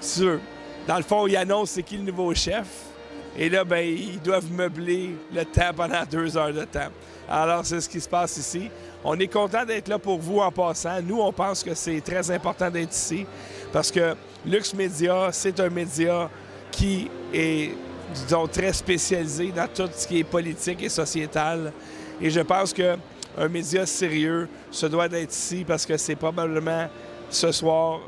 sûr, dans le fond, ils annoncent c'est qui le nouveau chef. Et là, ben, ils doivent meubler le temps pendant 2 heures de temps. Alors, c'est ce qui se passe ici. On est content d'être là pour vous en passant. Nous, on pense que c'est très important d'être ici parce que Lux Média, c'est un média qui est, disons, très spécialisé dans tout ce qui est politique et sociétal. Et je pense qu'un média sérieux se doit d'être ici parce que c'est probablement ce soir,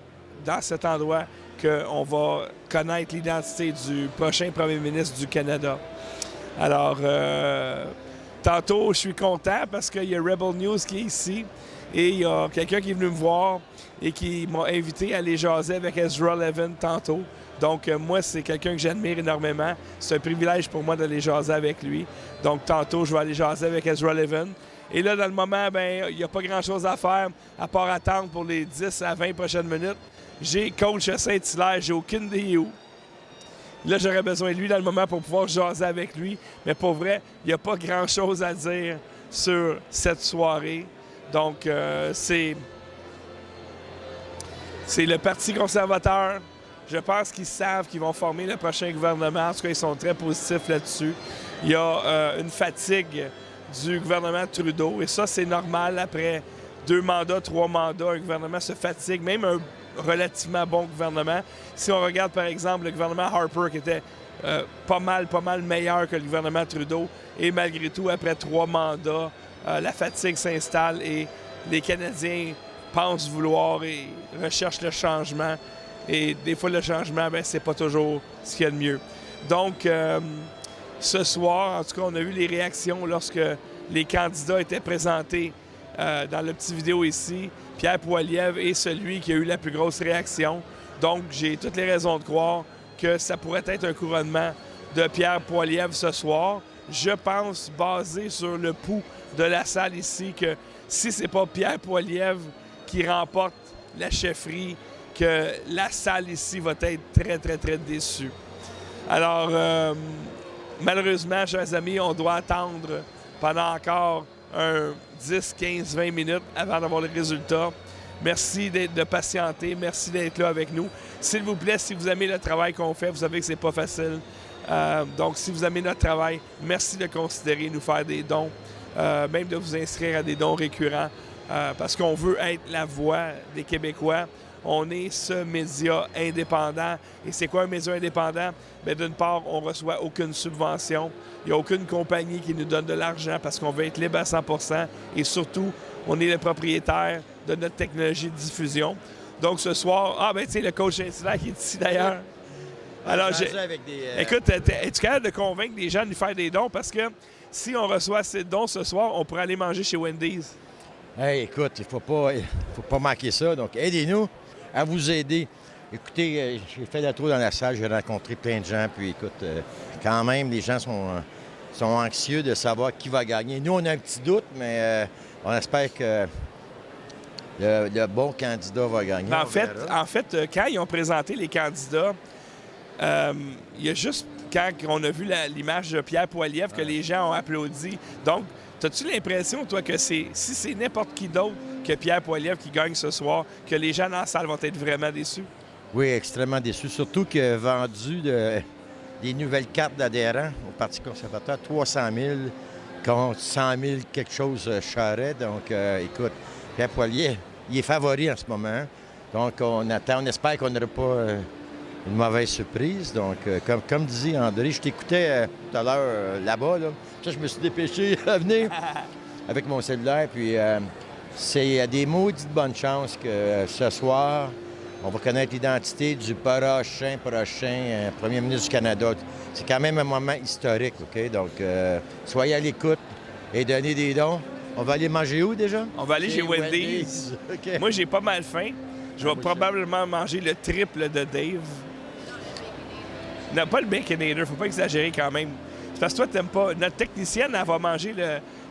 dans cet endroit, qu'on va connaître l'identité du prochain premier ministre du Canada. Alors, tantôt, je suis content parce qu'il y a Rebel News qui est ici et il y a quelqu'un qui est venu me voir et qui m'a invité à aller jaser avec Ezra Levin tantôt. Donc, moi, c'est quelqu'un que j'admire énormément. C'est un privilège pour moi d'aller jaser avec lui. Donc, tantôt, je vais aller jaser avec Ezra Levin. Et là, dans le moment, ben, il n'y a pas grand-chose à faire à part attendre pour les 10 à 20 prochaines minutes. J'ai coach à Saint-Hilaire, j'ai aucune idée où. Là, j'aurais besoin de lui dans le moment pour pouvoir jaser avec lui. Mais pour vrai, il n'y a pas grand-chose à dire sur cette soirée. Donc, c'est le Parti conservateur. Je pense qu'ils savent qu'ils vont former le prochain gouvernement. En tout cas, ils sont très positifs là-dessus. Il y a une fatigue du gouvernement Trudeau. Et ça, c'est normal. Après 2 mandats, 3 mandats, un gouvernement se fatigue. Même un relativement bon gouvernement. Si on regarde, par exemple, le gouvernement Harper, qui était pas mal meilleur que le gouvernement Trudeau, et malgré tout, après 3 mandats, la fatigue s'installe et les Canadiens pensent vouloir et recherchent le changement. Et des fois, le changement, ben, c'est pas toujours ce qu'il y a de mieux. Donc, ce soir, en tout cas, on a vu les réactions lorsque les candidats étaient présentés dans le petit vidéo ici. Pierre Poilievre est celui qui a eu la plus grosse réaction. Donc, j'ai toutes les raisons de croire que ça pourrait être un couronnement de Pierre Poilievre ce soir. Je pense, basé sur le pouls de la salle ici, que si c'est pas Pierre Poilievre qui remporte la chefferie, que la salle ici va être très, très, très déçue. Alors, malheureusement, chers amis, on doit attendre pendant encore 10, 15, 20 minutes avant d'avoir le résultat. Merci de patienter. Merci d'être là avec nous. S'il vous plaît, si vous aimez le travail qu'on fait, vous savez que c'est pas facile. Donc, si vous aimez notre travail, merci de considérer nous faire des dons, même de vous inscrire à des dons récurrents, parce qu'on veut être la voix des Québécois. On est ce média indépendant. Et c'est quoi un média indépendant? Bien, d'une part, on ne reçoit aucune subvention. Il n'y a aucune compagnie qui nous donne de l'argent parce qu'on veut être libre à 100%. Et surtout, on est le propriétaire de notre technologie de diffusion. Donc, ce soir... tu sais, le coach Saint-Hilaire qui est ici, d'ailleurs. Alors, écoute, es-tu capable de convaincre les gens de nous faire des dons? Parce que si on reçoit assez de dons ce soir, on pourrait aller manger chez Wendy's. Hey, écoute, il faut pas manquer ça. Donc, aidez-nous à vous aider. Écoutez, j'ai fait le tour dans la salle, j'ai rencontré plein de gens, puis écoute, quand même, les gens sont anxieux de savoir qui va gagner. Nous, on a un petit doute, mais on espère que le bon candidat va gagner. En fait, quand ils ont présenté les candidats, il y a juste quand on a vu l'image de Pierre Poilievre que les gens ont applaudi. Donc, as-tu l'impression, toi, que si c'est n'importe qui d'autre que Pierre Poilievre qui gagne ce soir, que les gens dans la salle vont être vraiment déçus? Oui, extrêmement déçus. Surtout qu'il a vendu des nouvelles cartes d'adhérents au Parti conservateur, 300 000 contre 100 000 quelque chose Charest. Donc, écoute, Pierre Poilievre, il est favori en ce moment. Donc, on espère qu'on n'aura pas une mauvaise surprise. Donc, comme disait André, je t'écoutais tout à l'heure là-bas. Là. Ça, je me suis dépêché à venir avec mon cellulaire. Puis, C'est des maudites bonnes chances que ce soir, on va connaître l'identité du prochain premier ministre du Canada. C'est quand même un moment historique, OK? Donc, soyez à l'écoute et donnez des dons. On va aller manger où déjà? On va aller chez Wendy's. Okay. Moi, j'ai pas mal faim. Je vais probablement manger le triple de Dave. Non, pas le Baconator, faut pas exagérer quand même. C'est parce que toi, t'aimes pas. Notre technicienne, elle va manger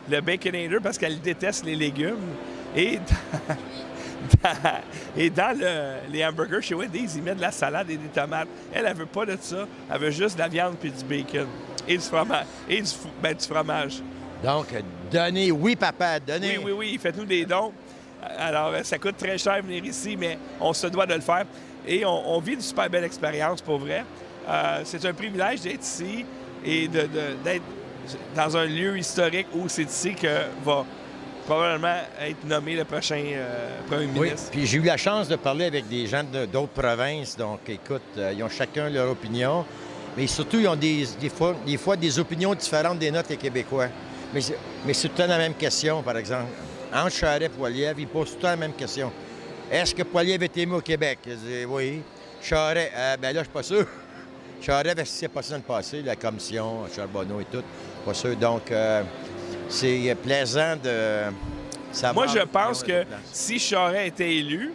le Baconator parce qu'elle déteste les légumes. Et dans les hamburgers chez Wendy's, ils mettent de la salade et des tomates. Elle veut pas de ça. Elle veut juste de la viande puis du bacon. Et du fromage. Et du fromage. Donc, donnez. Oui, papa, donnez. Oui. Faites-nous des dons. Alors, ça coûte très cher venir ici, mais on se doit de le faire. Et on vit une super belle expérience, pour vrai. C'est un privilège d'être ici et d'être dans un lieu historique où c'est ici que va probablement être nommé le prochain premier ministre. Puis j'ai eu la chance de parler avec des gens d'autres provinces. Donc, écoute, ils ont chacun leur opinion. Mais surtout, ils ont des fois des opinions différentes des nôtres, les Québécois. Mais c'est tout le temps la même question, par exemple. Entre Charest et Poilievre, ils posent tout le temps la même question. Est-ce que Poilievre est aimé au Québec? Je dis oui. Charest, ben là, je suis pas sûr. Charest, ce qui s'est passé dans le passé, la commission, Charbonneau et tout, pas sûr. Donc, c'est plaisant de savoir... Moi, je pense que si Charest était élu,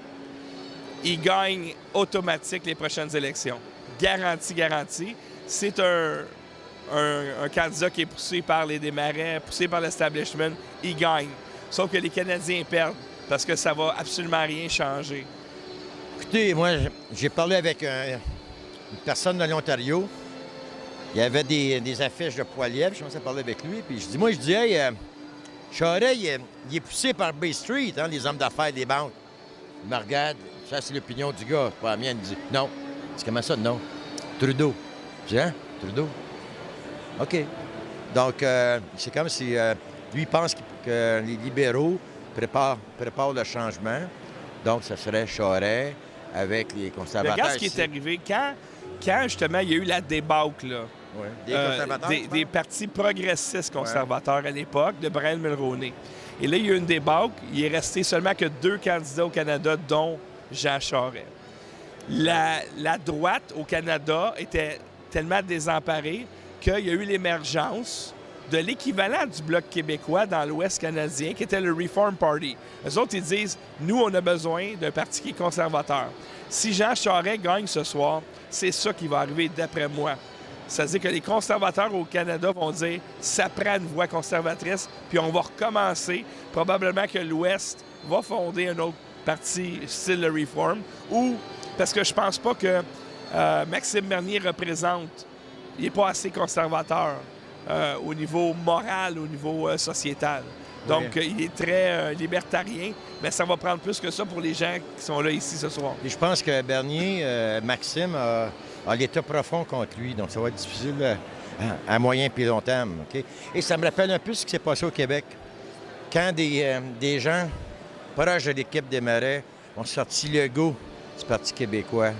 il gagne automatique les prochaines élections. Garanti. C'est un candidat qui est poussé par les Desmarais, poussé par l'establishment. Il gagne. Sauf que les Canadiens perdent parce que ça va absolument rien changer. Écoutez, moi, j'ai parlé avec une personne de l'Ontario. Il y avait des affiches de Poilievre. Je commençais à parler avec lui. Puis je dis, hey, Charest, il est poussé par Bay Street, hein, les hommes d'affaires, les banques. Il me regarde. Ça, c'est l'opinion du gars. Pas la mienne. Il dit, non. C'est comment ça, non? Trudeau. Je dis, hein? Trudeau? OK. Donc, c'est comme si lui pense que les libéraux préparent le changement. Donc, ce serait Charest avec les conservateurs. Regarde ce qui est arrivé quand justement, il y a eu la débâcle, là. Ouais. Des conservateurs, des partis progressistes conservateurs à l'époque, de Brian Mulroney. Et là, il y a eu une débâcle. Il est resté seulement que 2 candidats au Canada, dont Jean Charest. La droite au Canada était tellement désemparée qu'il y a eu l'émergence de l'équivalent du Bloc québécois dans l'Ouest canadien, qui était le Reform Party. Eux autres, ils disent, nous, on a besoin d'un parti qui est conservateur. Si Jean Charest gagne ce soir, c'est ça qui va arriver d'après moi. C'est-à-dire que les conservateurs au Canada vont dire, ça prend une voie conservatrice, puis on va recommencer. Probablement que l'Ouest va fonder un autre parti style le Reform, ou parce que je pense pas que Maxime Bernier représente, il n'est pas assez conservateur au niveau moral, au niveau sociétal. Donc, il est très libertarien, mais ça va prendre plus que ça pour les gens qui sont là ici ce soir. Et je pense que Bernier, Maxime, a l'État profond contre lui, donc ça va être difficile à moyen et long terme. Okay? Et ça me rappelle un peu ce qui s'est passé au Québec. Quand des gens proches de l'équipe des Marais ont sorti le go du Parti québécois,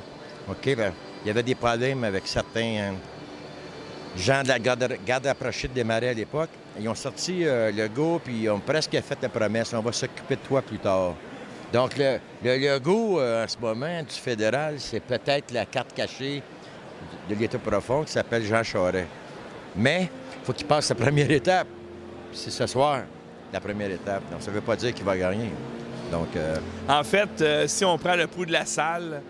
OK, ben, il y avait des problèmes avec certains gens de la garde rapprochée des Marais à l'époque. Ils ont sorti le go, puis ils ont presque fait la promesse, on va s'occuper de toi plus tard. Donc, le go, en ce moment, du fédéral, c'est peut-être la carte cachée de l'État profond qui s'appelle Jean Charest. Mais il faut qu'il passe la première étape. C'est ce soir, la première étape. Donc, ça ne veut pas dire qu'il va gagner. Donc, en fait, si on prend le pouls de la salle,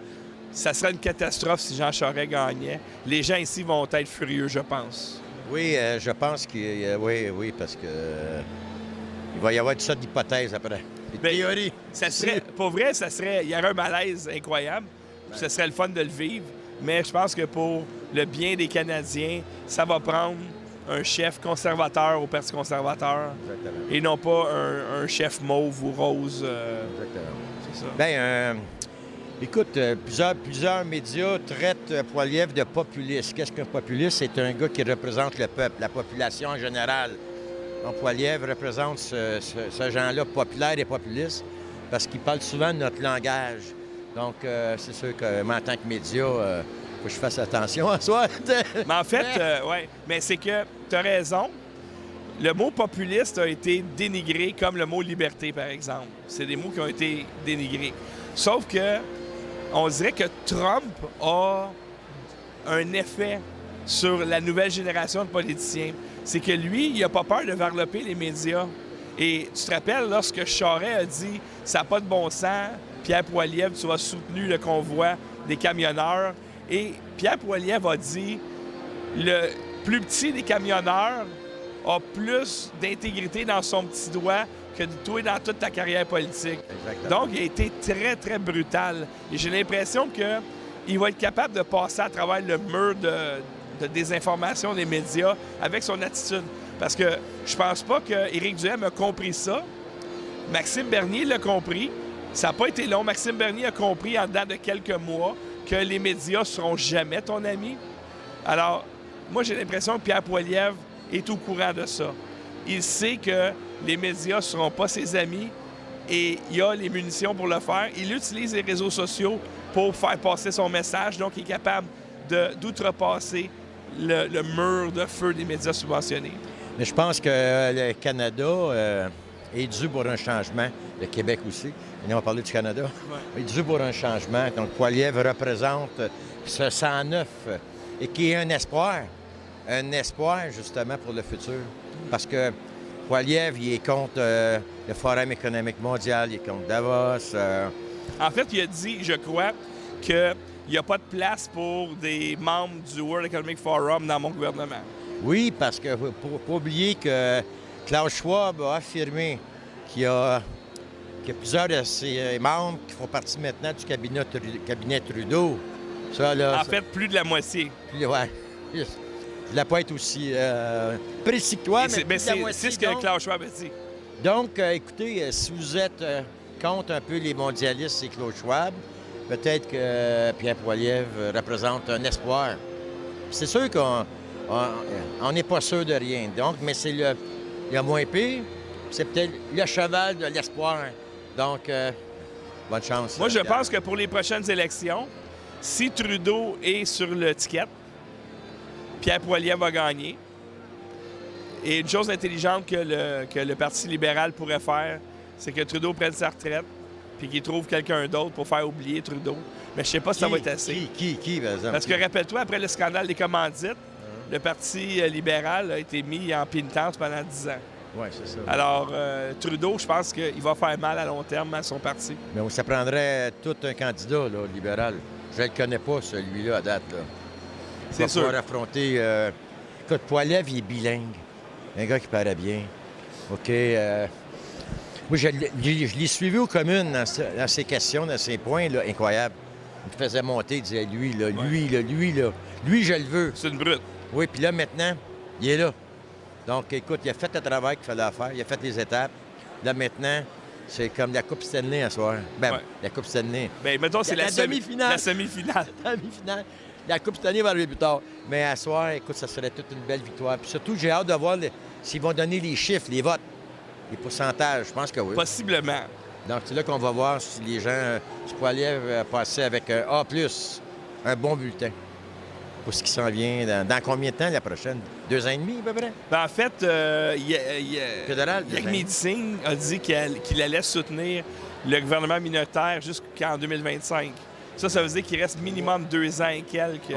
ça serait une catastrophe si Jean Charest gagnait. Les gens ici vont être furieux, je pense. Oui, je pense oui, parce que il va y avoir toutes sortes d'hypothèses après. Des théories. Ça serait, pour vrai, il y aurait un malaise incroyable. Ce serait le fun de le vivre. Mais je pense que pour le bien des Canadiens, ça va prendre un chef conservateur au Parti conservateur. Exactement. Et non pas un chef mauve ou rose. Exactement. C'est ça. Bien, écoute, plusieurs médias traitent Poilievre de populiste. Qu'est-ce qu'un populiste? C'est un gars qui représente le peuple, la population en général. Donc, Poilievre représente ce genre-là populaire et populiste parce qu'il parle souvent de notre langage. Donc, c'est sûr que moi, en tant que média, faut que je fasse attention à soi. Mais en fait, oui. Mais c'est que tu as raison. le mot populiste a été dénigré comme le mot liberté, par exemple. C'est des mots qui ont été dénigrés. Sauf que on dirait que Trump a un effet sur la nouvelle génération de politiciens. C'est que lui, il n'a pas peur de varloper les médias. Et tu te rappelles, lorsque Charest a dit « ça n'a pas de bon sens », Pierre Poilievre, tu as soutenu le convoi des camionneurs. Et Pierre Poilievre a dit « le plus petit des camionneurs a plus d'intégrité dans son petit doigt que de toi dans toute ta carrière politique. » Donc, il a été très, très brutal. Et j'ai l'impression qu'il va être capable de passer à travers le mur de désinformation des médias avec son attitude. Parce que je pense pas qu'Éric Duhem a compris ça. Maxime Bernier l'a compris. Ça n'a pas été long. Maxime Bernier a compris en dedans de quelques mois que les médias ne seront jamais ton ami. Alors, moi, j'ai l'impression que Pierre Poilievre est au courant de ça. Il sait que les médias ne seront pas ses amis et il a les munitions pour le faire. Il utilise les réseaux sociaux pour faire passer son message, donc il est capable d'outrepasser le mur de feu des médias subventionnés. Mais je pense que le Canada est dû pour un changement. Le Québec aussi. On va parler du Canada. Ouais. Il est dû pour un changement. Donc, Poilievre représente ce 109 et qui est un espoir. Un espoir, justement, pour le futur. Parce que Poilievre, il est contre le Forum économique mondial, il est contre Davos. En fait, il a dit, je crois, qu'il n'y a pas de place pour des membres du World Economic Forum dans mon gouvernement. Oui, parce que faut pas oublier que Klaus Schwab a affirmé qu'il y a plusieurs de ses membres qui font partie maintenant du cabinet Trudeau. Ça, là, en fait, plus de la moitié. Oui. Je ne voulais pas être aussi précis que toi, mais plus de la moitié. C'est ce que Klaus Schwab a dit. Donc, écoutez, si vous êtes contre un peu les mondialistes et Klaus Schwab, peut-être que Pierre Poilievre représente un espoir. C'est sûr qu'on n'est pas sûr de rien. Donc, mais c'est le moins pire. C'est peut-être le cheval de l'espoir. Donc, bonne chance. Moi, je pense que pour les prochaines élections, si Trudeau est sur le ticket, Pierre Poilievre va gagner. Et une chose intelligente que le Parti libéral pourrait faire, c'est que Trudeau prenne sa retraite puis qu'il trouve quelqu'un d'autre pour faire oublier Trudeau. Mais je ne sais pas si ça va être assez. Qui, par exemple? Parce que rappelle-toi, après le scandale des commandites, le Parti libéral a été mis en pénitence pendant 10 ans. Oui, c'est ça. Alors, Trudeau, je pense qu'il va faire mal à long terme à son parti. Mais ça prendrait tout un candidat là, libéral. Je ne le connais pas, celui-là, à date. Là. C'est sûr. Pouvoir affronter... Écoute, Poilievre, il est bilingue. Un gars qui paraît bien. OK. Moi, je l'ai suivi aux communes dans ses questions, dans ses points, là, incroyable. Il me faisait monter, il disait lui, là, lui, là, lui, là. Lui, je le veux. C'est une brute. Oui, puis là, maintenant, il est là. Donc, écoute, il a fait le travail qu'il fallait faire, il a fait les étapes. Là, maintenant, c'est comme la Coupe Stanley à soir. La Coupe Stanley. Bien, mettons, c'est la demi-finale. La semi-finale. La demi-finale. La Coupe Stanley va arriver plus tard. Mais à soir, écoute, ça serait toute une belle victoire. Puis surtout, j'ai hâte de voir s'ils vont donner les chiffres, les votes, les pourcentages. Je pense que oui. Possiblement. Donc, c'est là qu'on va voir si les gens du Poilievre passer avec un A+, un bon bulletin. Pour ce qui s'en vient. Dans combien de temps, la prochaine? 2 ans et demi, à peu près? Ben, en fait, Jagmeet Singh a dit qu'il allait soutenir le gouvernement minoritaire jusqu'en 2025. Ça veut dire qu'il reste minimum 2 ans et quelques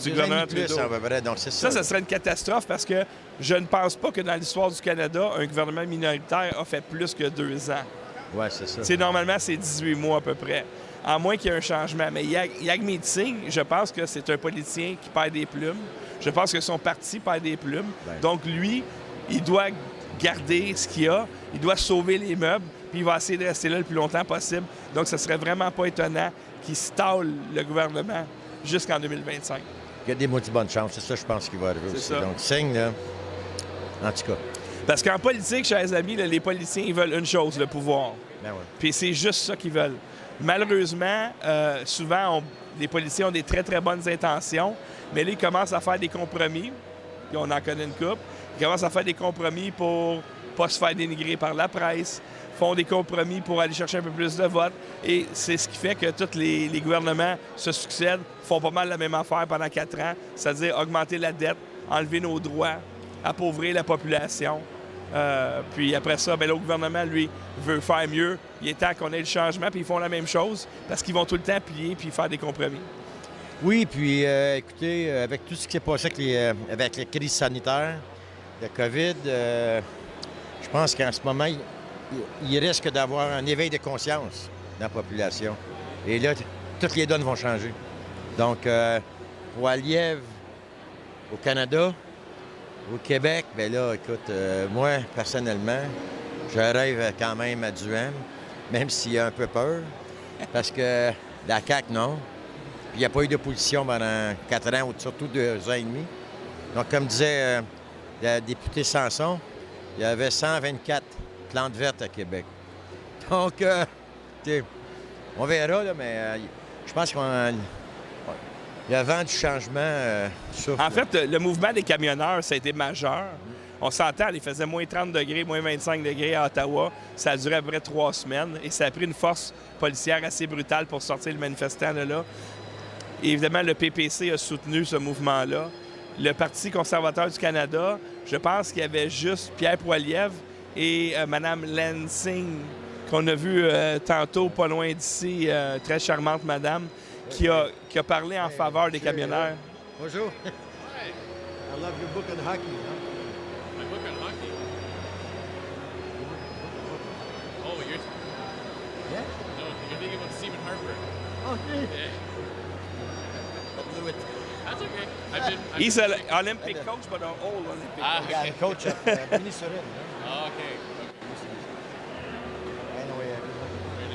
du gouvernement Trudeau. À peu près, donc c'est ça. Ça serait une catastrophe parce que je ne pense pas que dans l'histoire du Canada, un gouvernement minoritaire a fait plus que 2 ans. Oui, c'est ça. Normalement, c'est 18 mois à peu près. À moins qu'il y ait un changement. Mais Jagmeet Singh, je pense que c'est un politicien qui perd des plumes. Je pense que son parti perd des plumes. Donc, lui, il doit garder ce qu'il a. Il doit sauver les meubles. Puis, il va essayer de rester là le plus longtemps possible. Donc, ce serait vraiment pas étonnant qu'il stalle le gouvernement jusqu'en 2025. Il y a des mots de bonne chance. C'est ça, je pense, qu'il va arriver aussi. Ça. Donc, Singh, là, en tout cas. Parce qu'en politique, chers amis, là, les politiciens, ils veulent une chose, le pouvoir. Ben ouais. Puis, c'est juste ça qu'ils veulent. Malheureusement, souvent, les politiciens ont des très, très bonnes intentions, mais là, ils commencent à faire des compromis, puis on en connaît une couple. Ils commencent à faire des compromis pour ne pas se faire dénigrer par la presse, font des compromis pour aller chercher un peu plus de votes, et c'est ce qui fait que tous les gouvernements se succèdent, font pas mal la même affaire pendant 4 ans, c'est-à-dire augmenter la dette, enlever nos droits, appauvrir la population. Puis après ça, le gouvernement, lui, veut faire mieux. Il est temps qu'on ait le changement, puis ils font la même chose parce qu'ils vont tout le temps plier puis faire des compromis. Oui, puis écoutez, avec tout ce qui s'est passé avec les crises sanitaires, le COVID, je pense qu'en ce moment, il risque d'avoir un éveil de conscience dans la population. Et là, toutes les donnes vont changer. Donc, pour Alièvre, au Canada, au Québec, bien là, écoute, moi, personnellement, je rêve quand même à Duhem, même s'il y a un peu peur, parce que la CAQ, non. Puis il n'y a pas eu d'opposition pendant 4 ans, ou surtout 2 ans et demi. Donc, comme disait le député Sanson, il y avait 124 plantes vertes à Québec. Donc, on verra, là, mais je pense qu'il y a vent du changement souffle. En fait, le mouvement des camionneurs, ça a été majeur. On s'entend, il faisait moins 30 degrés, moins 25 degrés à Ottawa. Ça a duré à peu près 3 semaines et ça a pris une force policière assez brutale pour sortir le manifestant de là. Et évidemment, le PPC a soutenu ce mouvement-là. Le Parti conservateur du Canada, je pense qu'il y avait juste Pierre Poilievre et Mme Lansing, qu'on a vu tantôt, pas loin d'ici, très charmante madame, qui a parlé en faveur des camionneurs. Bonjour. I love your book on hockey. My book on hockey? Oh, you're... Yeah? No, you're thinking about Stephen Harper. Okay. Yeah. That's okay. He's an Olympic coach, but an old Olympic coach. Yeah, I'm coach at Minnesota. Oh, okay. Anyway,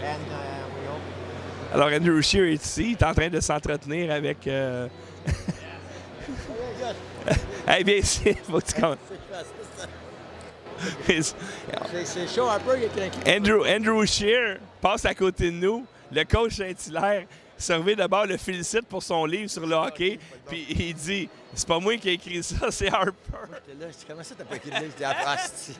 and we hope... Alors, Andrew Scheer est ici, il est en train de s'entretenir avec... Hey, bien ici, faut que tu comptes. C'est chaud un peu, il est tranquille. Andrew Scheer passe à côté de nous, le coach Saint-Hilaire. Servé d'abord le félicite pour son livre sur le hockey, puis il dit « C'est pas moi qui ai écrit ça, c'est Harper. » Comment ça, t'as pas écrit le livre? C'était Asti.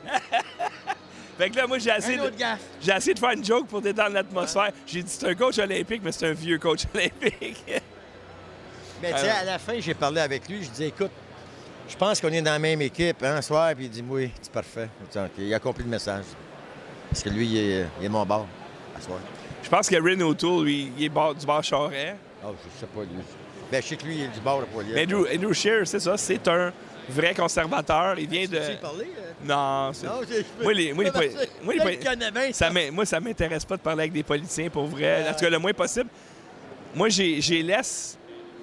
Fait que là, moi, j'ai essayé de faire une joke pour détendre l'atmosphère. J'ai dit « C'est un coach olympique, mais c'est un vieux coach olympique. » Mais tu sais, à la fin, j'ai parlé avec lui, je dis « Écoute, je pense qu'on est dans la même équipe, hein, ce soir. » Puis il dit « Oui, c'est parfait. » Il a compris le message. Parce que lui, il est mon bord, à ce soir. Je pense que Ren O'Toole, lui, il est du bord Charest. Oh, je sais pas, lui. Ben, je sais que lui, il est du bord de Poilievre. Andrew Scheer, c'est ça, c'est un vrai conservateur. Il vient de... Tu sais parler? Non, c'est... Moi, ça m'intéresse pas de parler avec des politiciens, pour vrai. En tout cas, le moins possible. Moi, j'ai laisse...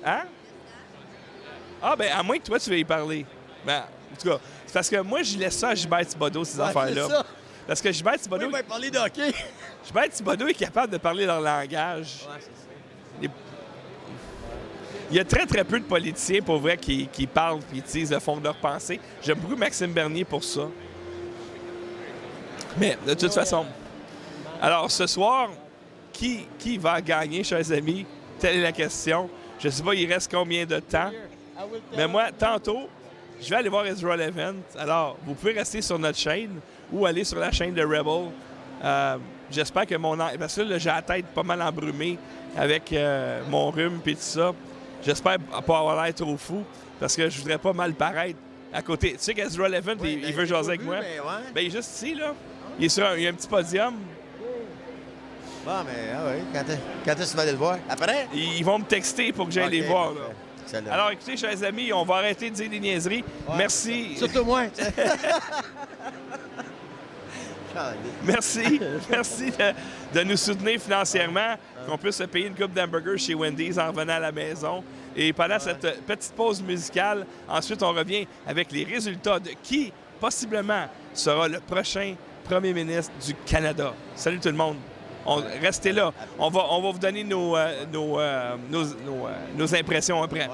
Hein? Ah, ben, à moins que toi, tu veuilles y parler. Ben, en tout cas, c'est parce que moi, je laisse ça à Gilbert Thibodeau, ces affaires-là. C'est ça. Parce que Gilbert Thibodeau... Oui, il va parler de hockey. Gilbert Thibodeau est capable de parler leur langage. Ouais, c'est ça. Il y a très, très peu de politiciens, pour vrai, qui parlent et utilisent le fond de leur pensée. J'aime beaucoup Maxime Bernier pour ça. Mais, de toute façon... Alors, ce soir, qui va gagner, chers amis? Telle est la question. Je ne sais pas, il reste combien de temps. Mais moi, tantôt, je vais aller voir Israel Event. Alors, vous pouvez rester sur notre chaîne ou aller sur la chaîne de Rebel. J'espère que parce que là, j'ai la tête pas mal embrumée avec mon rhume et tout ça. J'espère pas avoir l'air trop fou parce que je voudrais pas mal paraître à côté. Tu sais qu'Israel Event, il veut jaser avec moi. Ben, il est juste ici, là. Il y a un petit podium. Bon, mais quand est-ce que tu vas aller le voir? Après? Ils vont me texter pour que j'aille les voir, là. Excellent. Alors, écoutez, chers amis, on va arrêter de dire des niaiseries. Ouais. Merci. Surtout moi. Merci de nous soutenir financièrement, qu'on puisse se payer une coupe d'hamburgers chez Wendy's en revenant à la maison. Et pendant cette petite pause musicale, ensuite, on revient avec les résultats de qui, possiblement, sera le prochain premier ministre du Canada. Salut tout le monde. Restez là. On va vous donner nos impressions après.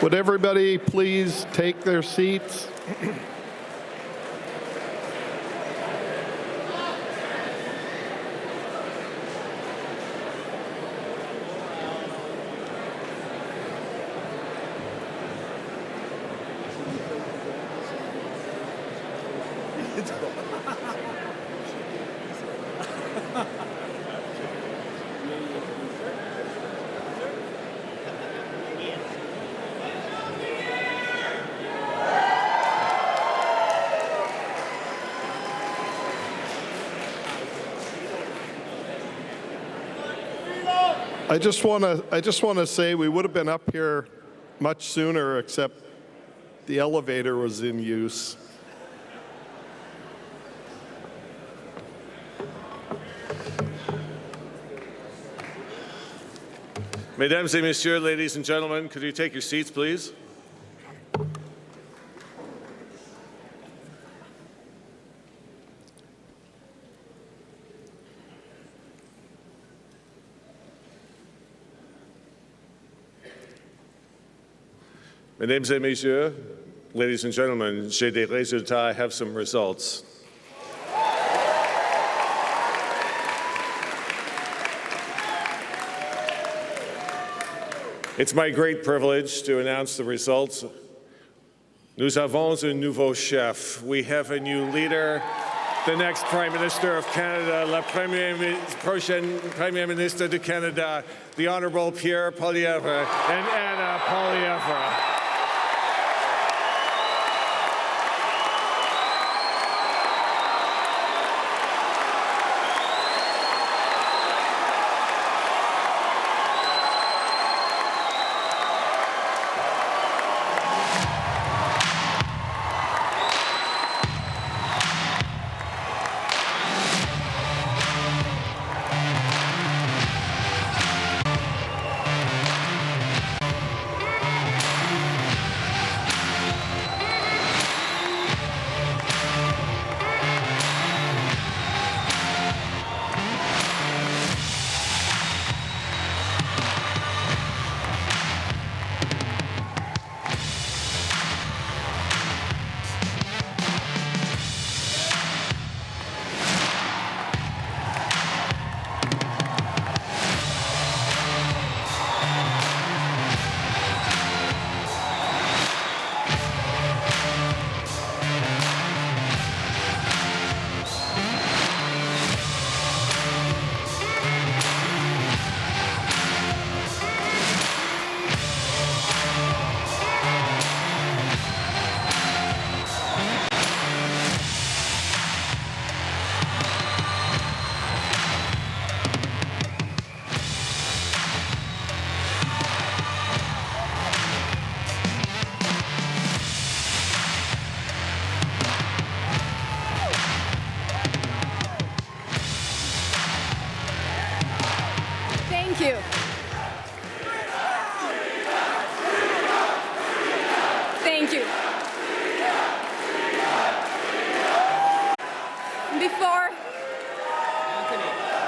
Would everybody please take their seats? I just want to say we would have been up here much sooner, except the elevator was in use. Mesdames et messieurs, ladies and gentlemen, could you take your seats, please? Mesdames et messieurs, ladies and gentlemen, j'ai des résultats. I have some results. It's my great privilege to announce the results. Nous avons un nouveau chef. We have a new leader, the next Prime Minister of Canada, la prochaine Premier Ministre du Canada, the Honourable Pierre Poilievre and Anna Poilievre.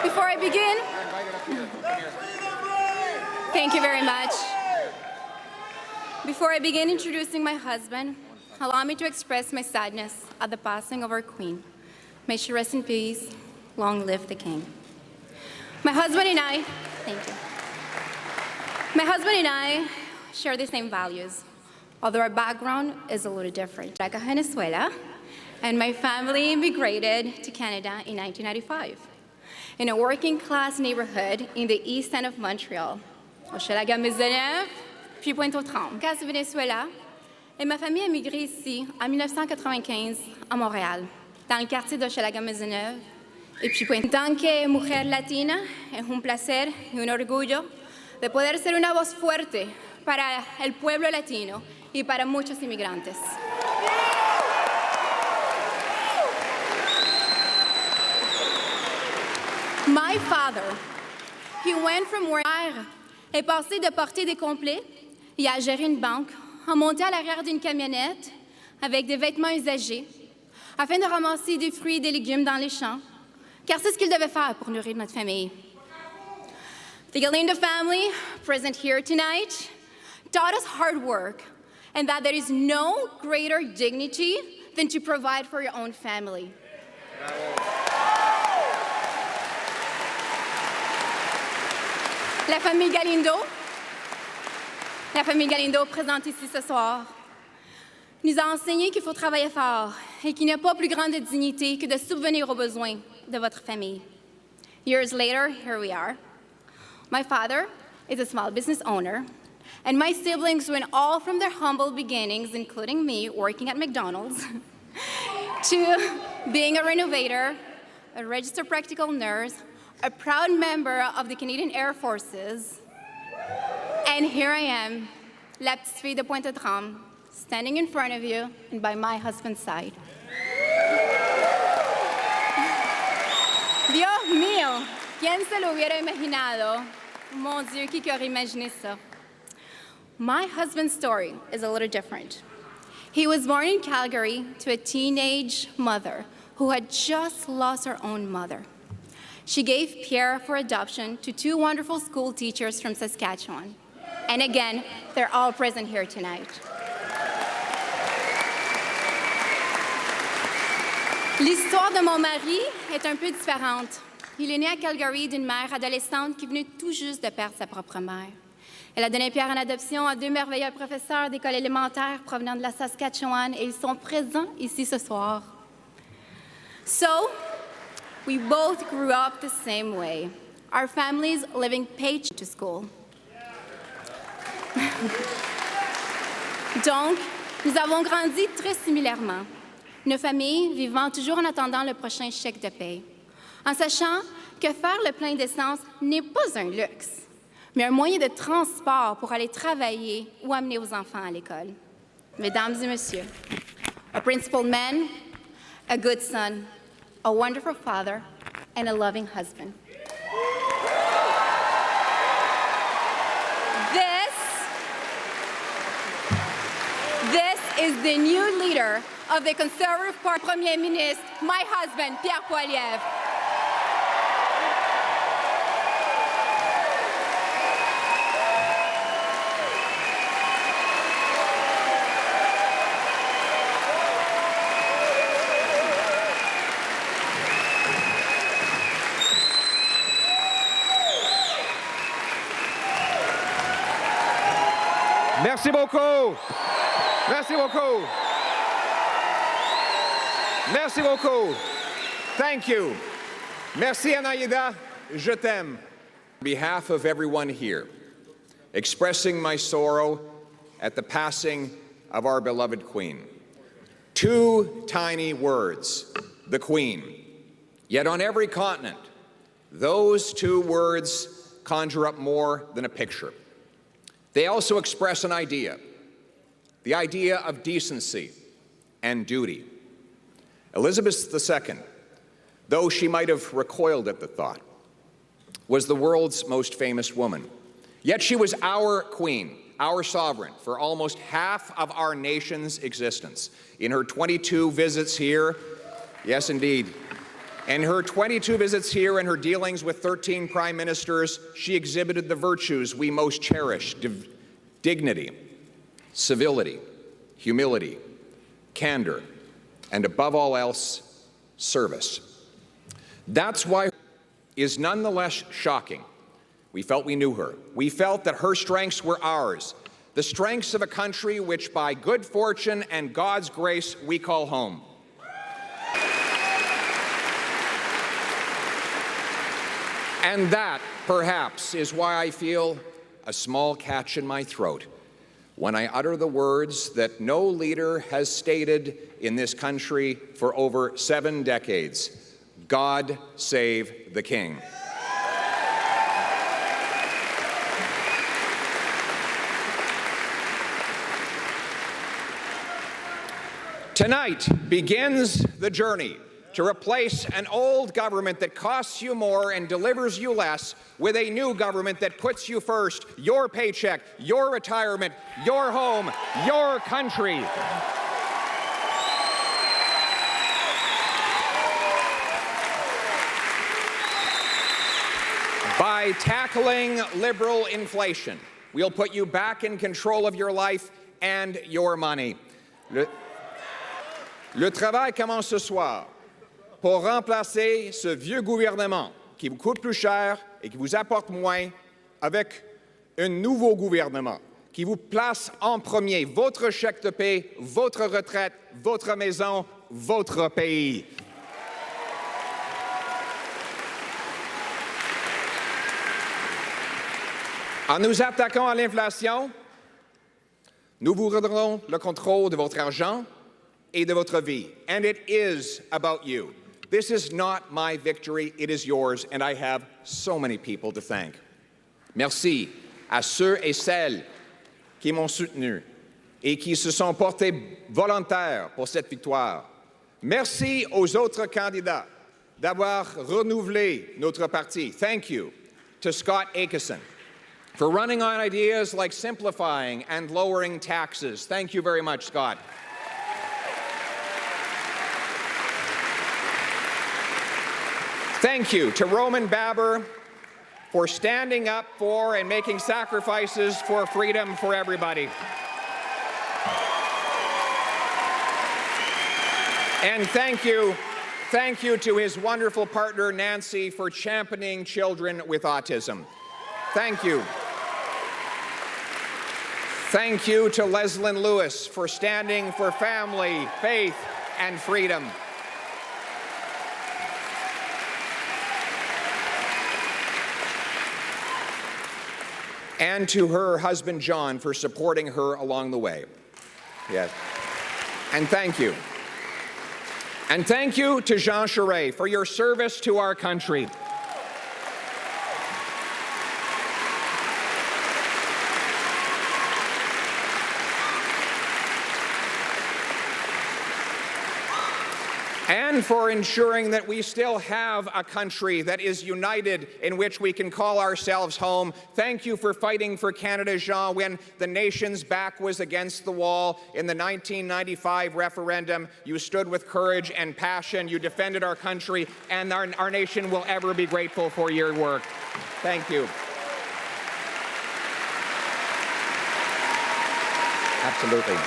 Before I begin, thank you very much. Before I begin introducing my husband, allow me to express my sadness at the passing of our queen. May she rest in peace. Long live the king. My husband and I, thank you. My husband and I share the same values, although our background is a little different. Like Venezuela, and my family immigrated to Canada in 1995 in a working-class neighborhood in the east end of Montreal, Hochelaga-Maisonneuve, puis Pointe-aux-Trembles. Cas du Venezuela, et ma famille a migré ici en 1995 à Montréal, dans le quartier d'Hochelaga-Maisonneuve, et puis Pointe. Tant que mujer latina, es un placer y un orgullo de poder ser una voz fuerte para el pueblo latino y para muchos inmigrantes. My father, he went from where est passé de porter des complets et à gérer une banque, à monter à l'arrière d'une camionnette avec des vêtements usagés, afin de ramasser des fruits et des légumes dans les champs, car c'est ce qu'il devait faire pour nourrir notre famille. The Galindo family, present here tonight, taught us hard work, and that there is no greater dignity than to provide for your own family. La famille Galindo, présente ici ce soir, nous a enseigné qu'il faut travailler fort et qu'il n'y a pas plus grande dignité que de subvenir aux besoins de votre famille. Years later, here we are. My father is a small business owner, and my siblings went all from their humble beginnings, including me working at McDonald's, to being a renovator, a registered practical nurse, a proud member of the Canadian Air Forces, and here I am, la petite fille de Pointe-aux-Trembles, standing in front of you and by my husband's side. Dios mío, ¿quién se lo hubiera imaginado? Mon Dieu, qui aurait imaginé ça? My husband's story is a little different. He was born in Calgary to a teenage mother who had just lost her own mother. She gave Pierre for adoption to two wonderful school teachers from Saskatchewan. And again, they're all present here tonight. L'histoire de mon mari est un peu différente. Il est né à Calgary d'une mère adolescente qui venait tout juste de perdre sa propre mère. Elle a donné Pierre en adoption à deux merveilleux professeurs d'école élémentaire provenant de la Saskatchewan et ils sont présents ici ce soir. So, we both grew up the same way. Our families living paycheck to school. Donc, nous avons grandi très similairement. Nos familles vivant toujours en attendant le prochain chèque de paie, en sachant que faire le plein d'essence n'est pas un luxe, mais un moyen de transport pour aller travailler ou amener vos enfants à l'école. Mesdames et messieurs, a principled man, a good son, a wonderful father, and a loving husband. This is the new leader of the Conservative Party, Premier Ministre, my husband, Pierre Poilievre. Merci beaucoup. Merci beaucoup. Merci beaucoup. Thank you. Merci, Anaïda. Je t'aime. On behalf of everyone here, expressing my sorrow at the passing of our beloved Queen. Two tiny words, the Queen. Yet on every continent, those two words conjure up more than a picture. They also express an idea, the idea of decency and duty. Elizabeth II, though she might have recoiled at the thought, was the world's most famous woman. Yet she was our queen, our sovereign, for almost half of our nation's existence. In her 22 visits here, yes, indeed, in her 22 visits here and her dealings with 13 prime ministers, she exhibited the virtues we most cherish: dignity, civility, humility, candor, and above all else, service. That's why is nonetheless shocking. We felt we knew her. We felt that her strengths were ours, the strengths of a country which by good fortune and God's grace we call home. And that, perhaps, is why I feel a small catch in my throat when I utter the words that no leader has stated in this country for over 7 decades: God save the King. Tonight begins the journey to replace an old government that costs you more and delivers you less with a new government that puts you first, your paycheck, your retirement, your home, your country. By tackling liberal inflation, We'll put you back in control of your life and your money. Le travail commence ce soir pour remplacer ce vieux gouvernement qui vous coûte plus cher et qui vous apporte moins avec un nouveau gouvernement qui vous place en premier votre chèque de paie, votre retraite, votre maison, votre pays. En nous attaquant à l'inflation, nous vous redonnerons le contrôle de votre argent et de votre vie. And it is about you. This is not my victory, it is yours, and I have so many people to thank. Merci à ceux et celles qui m'ont soutenu et qui se sont portés volontaires pour cette victoire. Merci aux autres candidats d'avoir renouvelé notre parti. Thank you to Scott Aitchison for running on ideas like simplifying and lowering taxes. Thank you very much, Scott. Thank you to Roman Baber for standing up for and making sacrifices for freedom for everybody. And thank you to his wonderful partner, Nancy, for championing children with autism. Thank you. Thank you to Leslyn Lewis for standing for family, faith, and freedom. And to her husband, John, for supporting her along the way. Yes. And thank you. And thank you to Jean Charest for your service to our country. And for ensuring that we still have a country that is united in which we can call ourselves home. Thank you for fighting for Canada, Jean, when the nation's back was against the wall in the 1995 referendum. You stood with courage and passion. You defended our country, and our nation will ever be grateful for your work. Thank you. Absolutely.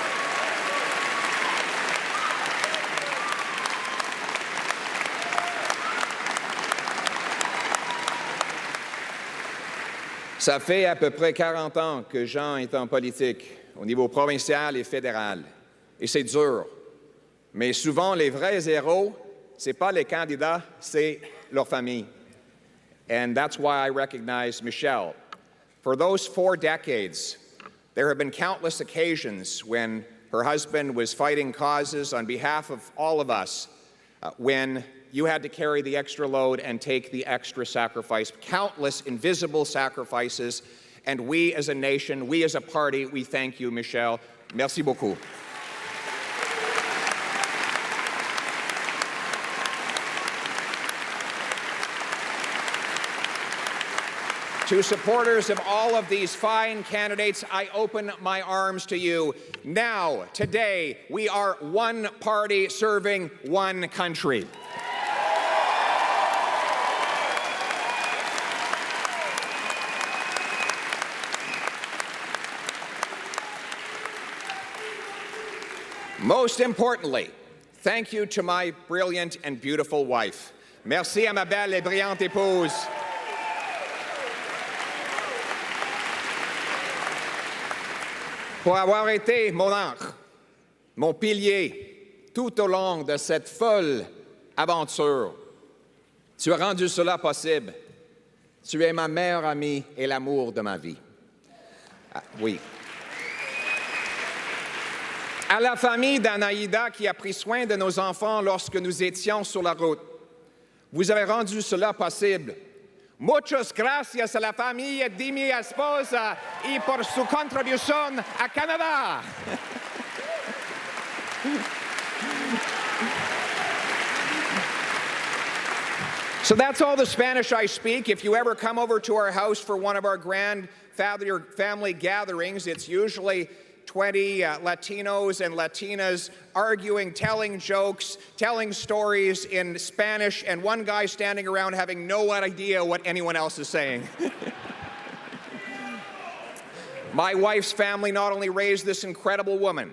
Ça fait à peu près 40 ans que Jean est en politique, au niveau provincial et fédéral. Et c'est dur. Mais souvent, les vrais héros, ce n'est pas les candidats, c'est leur famille. And that's why I recognize Michelle. For those 4 decades, there have been countless occasions when her husband was fighting causes on behalf of all of us, when you had to carry the extra load and take the extra sacrifice, countless invisible sacrifices. And we as a nation, we as a party, we thank you, Michelle. Merci beaucoup. To supporters of all of these fine candidates, I open my arms to you. Now, today, we are one party serving one country. Most importantly, thank you to my brilliant and beautiful wife. Merci à ma belle et brillante épouse. Pour avoir été mon ancre, mon pilier, tout au long de cette folle aventure. Tu as rendu cela possible. Tu es ma meilleure amie et l'amour de ma vie. Ah, oui. À la famille d'Anaïda qui a pris soin de nos enfants lorsque nous étions sur la route. Vous avez rendu cela possible. Muchas gracias a la familia de mi esposa y por su contribución a Canadá. So that's all the Spanish I speak. If you ever come over to our house for one of our grand family gatherings, it's usually 20 Latinos and Latinas arguing, telling jokes, telling stories in Spanish, and one guy standing around having no idea what anyone else is saying. My wife's family not only raised this incredible woman,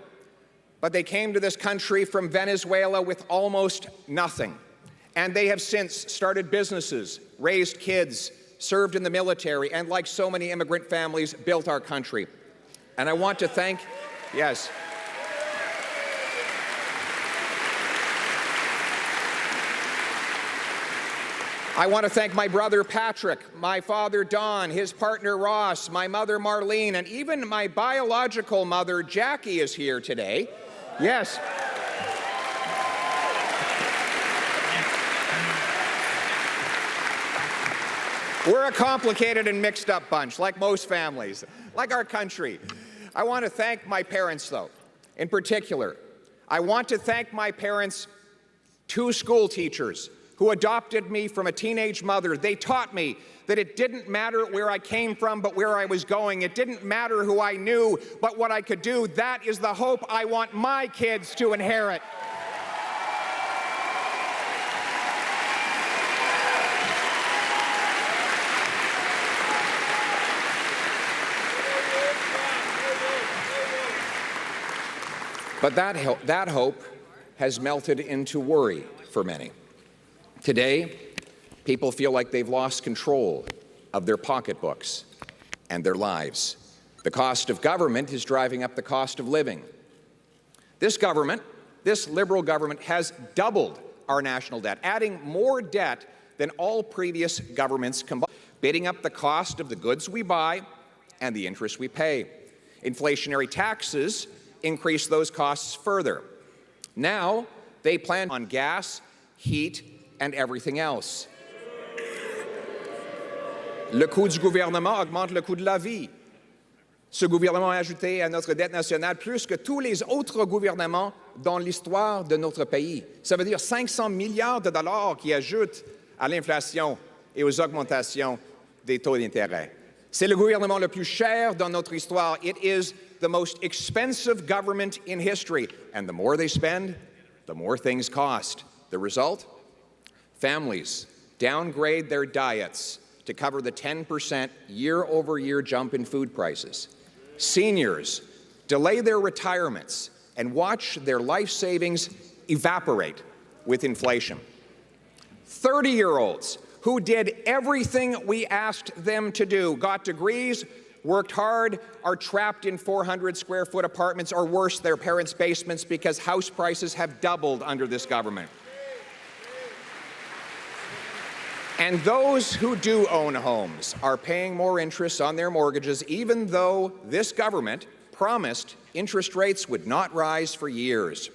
but they came to this country from Venezuela with almost nothing. And they have since started businesses, raised kids, served in the military, and like so many immigrant families, built our country. And I want to thank, yes. I want to thank my brother Patrick, my father Don, his partner Ross, my mother Marlene, and even my biological mother Jackie is here today. Yes. We're a complicated and mixed up bunch, like most families, like our country. I want to thank my parents, though, in particular. I want to thank my parents, 2 school teachers, who adopted me from a teenage mother. They taught me that it didn't matter where I came from, but where I was going. It didn't matter who I knew, but what I could do. That is the hope I want my kids to inherit. But that hope has melted into worry for many. Today, people feel like they've lost control of their pocketbooks and their lives. The cost of government is driving up the cost of living. This government, this Liberal government, has doubled our national debt, adding more debt than all previous governments combined, bidding up the cost of the goods we buy and the interest we pay. Inflationary taxes increase those costs further. Now, they plan on gas, heat, and everything else. Le coût du gouvernement augmente le coût de la vie. Ce gouvernement a ajouté à notre dette nationale plus que tous les autres gouvernements dans l'histoire de notre pays. Ça veut dire 500 milliards de dollars qui ajoutent à l'inflation et aux augmentations des taux d'intérêt. C'est le gouvernement le plus cher dans notre histoire. It is the most expensive government in history. And the more they spend, the more things cost. The result? Families downgrade their diets to cover the 10% year-over-year jump in food prices. Seniors delay their retirements and watch their life savings evaporate with inflation. 30-year-olds who did everything we asked them to do, got degrees, worked hard, are trapped in 400-square-foot apartments or worse, their parents' basements because house prices have doubled under this government. And those who do own homes are paying more interest on their mortgages, even though this government promised interest rates would not rise for years.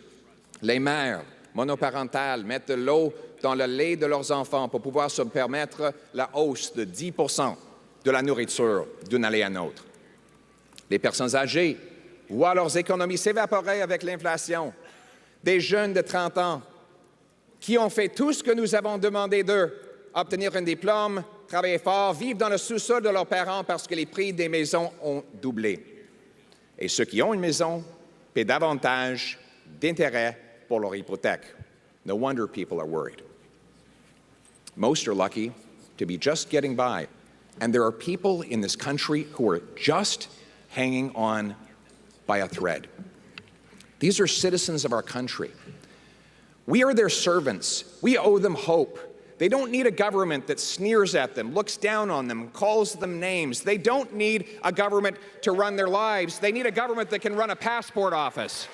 Les mères monoparentales mettent de l'eau dans le lait de leurs enfants pour pouvoir se permettre la hausse de 10% de la nourriture d'une année à l'autre. Les personnes âgées voient leurs économies s'évaporer avec l'inflation. Des jeunes de 30 ans qui ont fait tout ce que nous avons demandé d'eux, obtenir un diplôme, travailler fort, vivre dans le sous-sol de leurs parents parce que les prix des maisons ont doublé. Et ceux qui ont une maison paient davantage d'intérêts pour leur hypothèque. No wonder people are worried. Most are lucky to be just getting by. And there are people in this country who are just hanging on by a thread. These are citizens of our country. We are their servants. We owe them hope. They don't need a government that sneers at them, looks down on them, calls them names. They don't need a government to run their lives. They need a government that can run a passport office.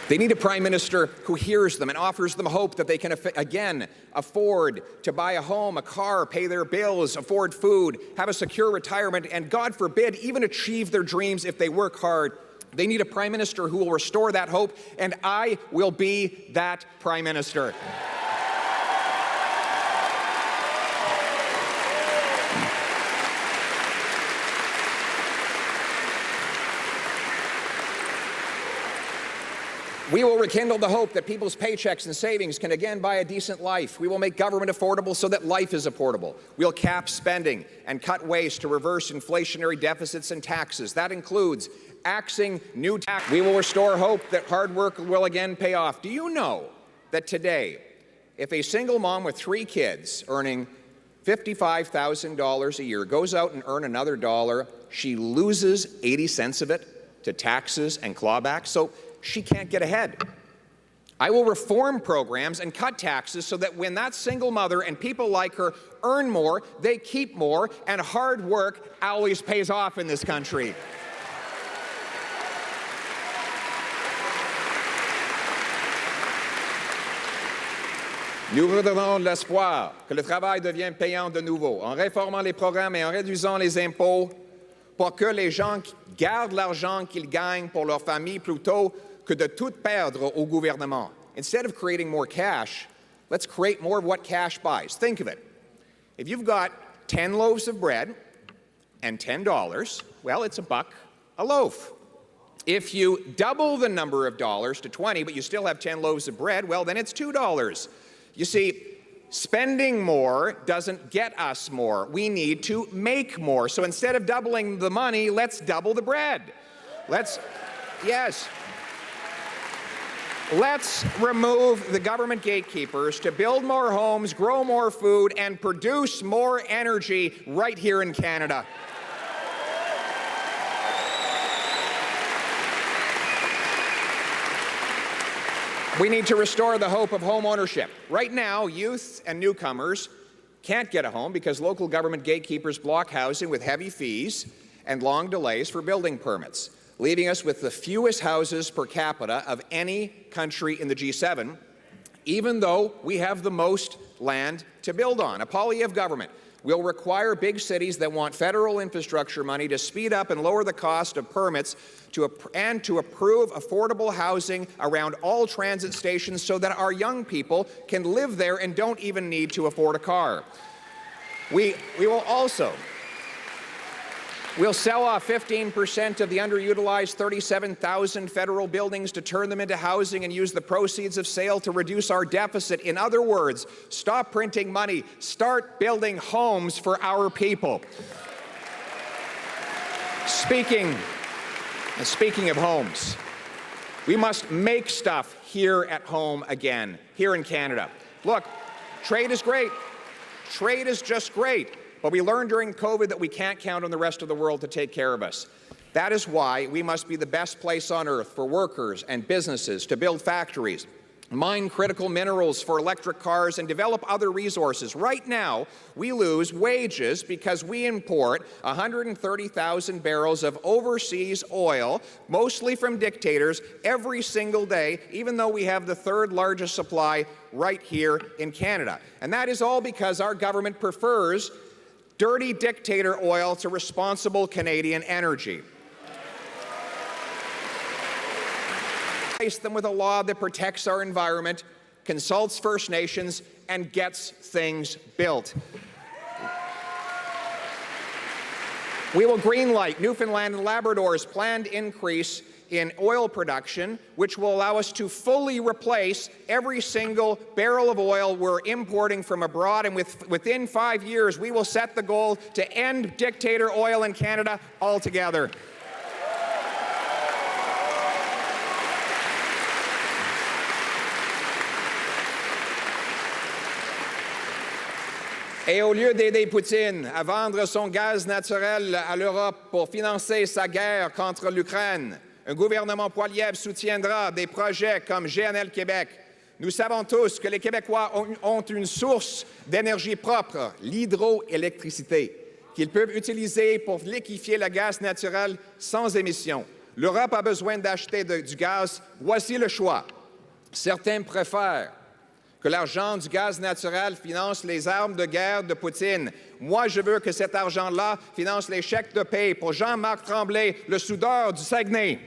They need a prime minister who hears them and offers them hope that they can, again, afford to buy a home, a car, pay their bills, afford food, have a secure retirement, and God forbid, even achieve their dreams if they work hard. They need a prime minister who will restore that hope, and I will be that prime minister. We will rekindle the hope that people's paychecks and savings can again buy a decent life. We will make government affordable so that life is affordable. We'll cap spending and cut waste to reverse inflationary deficits and taxes. That includes axing new tax. We will restore hope that hard work will again pay off. Do you know that today, if a single mom with 3 kids earning $55,000 a year goes out and earn another dollar, she loses 80 cents of it to taxes and clawbacks, so she can't get ahead. I will reform programs and cut taxes so that when that single mother and people like her earn more, they keep more, and hard work always pays off in this country. Nous redonnons l'espoir que le travail devienne payant de nouveau en réformant les programmes et en réduisant les impôts pour que les gens gardent l'argent qu'ils gagnent pour leur famille plutôt que de tout perdre au gouvernement. Instead of creating more cash, let's create more of what cash buys. Think of it. If you've got 10 loaves of bread and $10, well, it's $1 a loaf. If you double the number of dollars to 20, but you still have 10 loaves of bread, well, then it's $2. You see, spending more doesn't get us more. We need to make more. So instead of doubling the money, let's double the bread. Yes. Let's remove the government gatekeepers to build more homes, grow more food, and produce more energy right here in Canada. We need to restore the hope of home ownership. Right now, youth and newcomers can't get a home because local government gatekeepers block housing with heavy fees and long delays for building permits, leaving us with the fewest houses per capita of any country in the G7, even though we have the most land to build on. A Polyev government will require big cities that want federal infrastructure money to speed up and lower the cost of permits and to approve affordable housing around all transit stations so that our young people can live there and don't even need to afford a car. We'll sell off 15% of the underutilized 37,000 federal buildings to turn them into housing and use the proceeds of sale to reduce our deficit. In other words, stop printing money, start building homes for our people. Speaking of homes, we must make stuff here at home again, here in Canada. Look, trade is great. Trade is just great. But we learned during COVID that we can't count on the rest of the world to take care of us. That is why we must be the best place on earth for workers and businesses to build factories, mine critical minerals for electric cars, and develop other resources. Right now, we lose wages because we import 130,000 barrels of overseas oil, mostly from dictators, every single day, even though we have the 3rd largest supply right here in Canada. And that is all because our government prefers dirty dictator oil to responsible Canadian energy. Replace them with a law that protects our environment, consults First Nations, and gets things built. We will greenlight Newfoundland and Labrador's planned increase in oil production, which will allow us to fully replace every single barrel of oil we're importing from abroad, and within 5 years, we will set the goal to end dictator oil in Canada altogether. Et au lieu d'aider Poutine à vendre son gaz naturel à l'Europe pour financer sa guerre contre l'Ukraine, un gouvernement Poilievre soutiendra des projets comme GNL Québec. Nous savons tous que les Québécois ont une source d'énergie propre, l'hydroélectricité, qu'ils peuvent utiliser pour liquéfier le gaz naturel sans émission. L'Europe a besoin d'acheter du gaz. Voici le choix. Certains préfèrent que l'argent du gaz naturel finance les armes de guerre de Poutine. Moi, je veux que cet argent-là finance les chèques de paie pour Jean-Marc Tremblay, le soudeur du Saguenay.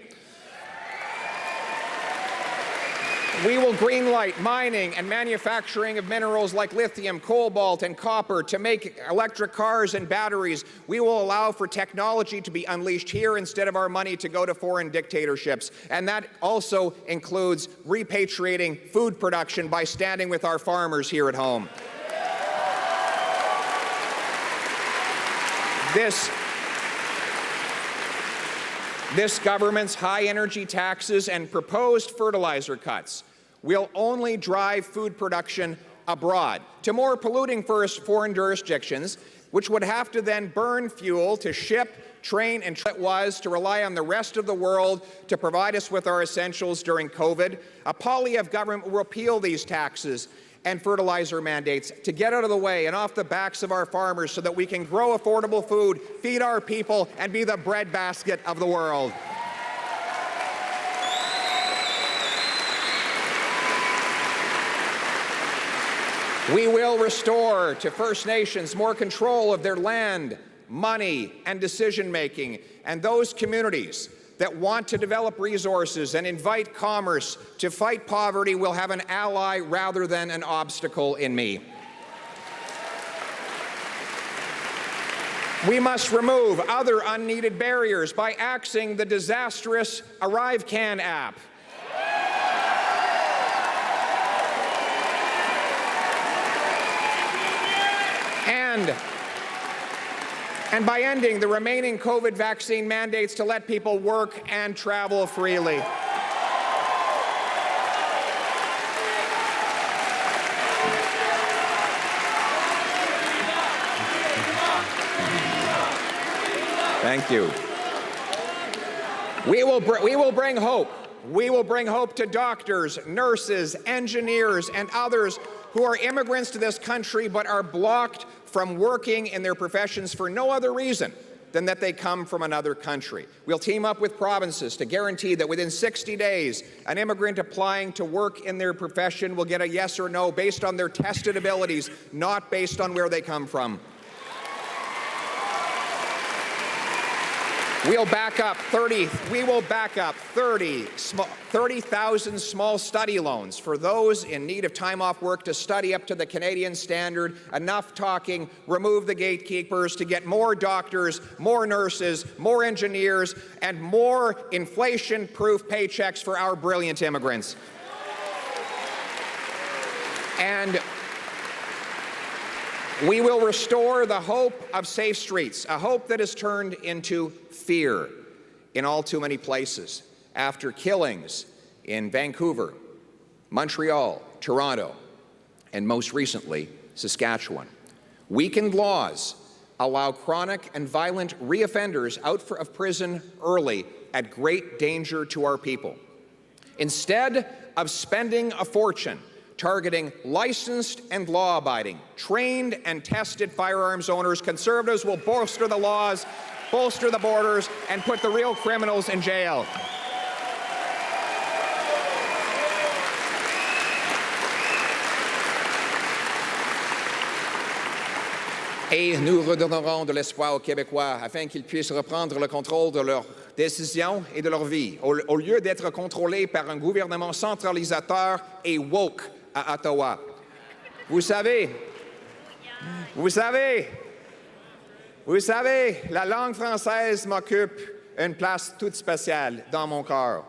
We will greenlight mining and manufacturing of minerals like lithium, cobalt, and copper to make electric cars and batteries. We will allow for technology to be unleashed here instead of our money to go to foreign dictatorships. And that also includes repatriating food production by standing with our farmers here at home. This government's high energy taxes and proposed fertilizer cuts will only drive food production abroad to more polluting foreign jurisdictions, which would have to then burn fuel to ship, train, and it was to rely on the rest of the world to provide us with our essentials during COVID. A Poilievre government will repeal these taxes and fertilizer mandates to get out of the way and off the backs of our farmers so that we can grow affordable food, feed our people, and be the breadbasket of the world. We will restore to First Nations more control of their land, money, and decision-making, and those communities that want to develop resources and invite commerce to fight poverty will have an ally rather than an obstacle in me. We must remove other unneeded barriers by axing the disastrous ArriveCan app. And by ending the remaining COVID vaccine mandates to let people work and travel freely. Thank you. We will bring hope. We will bring hope to doctors, nurses, engineers, and others who are immigrants to this country but are blocked from working in their professions for no other reason than that they come from another country. We'll team up with provinces to guarantee that within 60 days, an immigrant applying to work in their profession will get a yes or no based on their tested abilities, not based on where they come from. We'll back up 30,000 small study loans for those in need of time off work to study up to the Canadian standard. Enough talking, remove the gatekeepers to get more doctors, more nurses, more engineers, and more inflation-proof paychecks for our brilliant immigrants. And we will restore the hope of safe streets, a hope that has turned into fear in all too many places after killings in Vancouver, Montreal, Toronto, and most recently, Saskatchewan. Weakened laws allow chronic and violent reoffenders out of prison early at great danger to our people. Instead of spending a fortune targeting licensed and law-abiding, trained and tested firearms owners, Conservatives will bolster the laws, bolster the borders, and put the real criminals in jail. Et nous redonnerons de l'espoir aux Québécois afin qu'ils puissent reprendre le contrôle de leurs décisions et de leur vie, au lieu d'être contrôlés par un gouvernement centralisateur et woke à Ottawa. Vous savez, la langue française m'occupe une place toute spéciale dans mon cœur.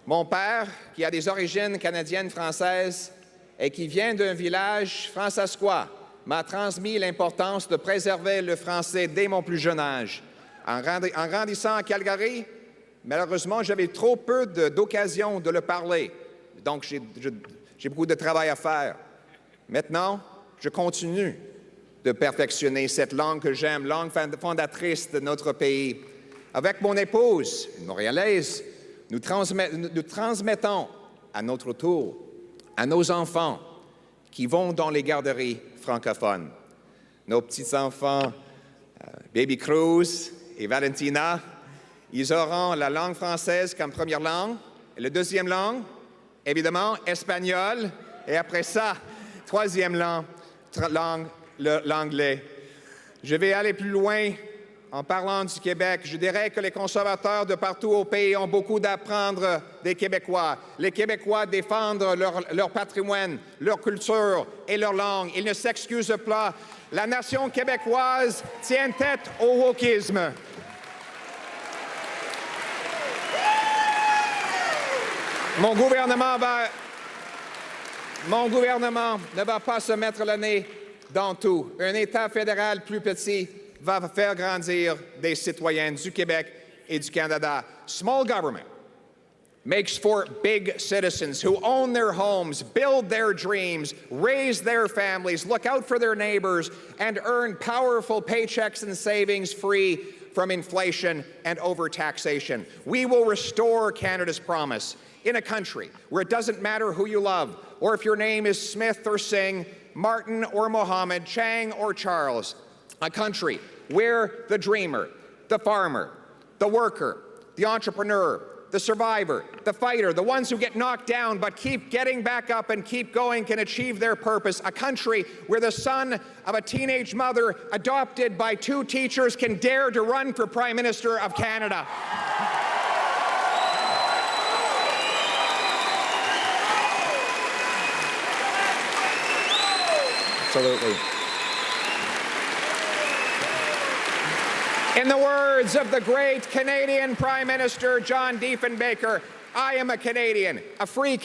Mon père, qui a des origines canadiennes françaises et qui vient d'un village francescois, m'a transmis l'importance de préserver le français dès mon plus jeune âge. En grandissant à Calgary, malheureusement, j'avais trop peu d'occasions de le parler. Donc, j'ai beaucoup de travail à faire. Maintenant, je continue de perfectionner cette langue que j'aime, langue fondatrice de notre pays. Avec mon épouse, une Montréalaise, nous transmettons à notre tour à nos enfants qui vont dans les garderies francophones. Nos petits-enfants, Baby Cruz et Valentina, ils auront la langue française comme première langue. Et la deuxième langue, évidemment, espagnol. Et après ça, troisième langue, l'anglais. Je vais aller plus loin en parlant du Québec. Je dirais que les conservateurs de partout au pays ont beaucoup d'apprendre des Québécois. Les Québécois défendent leur patrimoine, leur culture et leur langue. Ils ne s'excusent pas. La nation québécoise tient tête au wokisme. Mon gouvernement ne va pas se mettre le nez dans tout. Un État fédéral plus petit va faire grandir des citoyens du Québec Aids Canada, small government makes for big citizens who own their homes, build their dreams, raise their families, look out for their neighbors, and earn powerful paychecks and savings free from inflation and overtaxation. We will restore Canada's promise in a country where it doesn't matter who you love, or if your name is Smith or Singh, Martin or Mohammed, Chang or Charles. A country where the dreamer, the farmer, the worker, the entrepreneur, the survivor, the fighter, the ones who get knocked down but keep getting back up and keep going can achieve their purpose. A country where the son of a teenage mother adopted by 2 teachers can dare to run for Prime Minister of Canada. Absolutely. In the words of the great Canadian Prime Minister John Diefenbaker, I am a Canadian, free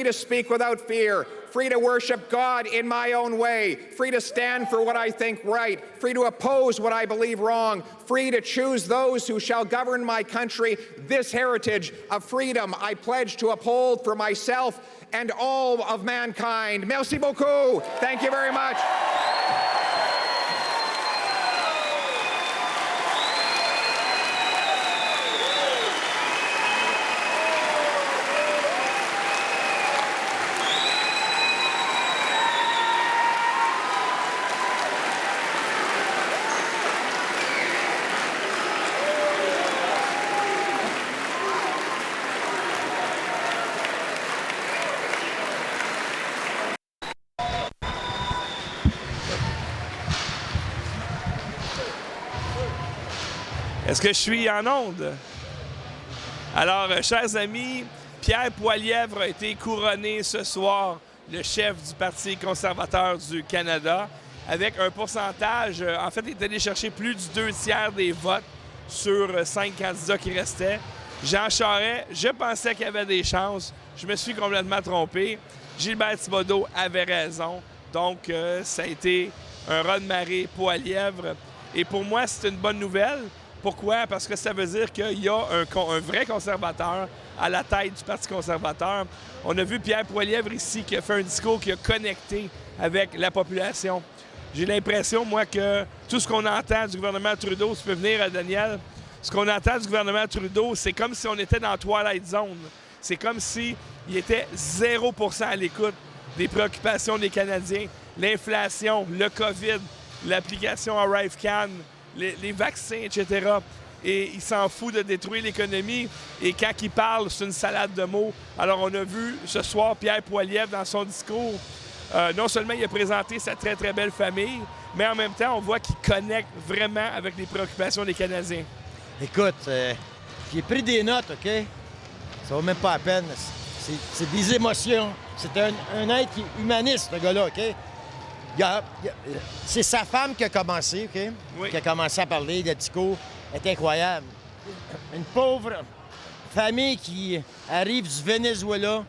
to speak without fear, free to worship God in my own way, free to stand for what I think right, free to oppose what I believe wrong, free to choose those who shall govern my country. This heritage of freedom I pledge to uphold for myself and all of mankind. Merci beaucoup. Thank you very much. Est-ce que je suis en onde? Alors, chers amis, Pierre Poilievre a été couronné ce soir le chef du Parti conservateur du Canada avec un pourcentage, en fait, il est allé chercher plus du 2/3 des votes sur 5 candidats qui restaient. Jean Charest, je pensais qu'il y avait des chances. Je me suis complètement trompé. Gilbert avait raison. Donc, ça a été un raz-de-marée Poilievre. Et pour moi, c'est une bonne nouvelle. Pourquoi? Parce que ça veut dire qu'il y a un vrai conservateur à la tête du Parti conservateur. On a vu Pierre Poilievre ici qui a fait un discours qui a connecté avec la population. J'ai l'impression, moi, que tout ce qu'on entend du gouvernement Trudeau, tu peux venir, Daniel, ce qu'on entend du gouvernement Trudeau, c'est comme si on était dans Twilight Zone. C'est comme s'il était 0% à l'écoute des préoccupations des Canadiens. L'inflation, le COVID, l'application ArriveCan, les vaccins, etc. Et il s'en fout de détruire l'économie. Et quand il parle, c'est une salade de mots. Alors, on a vu ce soir Pierre Poilievre dans son discours. Non seulement il a présenté sa très, très belle famille, mais en même temps, on voit qu'il connecte vraiment avec les préoccupations des Canadiens. Écoute, j'ai pris des notes, OK? Ça vaut même pas la peine. C'est des émotions. C'est un être humaniste, ce gars-là, OK? C'est sa femme qui a commencé, OK? Oui. Qui a commencé à parler, le discours est incroyable. Une pauvre famille qui arrive du Venezuela,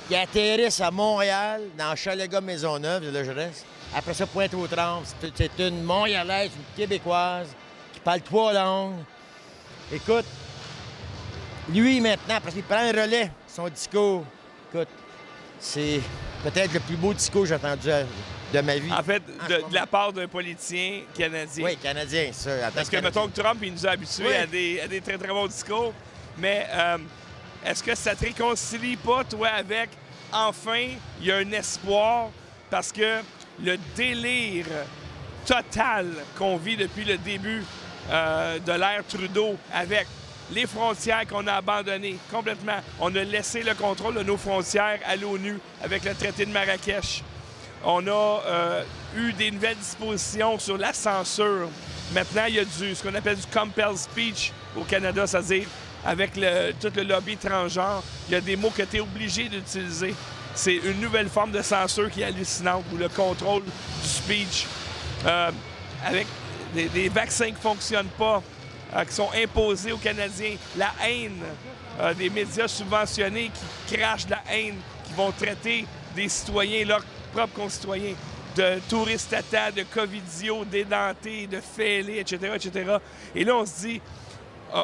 qui atterrissent à Montréal, dans Chalega Maisonneuve, là je reste. Après ça, Pointe-aux-Trembles. C'est une Montréalaise, une Québécoise, qui parle 3 langues. Écoute, lui, maintenant, parce qu'il prend un relais, son discours, écoute, c'est peut-être le plus beau discours que j'ai entendu de ma vie. En fait, de la part d'un politicien canadien. Oui, canadien, ça. Parce que, mettons que Trump, il nous a habitués à des très, très bons discours. Mais est-ce que ça te réconcilie pas, toi, avec, enfin, il y a un espoir, parce que le délire total qu'on vit depuis le début de l'ère Trudeau, avec les frontières qu'on a abandonnées complètement. On a laissé le contrôle de nos frontières à l'ONU avec le traité de Marrakech. On a eu des nouvelles dispositions sur la censure. Maintenant, il y a ce qu'on appelle du compelled speech au Canada, c'est-à-dire avec tout le lobby transgenre, il y a des mots que tu es obligé d'utiliser. C'est une nouvelle forme de censure qui est hallucinante, ou le contrôle du speech. Avec des vaccins qui ne fonctionnent pas, qui sont imposés aux Canadiens. La haine des médias subventionnés qui crachent de la haine, qui vont traiter des citoyens, leurs propres concitoyens, de touristes tata, de covidio, d'édentés, de fêlés, etc., etc. Et là, on se dit,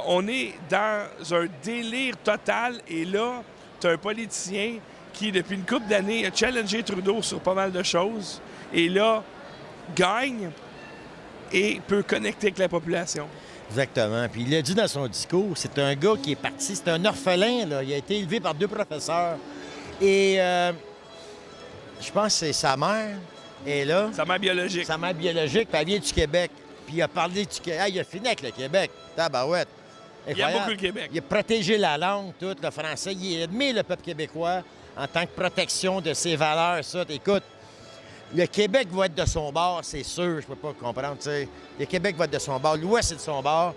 on est dans un délire total. Et là, tu as un politicien qui, depuis une couple d'années, a challengé Trudeau sur pas mal de choses. Et là, gagne et peut connecter avec la population. Exactement. Puis il l'a dit dans son discours, c'est un gars qui est parti, c'est un orphelin, là. Il a été élevé par 2 professeurs. Et je pense que c'est sa mère. Et là, sa mère biologique. Sa mère biologique, puis elle vient du Québec. Puis il a parlé du Québec. Ah, il a fini avec le Québec. Tabarouette. Il aime beaucoup le Québec. Il a protégé la langue, tout, le français. Il a aimé le peuple québécois en tant que protection de ses valeurs, ça. Écoute, le Québec va être de son bord, c'est sûr. Je peux pas comprendre, tu sais. Le Québec va être de son bord. L'Ouest est de son bord.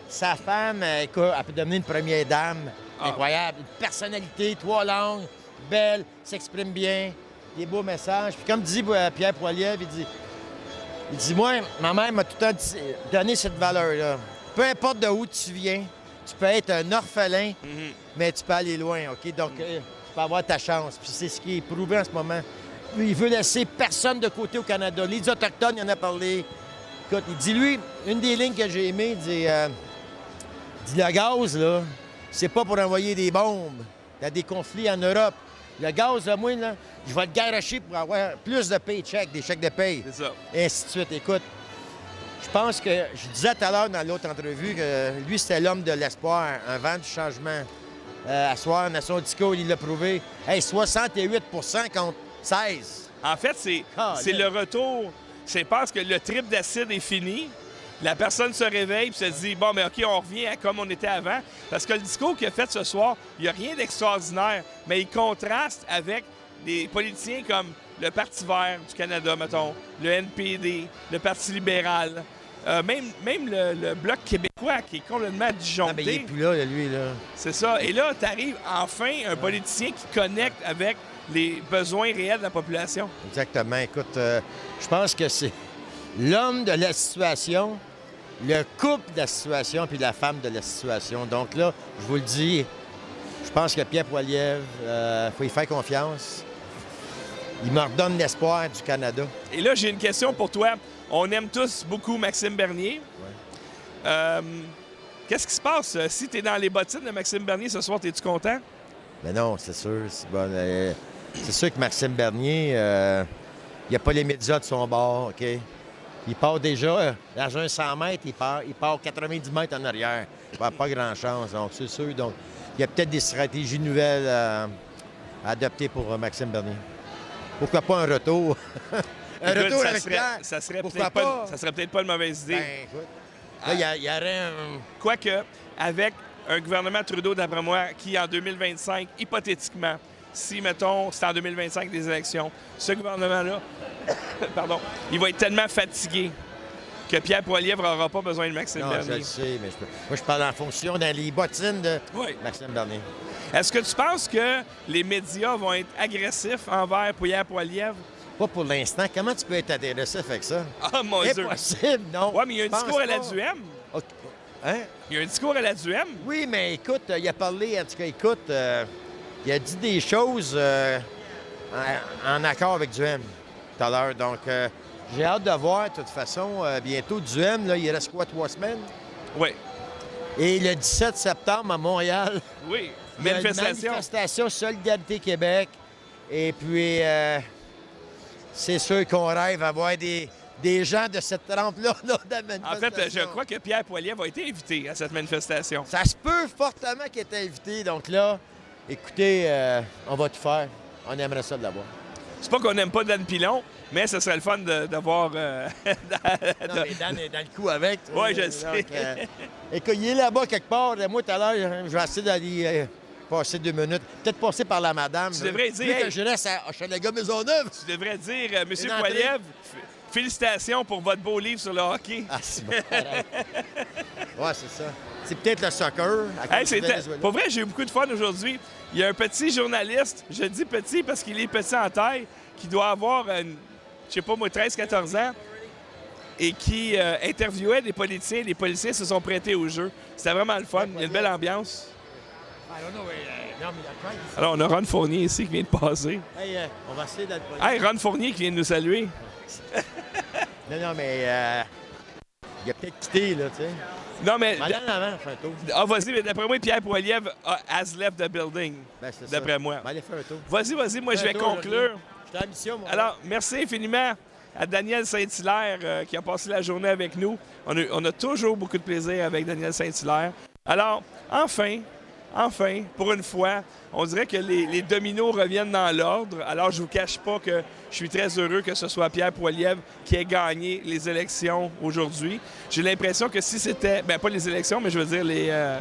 Sa femme, écoute, elle peut devenir une première dame. Incroyable. Une personnalité, 3 langues, belle, s'exprime bien, des beaux messages. Puis comme dit Pierre Poilievre, il dit, moi, ma mère m'a tout le temps donné cette valeur-là. Peu importe de où tu viens, tu peux être un orphelin, mais tu peux aller loin, OK? Donc, tu peux avoir ta chance. Puis c'est ce qui est prouvé en ce moment. Il veut laisser personne de côté au Canada. Les Autochtones, il en a parlé. Écoute, il dit, lui, une des lignes que j'ai aimées, il dit, le gaz, là, c'est pas pour envoyer des bombes. Il y a des conflits en Europe. Le gaz, là, moi, là, je vais le garocher pour avoir plus de paychecks, des chèques de paye. C'est ça. Et ainsi de suite. Écoute, je pense que, je disais tout à l'heure dans l'autre entrevue que lui, c'était l'homme de l'espoir, un vent du changement. À soir, dans son discours, il l'a prouvé. Hey, 68 contre 16. En fait, c'est le retour. C'est parce que le trip d'acide est fini. La personne se réveille et se dit, bon, mais OK, on revient à comme on était avant. Parce que le discours qu'il a fait ce soir, il n'y a rien d'extraordinaire, mais il contraste avec des politiciens comme le Parti vert du Canada, mettons, le NPD, le Parti libéral, même le Bloc québécois qui est complètement disjoncté. Ah, mais il n'est plus là, lui, là. C'est ça. Et là, tu arrives enfin un politicien qui connecte avec les besoins réels de la population. Exactement. Écoute, je pense que c'est l'homme de la situation, le couple de la situation, puis la femme de la situation. Donc là, je vous le dis, je pense que Pierre Poilievre, il faut y faire confiance. Il me redonne l'espoir du Canada. Et là, j'ai une question pour toi. On aime tous beaucoup Maxime Bernier. Ouais. Qu'est-ce qui se passe si tu es dans les bottines de Maxime Bernier ce soir? Es-tu content? Mais non, c'est sûr. C'est sûr que Maxime Bernier, il n'y a pas les médias de son bord, OK? Il part déjà, dans un 100 mètres, il part 90 mètres en arrière. Il n'a pas grand chance, donc c'est sûr. Donc, il y a peut-être des stratégies nouvelles à adopter pour Maxime Bernier. Pourquoi pas un retour? Un Écoute, retour ça avec serait, Pierre. ça serait Pourquoi peut-être pas? ça serait peut-être pas une mauvaise idée. Ben, écoute, là, il y aurait un... Quoique, avec un gouvernement Trudeau, d'après moi, qui, en 2025, hypothétiquement, si, mettons, c'est en 2025 des élections, ce gouvernement-là, pardon, il va être tellement fatigué que Pierre Poilievre n'aura pas besoin de Maxime Bernier. Je le sais, mais moi, je parle en fonction dans les bottines de Maxime Bernier. Est-ce que tu penses que les médias vont être agressifs envers Pierre Poilievre? Pas pour l'instant. Comment tu peux être agressif avec ça? Ah, mon Dieu! Impossible, non. Oui, mais il y a un discours à la Duhem. Okay. Hein? Il y a un discours à la Duhem. Oui, mais écoute, il a parlé, en tout cas, écoute, il a dit des choses en accord avec Duhem tout à l'heure. Donc, j'ai hâte de voir, de toute façon, bientôt, Duhem, là, il reste quoi, 3 semaines? Oui. Et le 17 septembre, à Montréal, oui, manifestation Solidarité Québec. Et puis, c'est sûr qu'on rêve à voir des gens de cette trempe-là dans la manifestation. En fait, je crois que Pierre Poilievre a été invité à cette manifestation. Ça se peut fortement qu'il ait été invité. Donc là, écoutez, on va tout faire. On aimerait ça de l'avoir. C'est pas qu'on n'aime pas Dan Pilon, mais ce serait le fun de voir... Non, mais Dan est dans le coup avec. Oui, je le sais. Donc, écoute, il est là-bas quelque part. Moi, tout à l'heure, je vais essayer d'aller passer 2 minutes. Peut-être passer par la madame. Tu devrais dire... que je reste à Hochelaga-Maisonneuve. Tu devrais dire, Monsieur Poilievre, félicitations pour votre beau livre sur le hockey. Ah, c'est bon. Ouais, c'est ça. C'est peut-être le soccer. Pour vrai, j'ai eu beaucoup de fun aujourd'hui. Il y a un petit journaliste, je dis petit parce qu'il est petit en taille, qui doit avoir, je sais pas moi, 13-14 ans, et qui interviewait des politiciens. Les policiers se sont prêtés au jeu. C'était vraiment le fun. Il y a une belle ambiance. Alors, on a Ron Fournier ici qui vient de passer. Hey, on va essayer d'être... Hey, Ron Fournier qui vient de nous saluer. Non, mais il a peut-être quitté, là, tu sais. Non, mais... Allez en avant, fais un tour. Ah, vas-y, mais d'après moi, Pierre Poilievre has left the building, Ben, c'est d'après ça. moi. Ben, allez faire un tour. Vas-y, moi, je vais conclure. J'étais à la mission, moi. Alors, merci infiniment à Daniel Saint-Hilaire qui a passé la journée avec nous. On a toujours beaucoup de plaisir avec Daniel Saint-Hilaire. Alors, enfin, pour une fois, on dirait que les dominos reviennent dans l'ordre. Alors, je ne vous cache pas que je suis très heureux que ce soit Pierre Poilievre qui ait gagné les élections aujourd'hui. J'ai l'impression que si c'était, pas les élections, mais je veux dire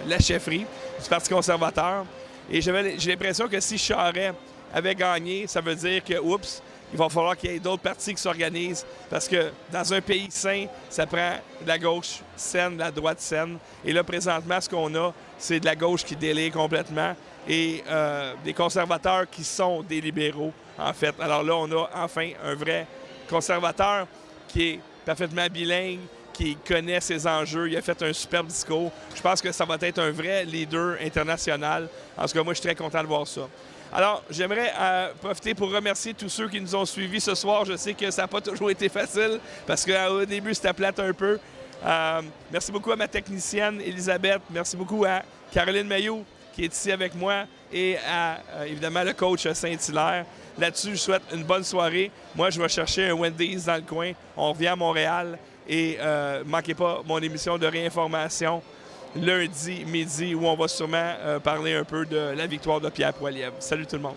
la chefferie du Parti conservateur. Et j'ai l'impression que si Charest avait gagné, ça veut dire que, oups, il va falloir qu'il y ait d'autres partis qui s'organisent parce que dans un pays sain, ça prend de la gauche saine, de la droite saine. Et là, présentement, ce qu'on a, c'est de la gauche qui délaie complètement et des conservateurs qui sont des libéraux, en fait. Alors là, on a enfin un vrai conservateur qui est parfaitement bilingue, qui connaît ses enjeux. Il a fait un superbe discours. Je pense que ça va être un vrai leader international. En tout cas, moi, je suis très content de voir ça. Alors, j'aimerais profiter pour remercier tous ceux qui nous ont suivis ce soir. Je sais que ça n'a pas toujours été facile parce qu'au début, c'était plate un peu. Merci beaucoup à ma technicienne, Elisabeth. Merci beaucoup à Caroline Mailloux, qui est ici avec moi, et à, évidemment, le coach Saint-Hilaire. Là-dessus, je souhaite une bonne soirée. Moi, je vais chercher un Wendy's dans le coin. On revient à Montréal et ne manquez pas mon émission de réinformation lundi midi où on va sûrement parler un peu de la victoire de Pierre Poilievre. Salut tout le monde.